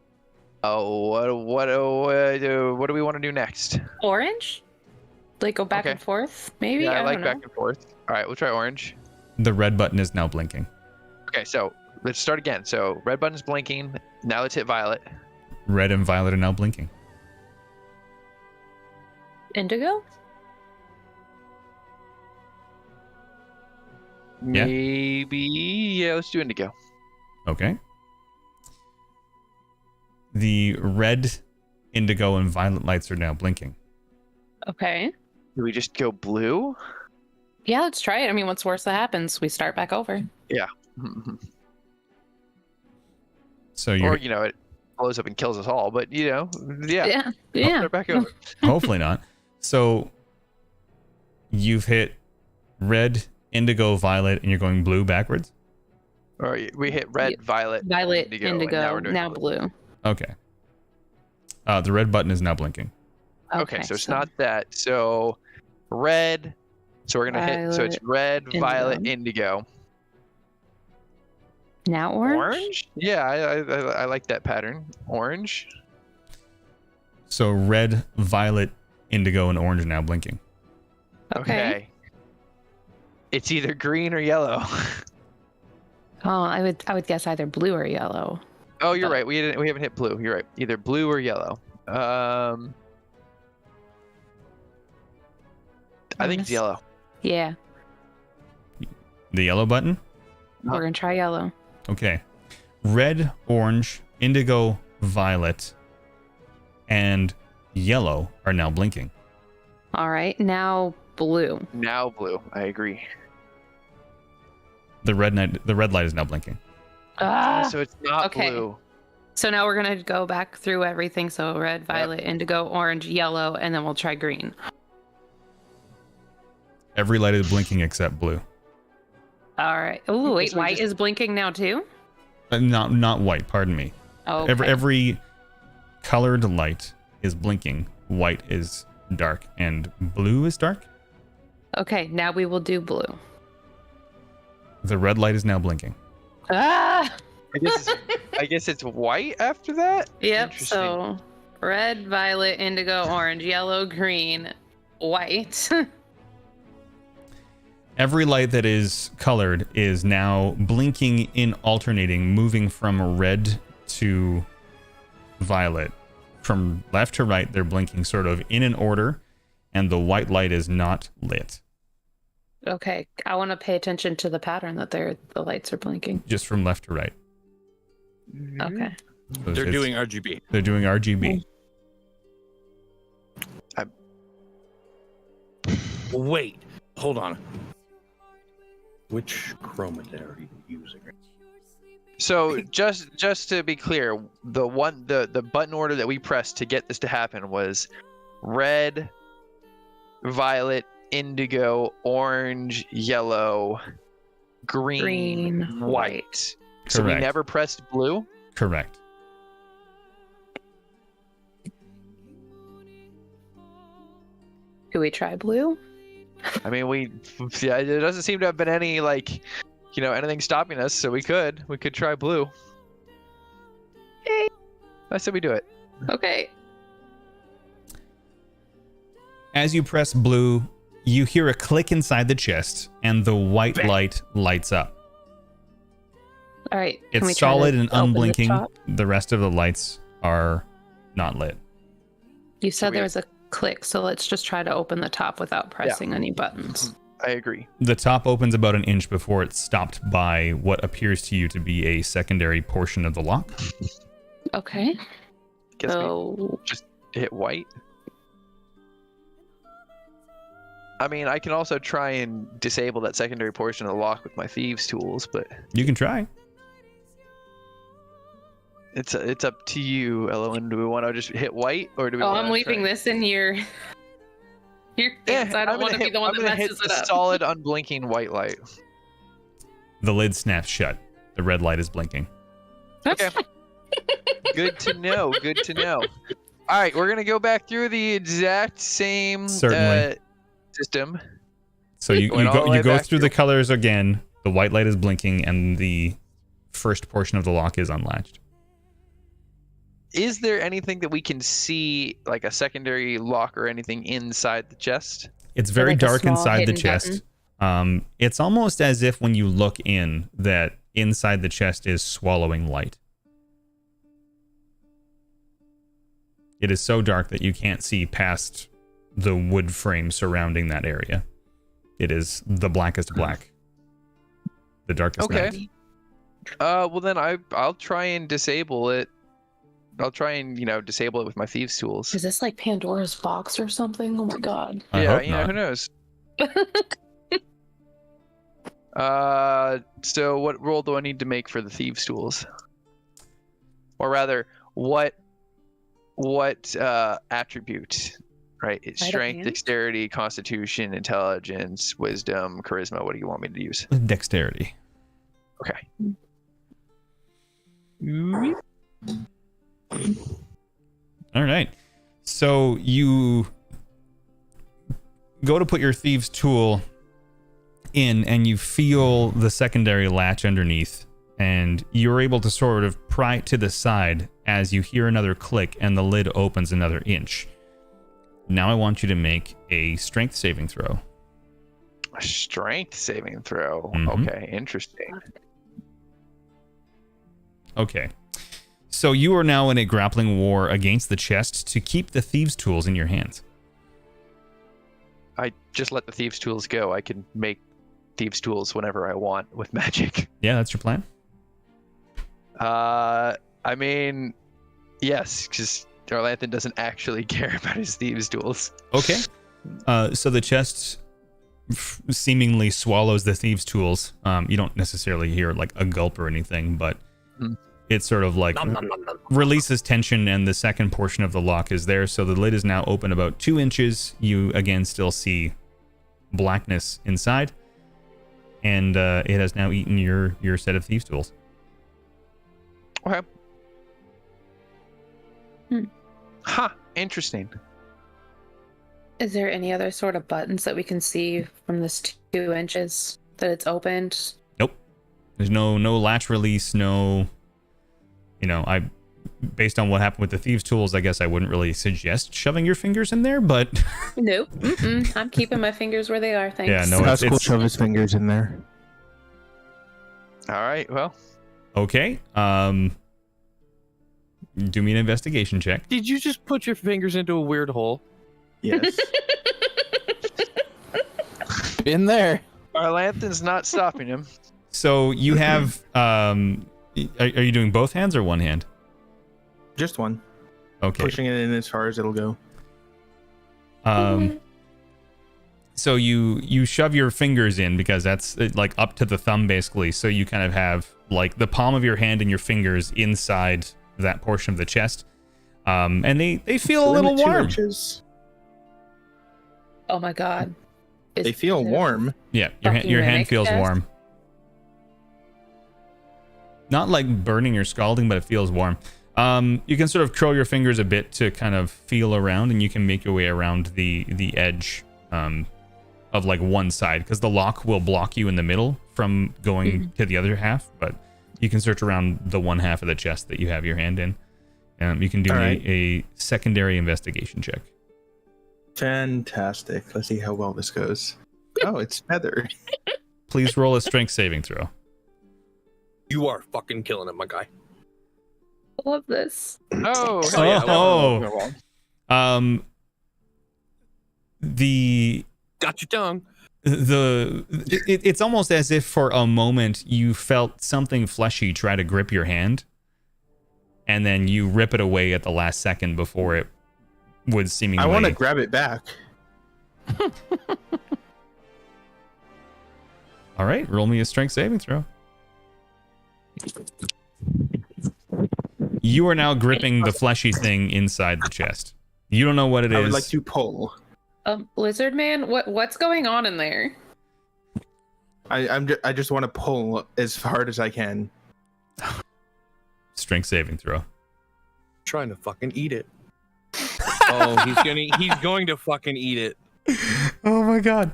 do we want to do next? Orange? Like go back and forth, maybe? Yeah, I don't like know. back and forth. All right, we'll try orange. The red button is now blinking. Okay, so let's start again. So red button's blinking. Now let's hit violet. Red and violet are now blinking. Indigo? Yeah. Maybe, yeah, let's do indigo. Okay. The red, indigo, and violet lights are now blinking. Okay. Do we just go blue? Yeah, let's try it. I mean, what's worse that happens? We start back over. Yeah. So you're Or, it blows up and kills us all, but, yeah. Yeah. I'll start back over. hopefully not. So you've hit red, indigo, violet, and you're going blue backwards? Or we hit red, violet, Violet, indigo, indigo, and now we're doing now blue. Okay. The red button is now blinking. Okay, so it's not that. So red. So we're gonna hit. So it's red, violet, indigo. Now orange? Orange? Yeah, I like that pattern. Orange. So red, violet, indigo, and orange are now blinking. Okay. It's either green or yellow. Oh, I would guess either blue or yellow. Oh, you're right. We haven't hit blue. You're right. Either blue or yellow. I think it's yellow. Yeah, The yellow button? we're gonna try yellow. Okay. Red, orange, indigo, violet, and yellow are now blinking. All right, now blue. Now blue. I agree. The red light is now blinking. So it's not Okay. blue. So now we're gonna go back through everything. So red, violet, indigo, orange, yellow, and then we'll try green. Every light is blinking except blue. All right. Oh wait, So we white just- is blinking now too. Not white, pardon me. Oh. Every colored light is blinking. White is dark and blue is dark. Okay, now we will do blue. The red light is now blinking. Ah. I guess it's white after that. Yep. Interesting. So red, violet, indigo, orange, yellow, green, white. Every light that is colored is now blinking in alternating, moving from red to violet. From left to right, they're blinking sort of in an order, and the white light is not lit. Okay, I want to pay attention to the pattern that the lights are blinking. Just from left to right. Okay. So They're it's- doing RGB. They're doing RGB. Wait, hold on. Which chromatin are you using? So just to be clear, the button order that we pressed to get this to happen was red, violet, indigo, orange, yellow, green, white. So we Correct. never pressed blue. Correct. Do we try blue? I mean, there doesn't seem to have been any anything stopping us, so we could try blue. Okay. I said we do it. Okay. As you press blue, you hear a click inside the chest, and the white light lights up. All right. Can we It's try to solid and open the unblinking. top? The rest of the lights are not lit. You said we- there was a click, so let's just try to open the top without pressing any buttons. I agree. The top opens about an inch before it's stopped by what appears to you to be a secondary portion of the lock. Okay. Guess we So just hit white. I mean, I can also try and disable that secondary portion of the lock with my thieves' tools, but You can try. it's up to you, Elowen. Do we want to just hit white, or do we? I'm leaving this in your hands. I don't want to be the one that hit messes the it up. solid, unblinking white light. The lid snaps shut. The red light is blinking. Okay. Good to know. Good to know. All right, we're gonna go back through the exact same Certainly. system. So you Going all the go way you go back through the colors again. The white light is blinking, and the first portion of the lock is unlatched. Is there anything that we can see, like a secondary lock or anything inside the chest? It's very like a dark small inside the hidden chest. It's almost as if when you look in, that inside the chest is swallowing light. It is so dark that you can't see past the wood frame surrounding that area. It is the blackest black. The darkest Okay. night. Well then I'll try and disable it. I'll try and disable it with my thieves' tools. Is this like Pandora's box or something? Oh my god. I Yeah, hope not. who knows? So what roll do I need to make for the thieves' tools? Or rather, what attribute? Right? It's Sleight of strength, hand? dexterity, constitution, intelligence, wisdom, charisma. What do you want me to use? Dexterity. Okay. All right. So you go to put your thieves' tool in, and you feel the secondary latch underneath, and you're able to sort of pry it to the side as you hear another click, and the lid opens another inch. Now I want you to make a strength saving throw. A strength saving throw. Mhm. Okay, interesting. Okay. So you are now in a grappling war against the chest to keep the thieves' tools in your hands. I just let the thieves' tools go. I can make thieves' tools whenever I want with magic. Yeah, that's your plan? I mean, yes, because Orlanthan doesn't actually care about his thieves' tools. Okay. So the chest seemingly swallows the thieves' tools. You don't necessarily hear like a gulp or anything, but it sort of like releases tension, and the second portion of the lock is there. So the lid is now open about 2 inches. You again still see blackness inside, and it has now eaten your set of thieves' tools. Okay. Huh. Interesting. Is there any other sort of buttons that we can see from this 2 inches that it's opened? Nope. There's no latch release. No. Based on what happened with the thieves' tools, I guess I wouldn't really suggest shoving your fingers in there, but Nope. Mm-mm. I'm keeping my fingers where they are. Thanks. yeah, no, That's cool. it's Shove his fingers in there. All right. Well, okay. Do me an investigation check. Did you just put your fingers into a weird hole? Yes. Been there. Orlanthan's not stopping him. So you have are you doing both hands or one hand? Just one. Okay. Pushing it in as far as it'll go. So you shove your fingers in because that's like up to the thumb basically. So you kind of have like the palm of your hand and your fingers inside that portion of the chest. And they feel a little 2 warm. inches. Oh my god. They feel warm. Yeah, your Fucking hand mimic feels chest? warm. Not like burning or scalding, but it feels warm. You can sort of curl your fingers a bit to kind of feel around, and you can make your way around the edge of like one side, because the lock will block you in the middle from going to the other half, but you can search around the one half of the chest that you have your hand in. You can do a secondary investigation check. Fantastic. Let's see how well this goes. Oh, it's feathered. Please roll a strength saving throw. You are fucking killing it, my guy. I love this. Oh, the got your tongue. It's almost as if for a moment you felt something fleshy try to grip your hand, and then you rip it away at the last second before it would seemingly. I want to grab it back. All right, roll me a strength saving throw. You are now gripping the fleshy thing inside the chest. You don't know what it is. I would like to pull. Lizard man, what's going on in there? I just want to pull as hard as I can. Strength saving throw. Trying to fucking eat it. Oh, he's going to fucking eat it. Oh my god.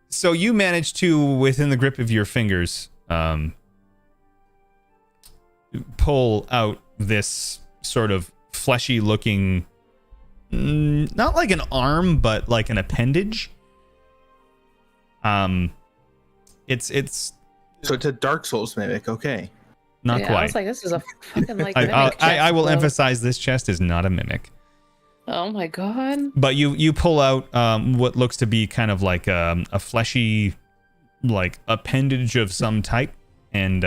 So you managed to, within the grip of your fingers, pull out this sort of fleshy looking, not like an arm, but like an appendage. It's so it's a Dark Souls mimic. Okay. Not quite. I was like, this is a fucking like. I will emphasize this chest is not a mimic. Oh my god. But you pull out what looks to be kind of like a fleshy, like appendage of some type, and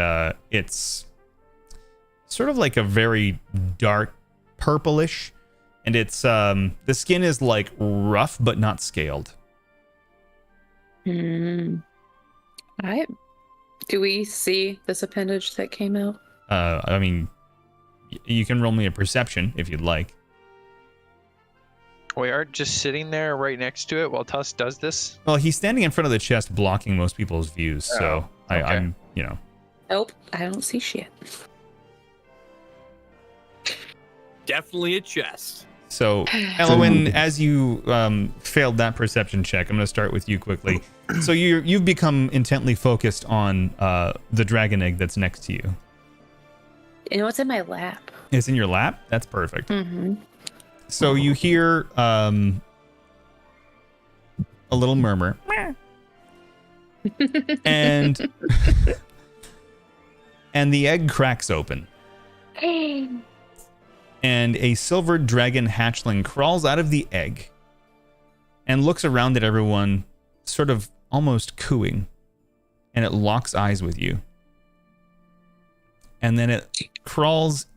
it's sort of like a very dark purplish, and it's the skin is like rough but not scaled. Do we see this appendage that came out? I mean, you can roll me a perception if you'd like. We are just sitting there right next to it while Tusk does this. Well, he's standing in front of the chest, blocking most people's views. So okay. I'm, you know. Nope, I don't see shit. Definitely a chest. So, Elwyn, as you failed that perception check, I'm going to start with you quickly. So you've become intently focused on the dragon egg that's next to you. You know what's in my lap? It's in your lap? That's perfect. Mm-hmm. So you hear a little murmur. and the egg cracks open. And a silver dragon hatchling crawls out of the egg and looks around at everyone, sort of almost cooing, and it locks eyes with you. And then it crawls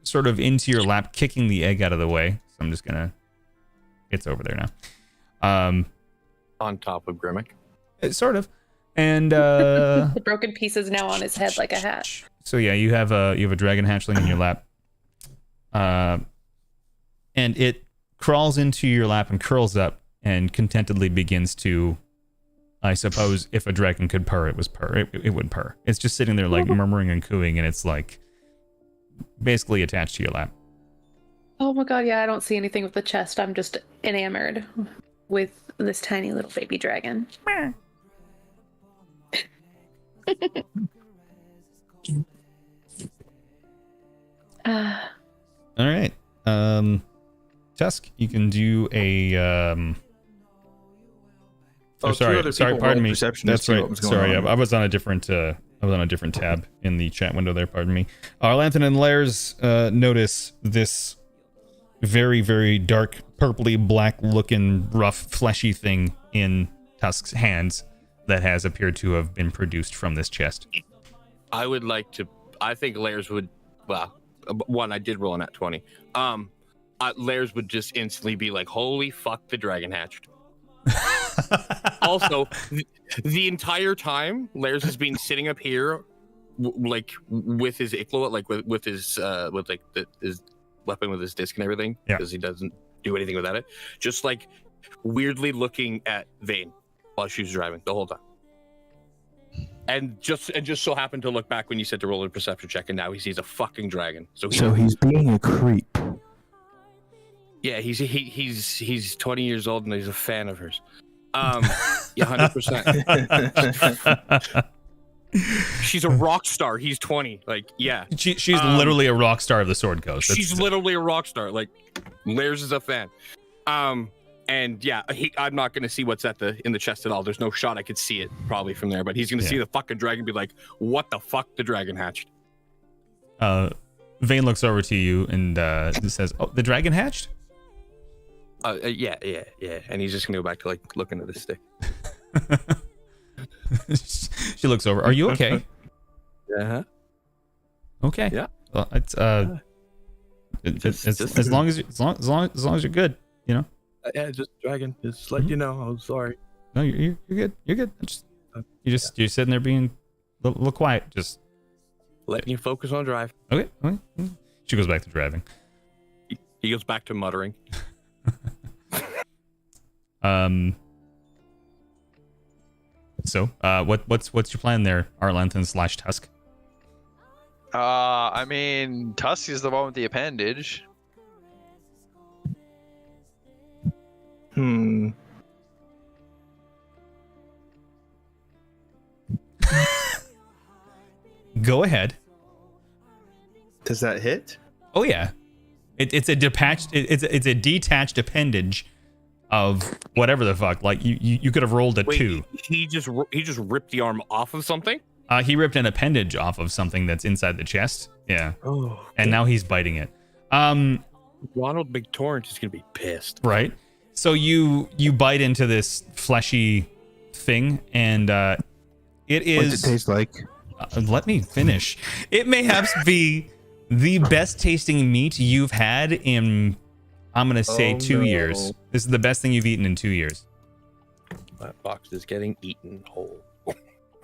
sort of into your lap, kicking the egg out of the way. So I'm just gonna, it's over there now. On top of Grimmick. Sort of. And the broken pieces now on his head like a hat. So yeah, you have a dragon hatchling in your lap. And it crawls into your lap and curls up and contentedly begins to, I suppose, if a dragon could purr, it would purr. It's just sitting there like murmuring and cooing, and it's like basically attached to your lap. Oh my god, yeah, I don't see anything with the chest. I'm just enamored with this tiny little baby dragon. All right. Tusk, you can do a sorry, pardon me. That's right. Sorry, I was on a different tab in the chat window there, pardon me. Lanthan and Lairs notice this very, very dark, purpley black looking, rough, fleshy thing in Tusk's hands that has appeared to have been produced from this chest. I think Lairs would, well, one, I did roll on that 20. Lairs would just instantly be like, holy fuck, the dragon hatched. Also, the entire time, Lairs has been sitting up here, like with his Iklo, like with his his weapon with his disc and everything, because he doesn't do anything without it. Just like weirdly looking at Vane while she was driving the whole time. And just so happened to look back when you said to roll a perception check, and now he sees a fucking dragon. So he's being a creep. Yeah, he's 20 years old and he's a fan of hers. Yeah, 100%. She's a rock star. He's 20. Like, yeah. She's literally a rock star of the Sword Coast. She's literally a rock star. Like, Lairs is a fan. And yeah, I'm not gonna see what's in the chest at all. There's no shot I could see it probably from there, but he's gonna see the fucking dragon, and be like, "What the fuck?" The dragon hatched. Vane looks over to you and says, "Oh, the dragon hatched?" Yeah. And he's just gonna go back to like looking at the stick. She looks over. Are you okay? Yeah. Okay. Yeah. Well, it's as long as you're good, you know. Yeah, just dragon. Just let you know. I'm sorry. No, you're good. You're good. You're sitting there being a little quiet. Just letting you focus on drive. Okay. She goes back to driving. He goes back to muttering. So, what's your plan there, Arlanthan / Tusk? I mean, Tusk is the one with the appendage. Go ahead. Does that hit? Oh yeah, it's a detached appendage of whatever the fuck. Like you could have rolled a 2. He just ripped the arm off of something. He ripped an appendage off of something that's inside the chest. Yeah. Oh. And now he's biting it. Ronald McTorrent is gonna be pissed. Right. So you bite into this fleshy thing, and it is. What's it taste like? Let me finish. It may have be the best tasting meat you've had in, I'm gonna say, 2 years. This is the best thing you've eaten in 2 years. That box is getting eaten whole.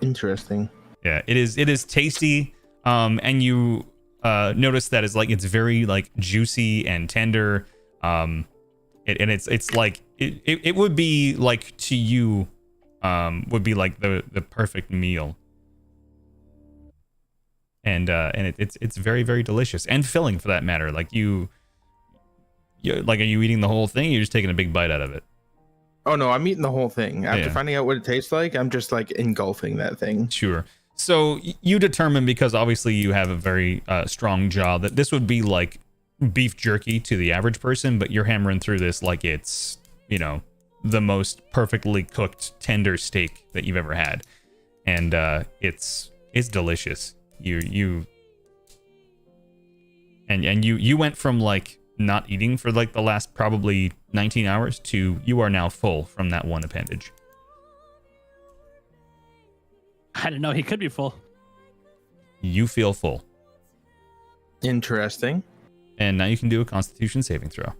Interesting. Yeah, it is tasty. And you notice that it's very like juicy and tender. It's like it would be like to you, would be like the perfect meal. And it's very, very delicious and filling for that matter. Like you like, are you eating the whole thing? Or you're just taking a big bite out of it. Oh no, I'm eating the whole thing. After finding out what it tastes like, I'm just like engulfing that thing. Sure. So you determine, because obviously you have a very strong jaw, that this would be like beef jerky to the average person, but you're hammering through this like it's, you know, the most perfectly cooked tender steak that you've ever had. And it's delicious. You went from like not eating for like the last probably 19 hours to you are now full from that one appendage. I didn't know he could be full. You feel full. Interesting. And now you can do a Constitution saving throw.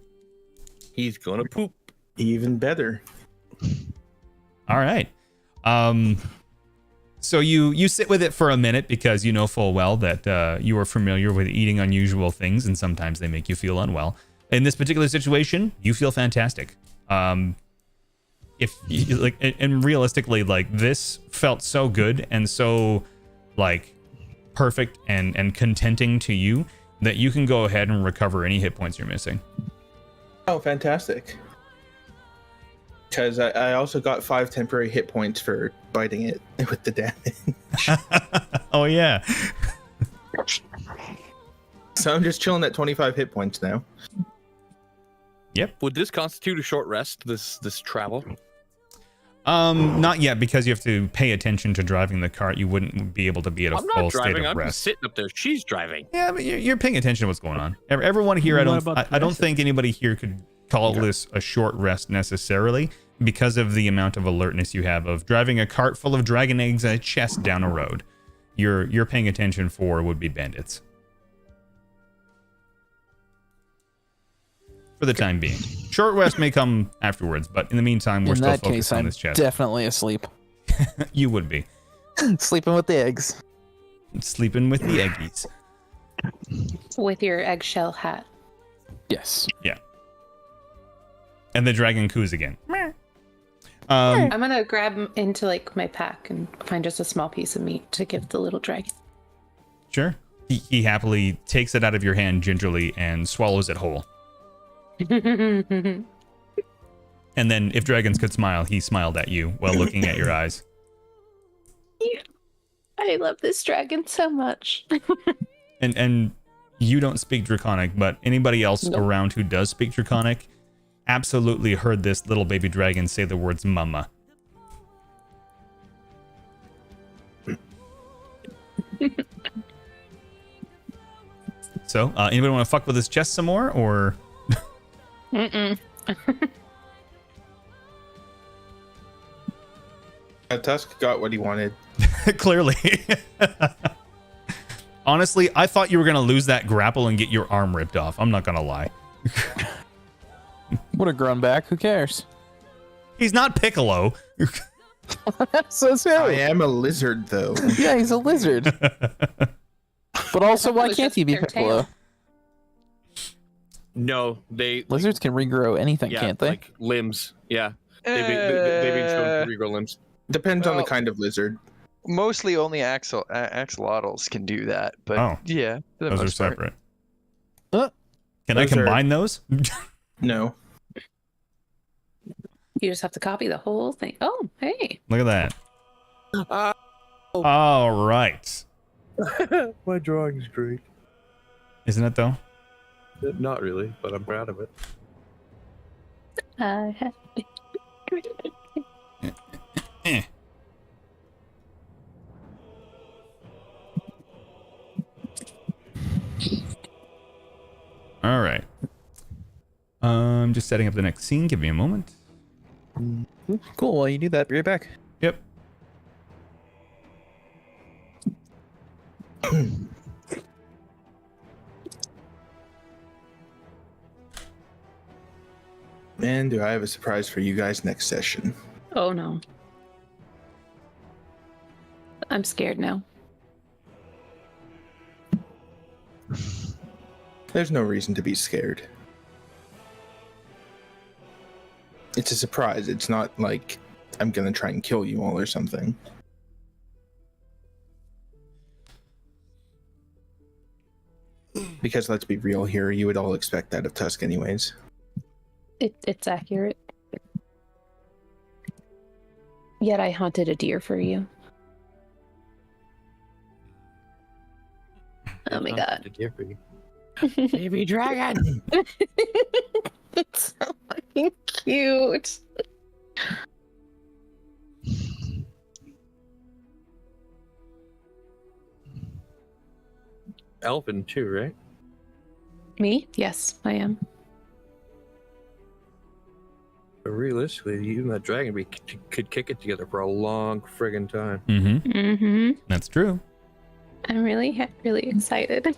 He's gonna poop. Even better. All right. So you sit with it for a minute, because you know full well that you are familiar with eating unusual things, and sometimes they make you feel unwell. In this particular situation, you feel fantastic. If you, like, and realistically, like, this felt so good and so like perfect and contenting to you that you can go ahead and recover any hit points you're missing. Oh, fantastic. Because I also got 5 temporary hit points for biting it with the damage. Oh, yeah. So I'm just chilling at 25 hit points now. Yep. Would this constitute a short rest, this travel? Not yet, because you have to pay attention to driving the cart. You wouldn't be able to be at a full state of I'm rest. just sitting up there. She's driving. Yeah, but you're paying attention to what's going on. Everyone here, I don't think anybody here could call this a short rest necessarily, because of the amount of alertness you have of driving a cart full of dragon eggs and a chest down a road. You're paying attention for would-be bandits. For the time being. Short rest may come afterwards, but in the meantime, we're still focused on this chest. Definitely asleep. You would be. Sleeping with the eggs. Sleeping with the eggies. With your eggshell hat. Yes. Yeah. And the dragon coos again. I'm gonna grab him into like my pack and find just a small piece of meat to give the little dragon. Sure. He happily takes it out of your hand gingerly and swallows it whole. And then, if dragons could smile, he smiled at you while looking at your eyes. I love this dragon so much. And you don't speak Draconic, but anybody else around who does speak Draconic absolutely heard this little baby dragon say the words mama. So, anybody want to fuck with his chest some more, or? Mm-mm. Tusk got what he wanted. Clearly. Honestly, I thought you were going to lose that grapple and get your arm ripped off. I'm not going to lie. Would have grown back. Who cares? He's not Piccolo. So silly. I am a lizard, though. Yeah, he's a lizard. But also, why was can't just he be their Piccolo? tail. No, they Lizards can regrow anything, yeah, can't they? like limbs. Yeah, they've been shown to regrow limbs. Depends on the Well- kind of lizard. Mostly only axolotls can do that, but Oh. yeah, for the Those are most part. separate. Uh, Can I those are- combine those? No. You just have to copy the whole thing. Oh, hey. Look at that. All right. My drawing's great. Isn't it, though? Not really, but I'm proud of it. I have. Eh. All right. I'm just setting up the next scene. Give me a moment. Cool. While you do that, be right back. Yep. And do I have a surprise for you guys next session? Oh no. I'm scared now. There's no reason to be scared. It's a surprise. It's not like I'm gonna try and kill you all or something. Because let's be real here, you would all expect that of Tusk anyways. It's accurate. Yet I hunted a deer for you. Oh my god. Baby dragon. It's so fucking cute. Elfin too, right? Me? Yes, I am. But realistically, you and that dragon could kick it together for a long friggin' time. Mm-hmm. Mm-hmm. That's true. I'm really excited.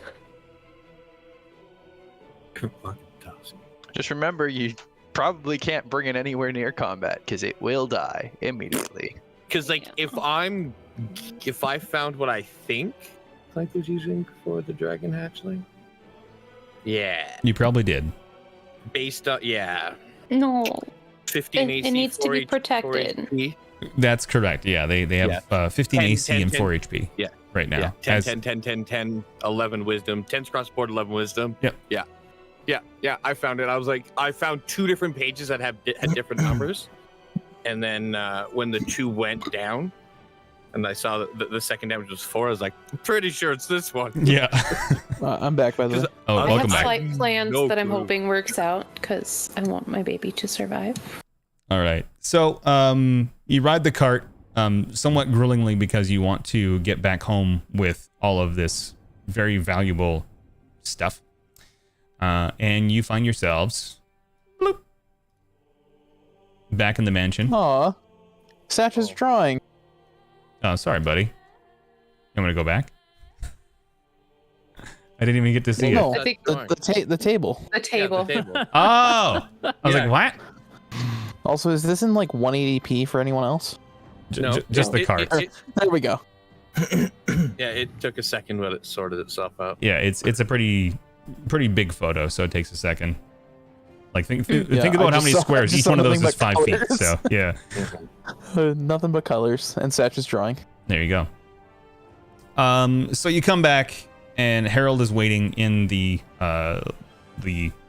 Just remember, you probably can't bring it anywhere near combat because it will die immediately. Because like, if I found what I think Clank was using for the dragon hatchling, yeah, You probably did. based on No. 15 It AC, needs to 4 be H- 4 protected. HP. That's correct. Yeah, they have 15 10, AC 10, and 10. 4 HP. Yeah. Right now. Yeah, 10, As- 10, 10, 10, 10, 11 wisdom. 10's cross board, 11 wisdom. Yep. Yeah, I found it. I found 2 different pages that had different numbers. And then when the 2 went down, and I saw that the second damage was 4, I was like, I'm pretty sure it's this one. Yeah. I'm back, by the way. Oh, I I welcome have back. slight plans No that I'm clue. hoping works out because I want my baby to survive. All right. So, you ride the cart, somewhat gruelingly because you want to get back home with all of this very valuable stuff. And you find yourselves bloop, back in the mansion. Aw. Satch's drawing. Oh, sorry, buddy. You want me to go back? I didn't even get to see No, it. I think the table. the table. Yeah, the table. Oh! I was Yeah. like, what? Also, is this in like 180p for anyone else? Just the cart. There we go. Yeah, it took a second, but it sorted itself out. Yeah, it's a pretty big photo, so it takes a second. Like think Yeah, about I how many just saw- squares. just Each saw one of those nothing is but 5 feet. colors. So yeah, Nothing but colors and Satch's drawing. there you go. So you come back, and Harold is waiting in the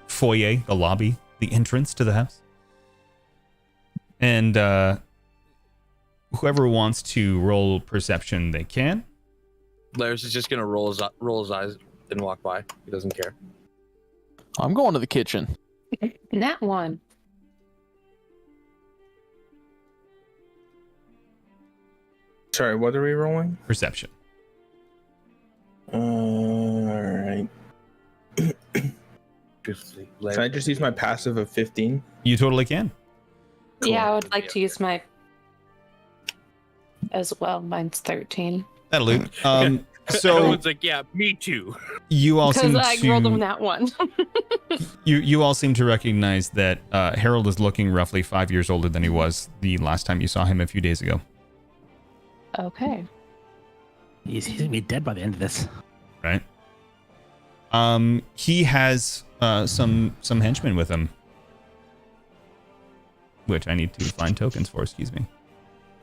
foyer, the lobby, the entrance to the house. And whoever wants to roll perception, they can. Lars is just gonna roll his eyes and walk by. He doesn't care. I'm going to the kitchen. That one. Sorry, what are we rolling? Perception. Alright. Can I just use my passive of 15? You totally can. Yeah, I would like to use my as well. Mine's 13. That'll do. So Everyone's like, yeah, me too. you all Because seem I rolled on to that one. you all seem to recognize that Harold is looking roughly 5 years older than he was the last time you saw him a few days ago. Okay. He's gonna be dead by the end of this. Right. He has some henchmen with him, which I need to find tokens for. Excuse me.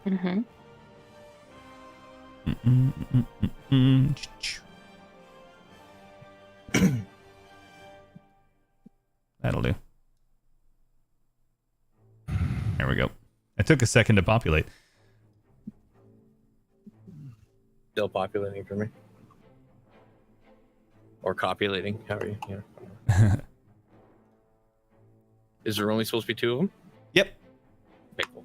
Mm-hmm. That'll do. There we go. It took a second to populate. Still populating for me. Or copulating, however you know. Is there only supposed to be 2 of them? Yep. Okay, cool.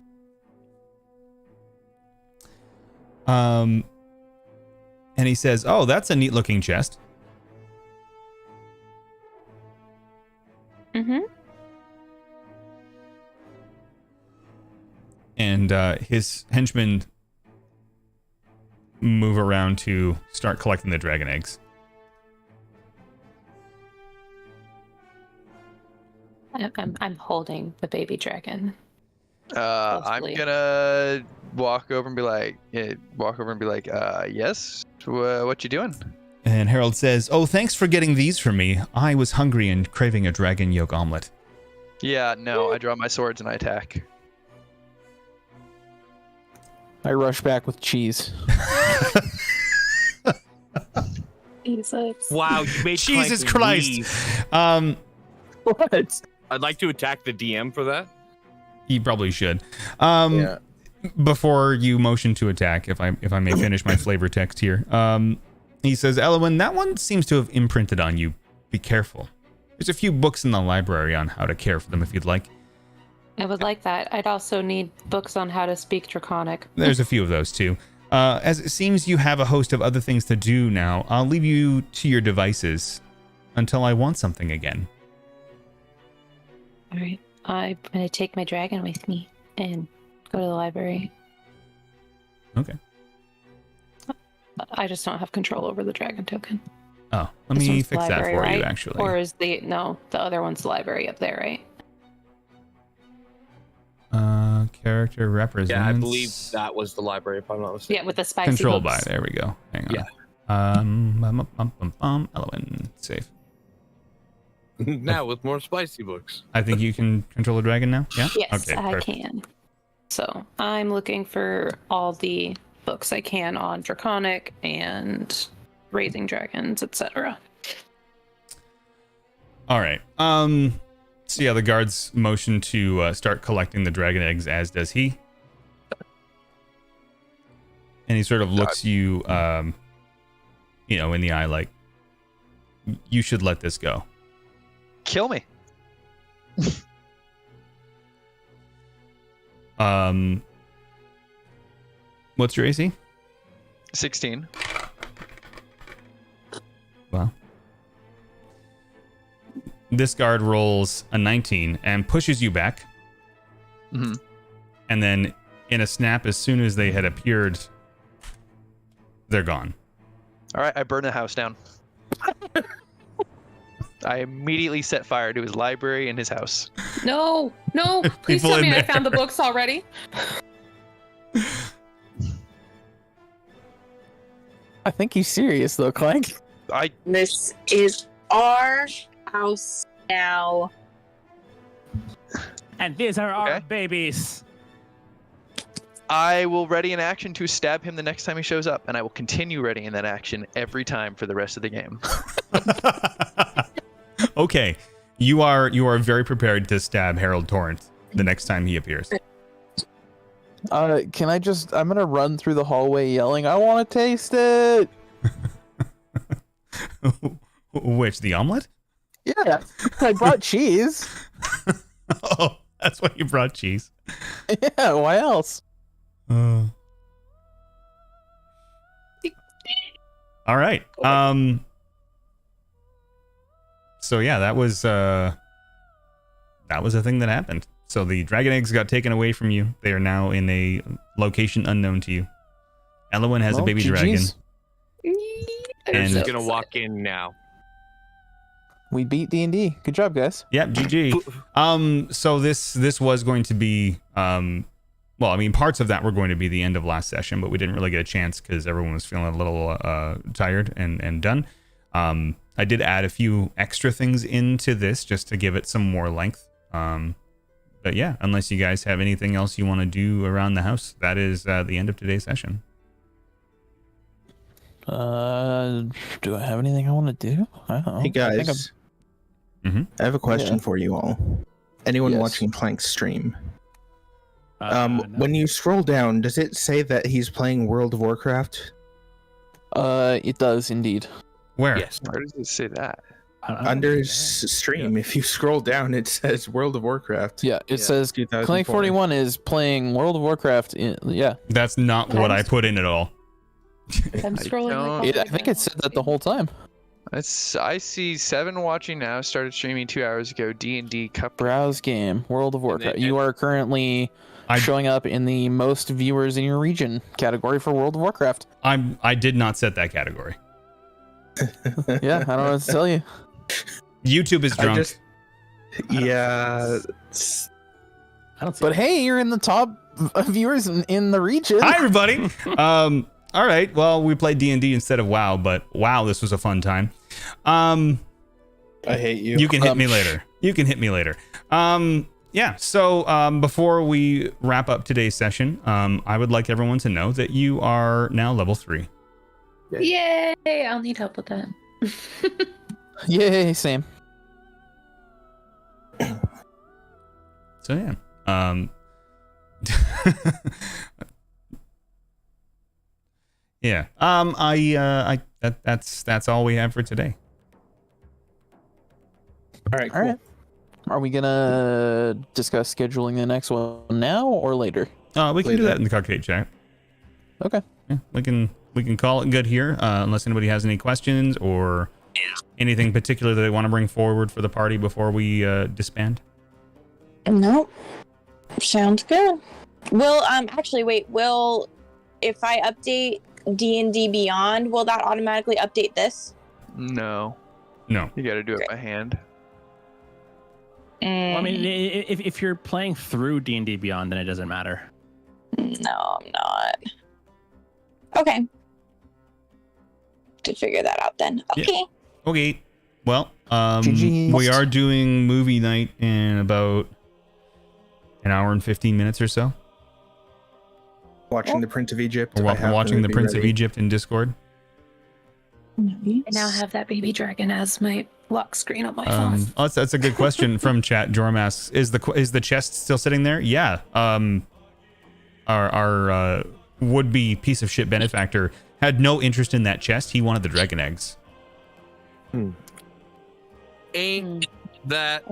And he says, "Oh, that's a neat looking chest." Mm-hmm. And his henchmen move around to start collecting the dragon eggs. I'm holding the baby dragon. I'm Closely. gonna walk over and be like, yes. What you doing? And Harold says, "Oh, thanks for getting these for me. I was hungry and craving a dragon yolk omelet." Yeah, no. I draw my swords and I attack. I rush back with cheese. Jesus. Wow, you made Jesus Clank Christ. leave. What? I'd like to attack the DM for that. He probably should. Yeah. Before you motion to attack, if I may finish my flavor text here, he says, "Elwyn, that one seems to have imprinted on you. Be careful. There's a few books in the library on how to care for them if you'd like." I would like that. I'd also need books on how to speak Draconic. There's a few of those too. As it seems you have a host of other things to do now, I'll leave you to your devices until I want something again. All right. I'm going to take my dragon with me and go to the library. Okay. I just don't have control over the dragon token. Oh, let This me one's fix that library, for you, right? actually. Or is the other one's the library up there, right? Character represents. Yeah, I believe that was the library, if I'm not mistaken. Yeah, with the spicy Controlled by. books. There we go. Hang on. Yeah. Elwyn, safe. Now with more spicy books. I think you can control a dragon now. Yeah. Yes, Okay. I Perfect. can. So I'm looking for all the books I can on Draconic and raising dragons, etc. All right. So yeah, the guards motion to start collecting the dragon eggs, as does he. And he sort of looks you, in the eye, like, you should let this go. Kill me. What's your AC? 16. Well, this guard rolls a 19 and pushes you back. Mm-hmm. And then, in a snap, as soon as they had appeared, they're gone. All right, I burn the house down. I immediately set fire to his library and his house. No, please People tell in me I there. found the books already. I think he's serious though, Clank. This is our house now. And these are our Okay. babies. I will ready an action to stab him the next time he shows up, and I will continue readying that action every time for the rest of the game. Okay, you are very prepared to stab Harold Torrent the next time he appears. I'm gonna run through the hallway yelling, I want to taste it. Which, the omelet? Yeah, I brought cheese. Oh, that's why you brought cheese. Yeah, why else? All right. So yeah, that was a thing that happened. So the dragon eggs got taken away from you. They are now in a location unknown to you. Elowen has a baby dragon. And And- she's gonna walk in now. We beat D&D. Good job, guys. Yep, GG. So this was going to be well, I mean, parts of that were going to be the end of last session, but we didn't really get a chance because everyone was feeling a little tired and done. I did add a few extra things into this just to give it some more length. But yeah, unless you guys have anything else you want to do around the house, that is the end of today's session. Do I have anything I want to do? I don't know. Hey guys, Mhm. I have a question Yeah. for you all. Anyone Yes. watching Plank's stream? No. When you scroll down, does it say that he's playing World of Warcraft? It does indeed. Where? Yes. Where does it say that? Under his stream, if you scroll down, it says World of Warcraft. Yeah, it says 2004. Clank 41 is playing World of Warcraft. Yeah, That's not what I put in at all. I'm scrolling. don't- like I think it said that the whole time. I see 7 watching now. Started streaming 2 hours ago. D&D Cup. Browse game, World of Warcraft. then- You are currently showing up in the most viewers in your region category for World of Warcraft. I did not set that category. Yeah, I don't know what to tell you. YouTube is I drunk. just, yeah. it's- I don't see But hey, you're in the top viewers in the region. Hi everybody. All right. Well, we played D&D instead of WoW, but wow, this was a fun time. I hate you. You can hit me later. You can hit me later. Yeah. So before we wrap up today's session, I would like everyone to know that you are now level 3. Yay! I'll need help with that. Yay, same. So yeah. Yeah. That's all we have for today. All right. All right. Are we gonna discuss scheduling the next one now or later? We can do Later. that in the Cupcake chat. Okay. Yeah, we can call it good here, unless anybody has any questions or anything particular that they want to bring forward for the party before we disband. Nope. Sounds good. Will actually wait, will if I update D&D Beyond, will that automatically update this? No, No. you got to do it by hand. Well, I mean, if you're playing through D&D Beyond, then it doesn't matter. No, I'm not. Okay. To figure that out then. Yeah. Okay. Okay. Well, GG's. we are doing movie night in about an hour and 15 minutes or so. Watching the Prince of Egypt. We're I have watching the movie Prince of ready. Egypt in Discord. I now have that baby dragon as my lock screen on my phone. Oh, that's a good question from chat. Jorm asks, is the chest still sitting there? Yeah. Our would-be piece of shit benefactor had no interest in that chest. He wanted the dragon eggs. Ain't that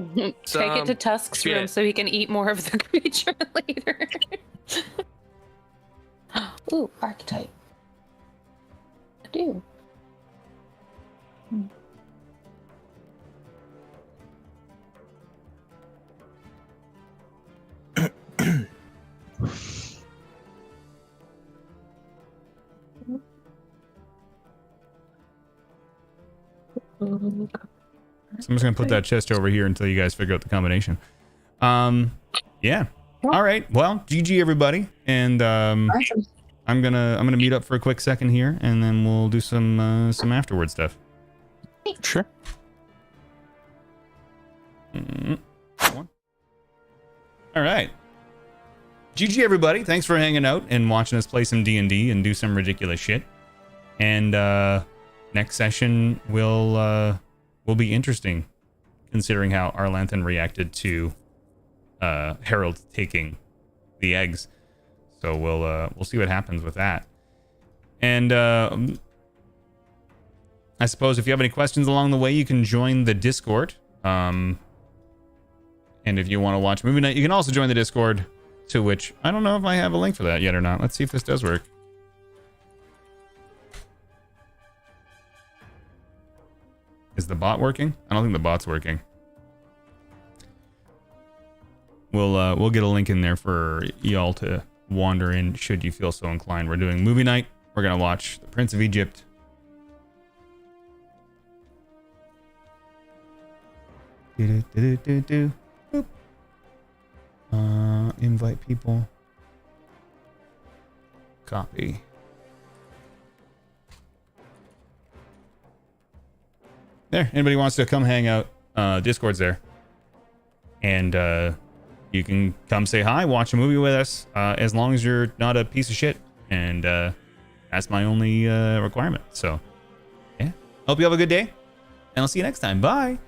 Take it to Tusk's room shit. so he can eat more of the creature later. Ooh, archetype. I do. So I'm just gonna put that chest over here until you guys figure out the combination. Yeah. All right. Well, GG everybody, and Awesome. I'm gonna meet up for a quick second here, and then we'll do some afterward stuff. Sure. One. All right. GG everybody. Thanks for hanging out and watching us play some D&D and do some ridiculous shit. And next session will be interesting, considering how Arlanthan reacted to Harold taking the eggs. So we'll see what happens with that. And I suppose if you have any questions along the way, you can join the Discord. And if you want to watch movie night, you can also join the Discord, to which I don't know if I have a link for that yet or not. Let's see if this does work. Is the bot working? I don't think the bot's working. We'll get a link in there for y'all to wander in should you feel so inclined. We're doing movie night. We're gonna watch The Prince of Egypt. Boop. Invite people. Copy. There. Anybody wants to come hang out? Discord's there. And you can come say hi, watch a movie with us, as long as you're not a piece of shit. And that's my only requirement. So, yeah. Hope you have a good day. And I'll see you next time. Bye.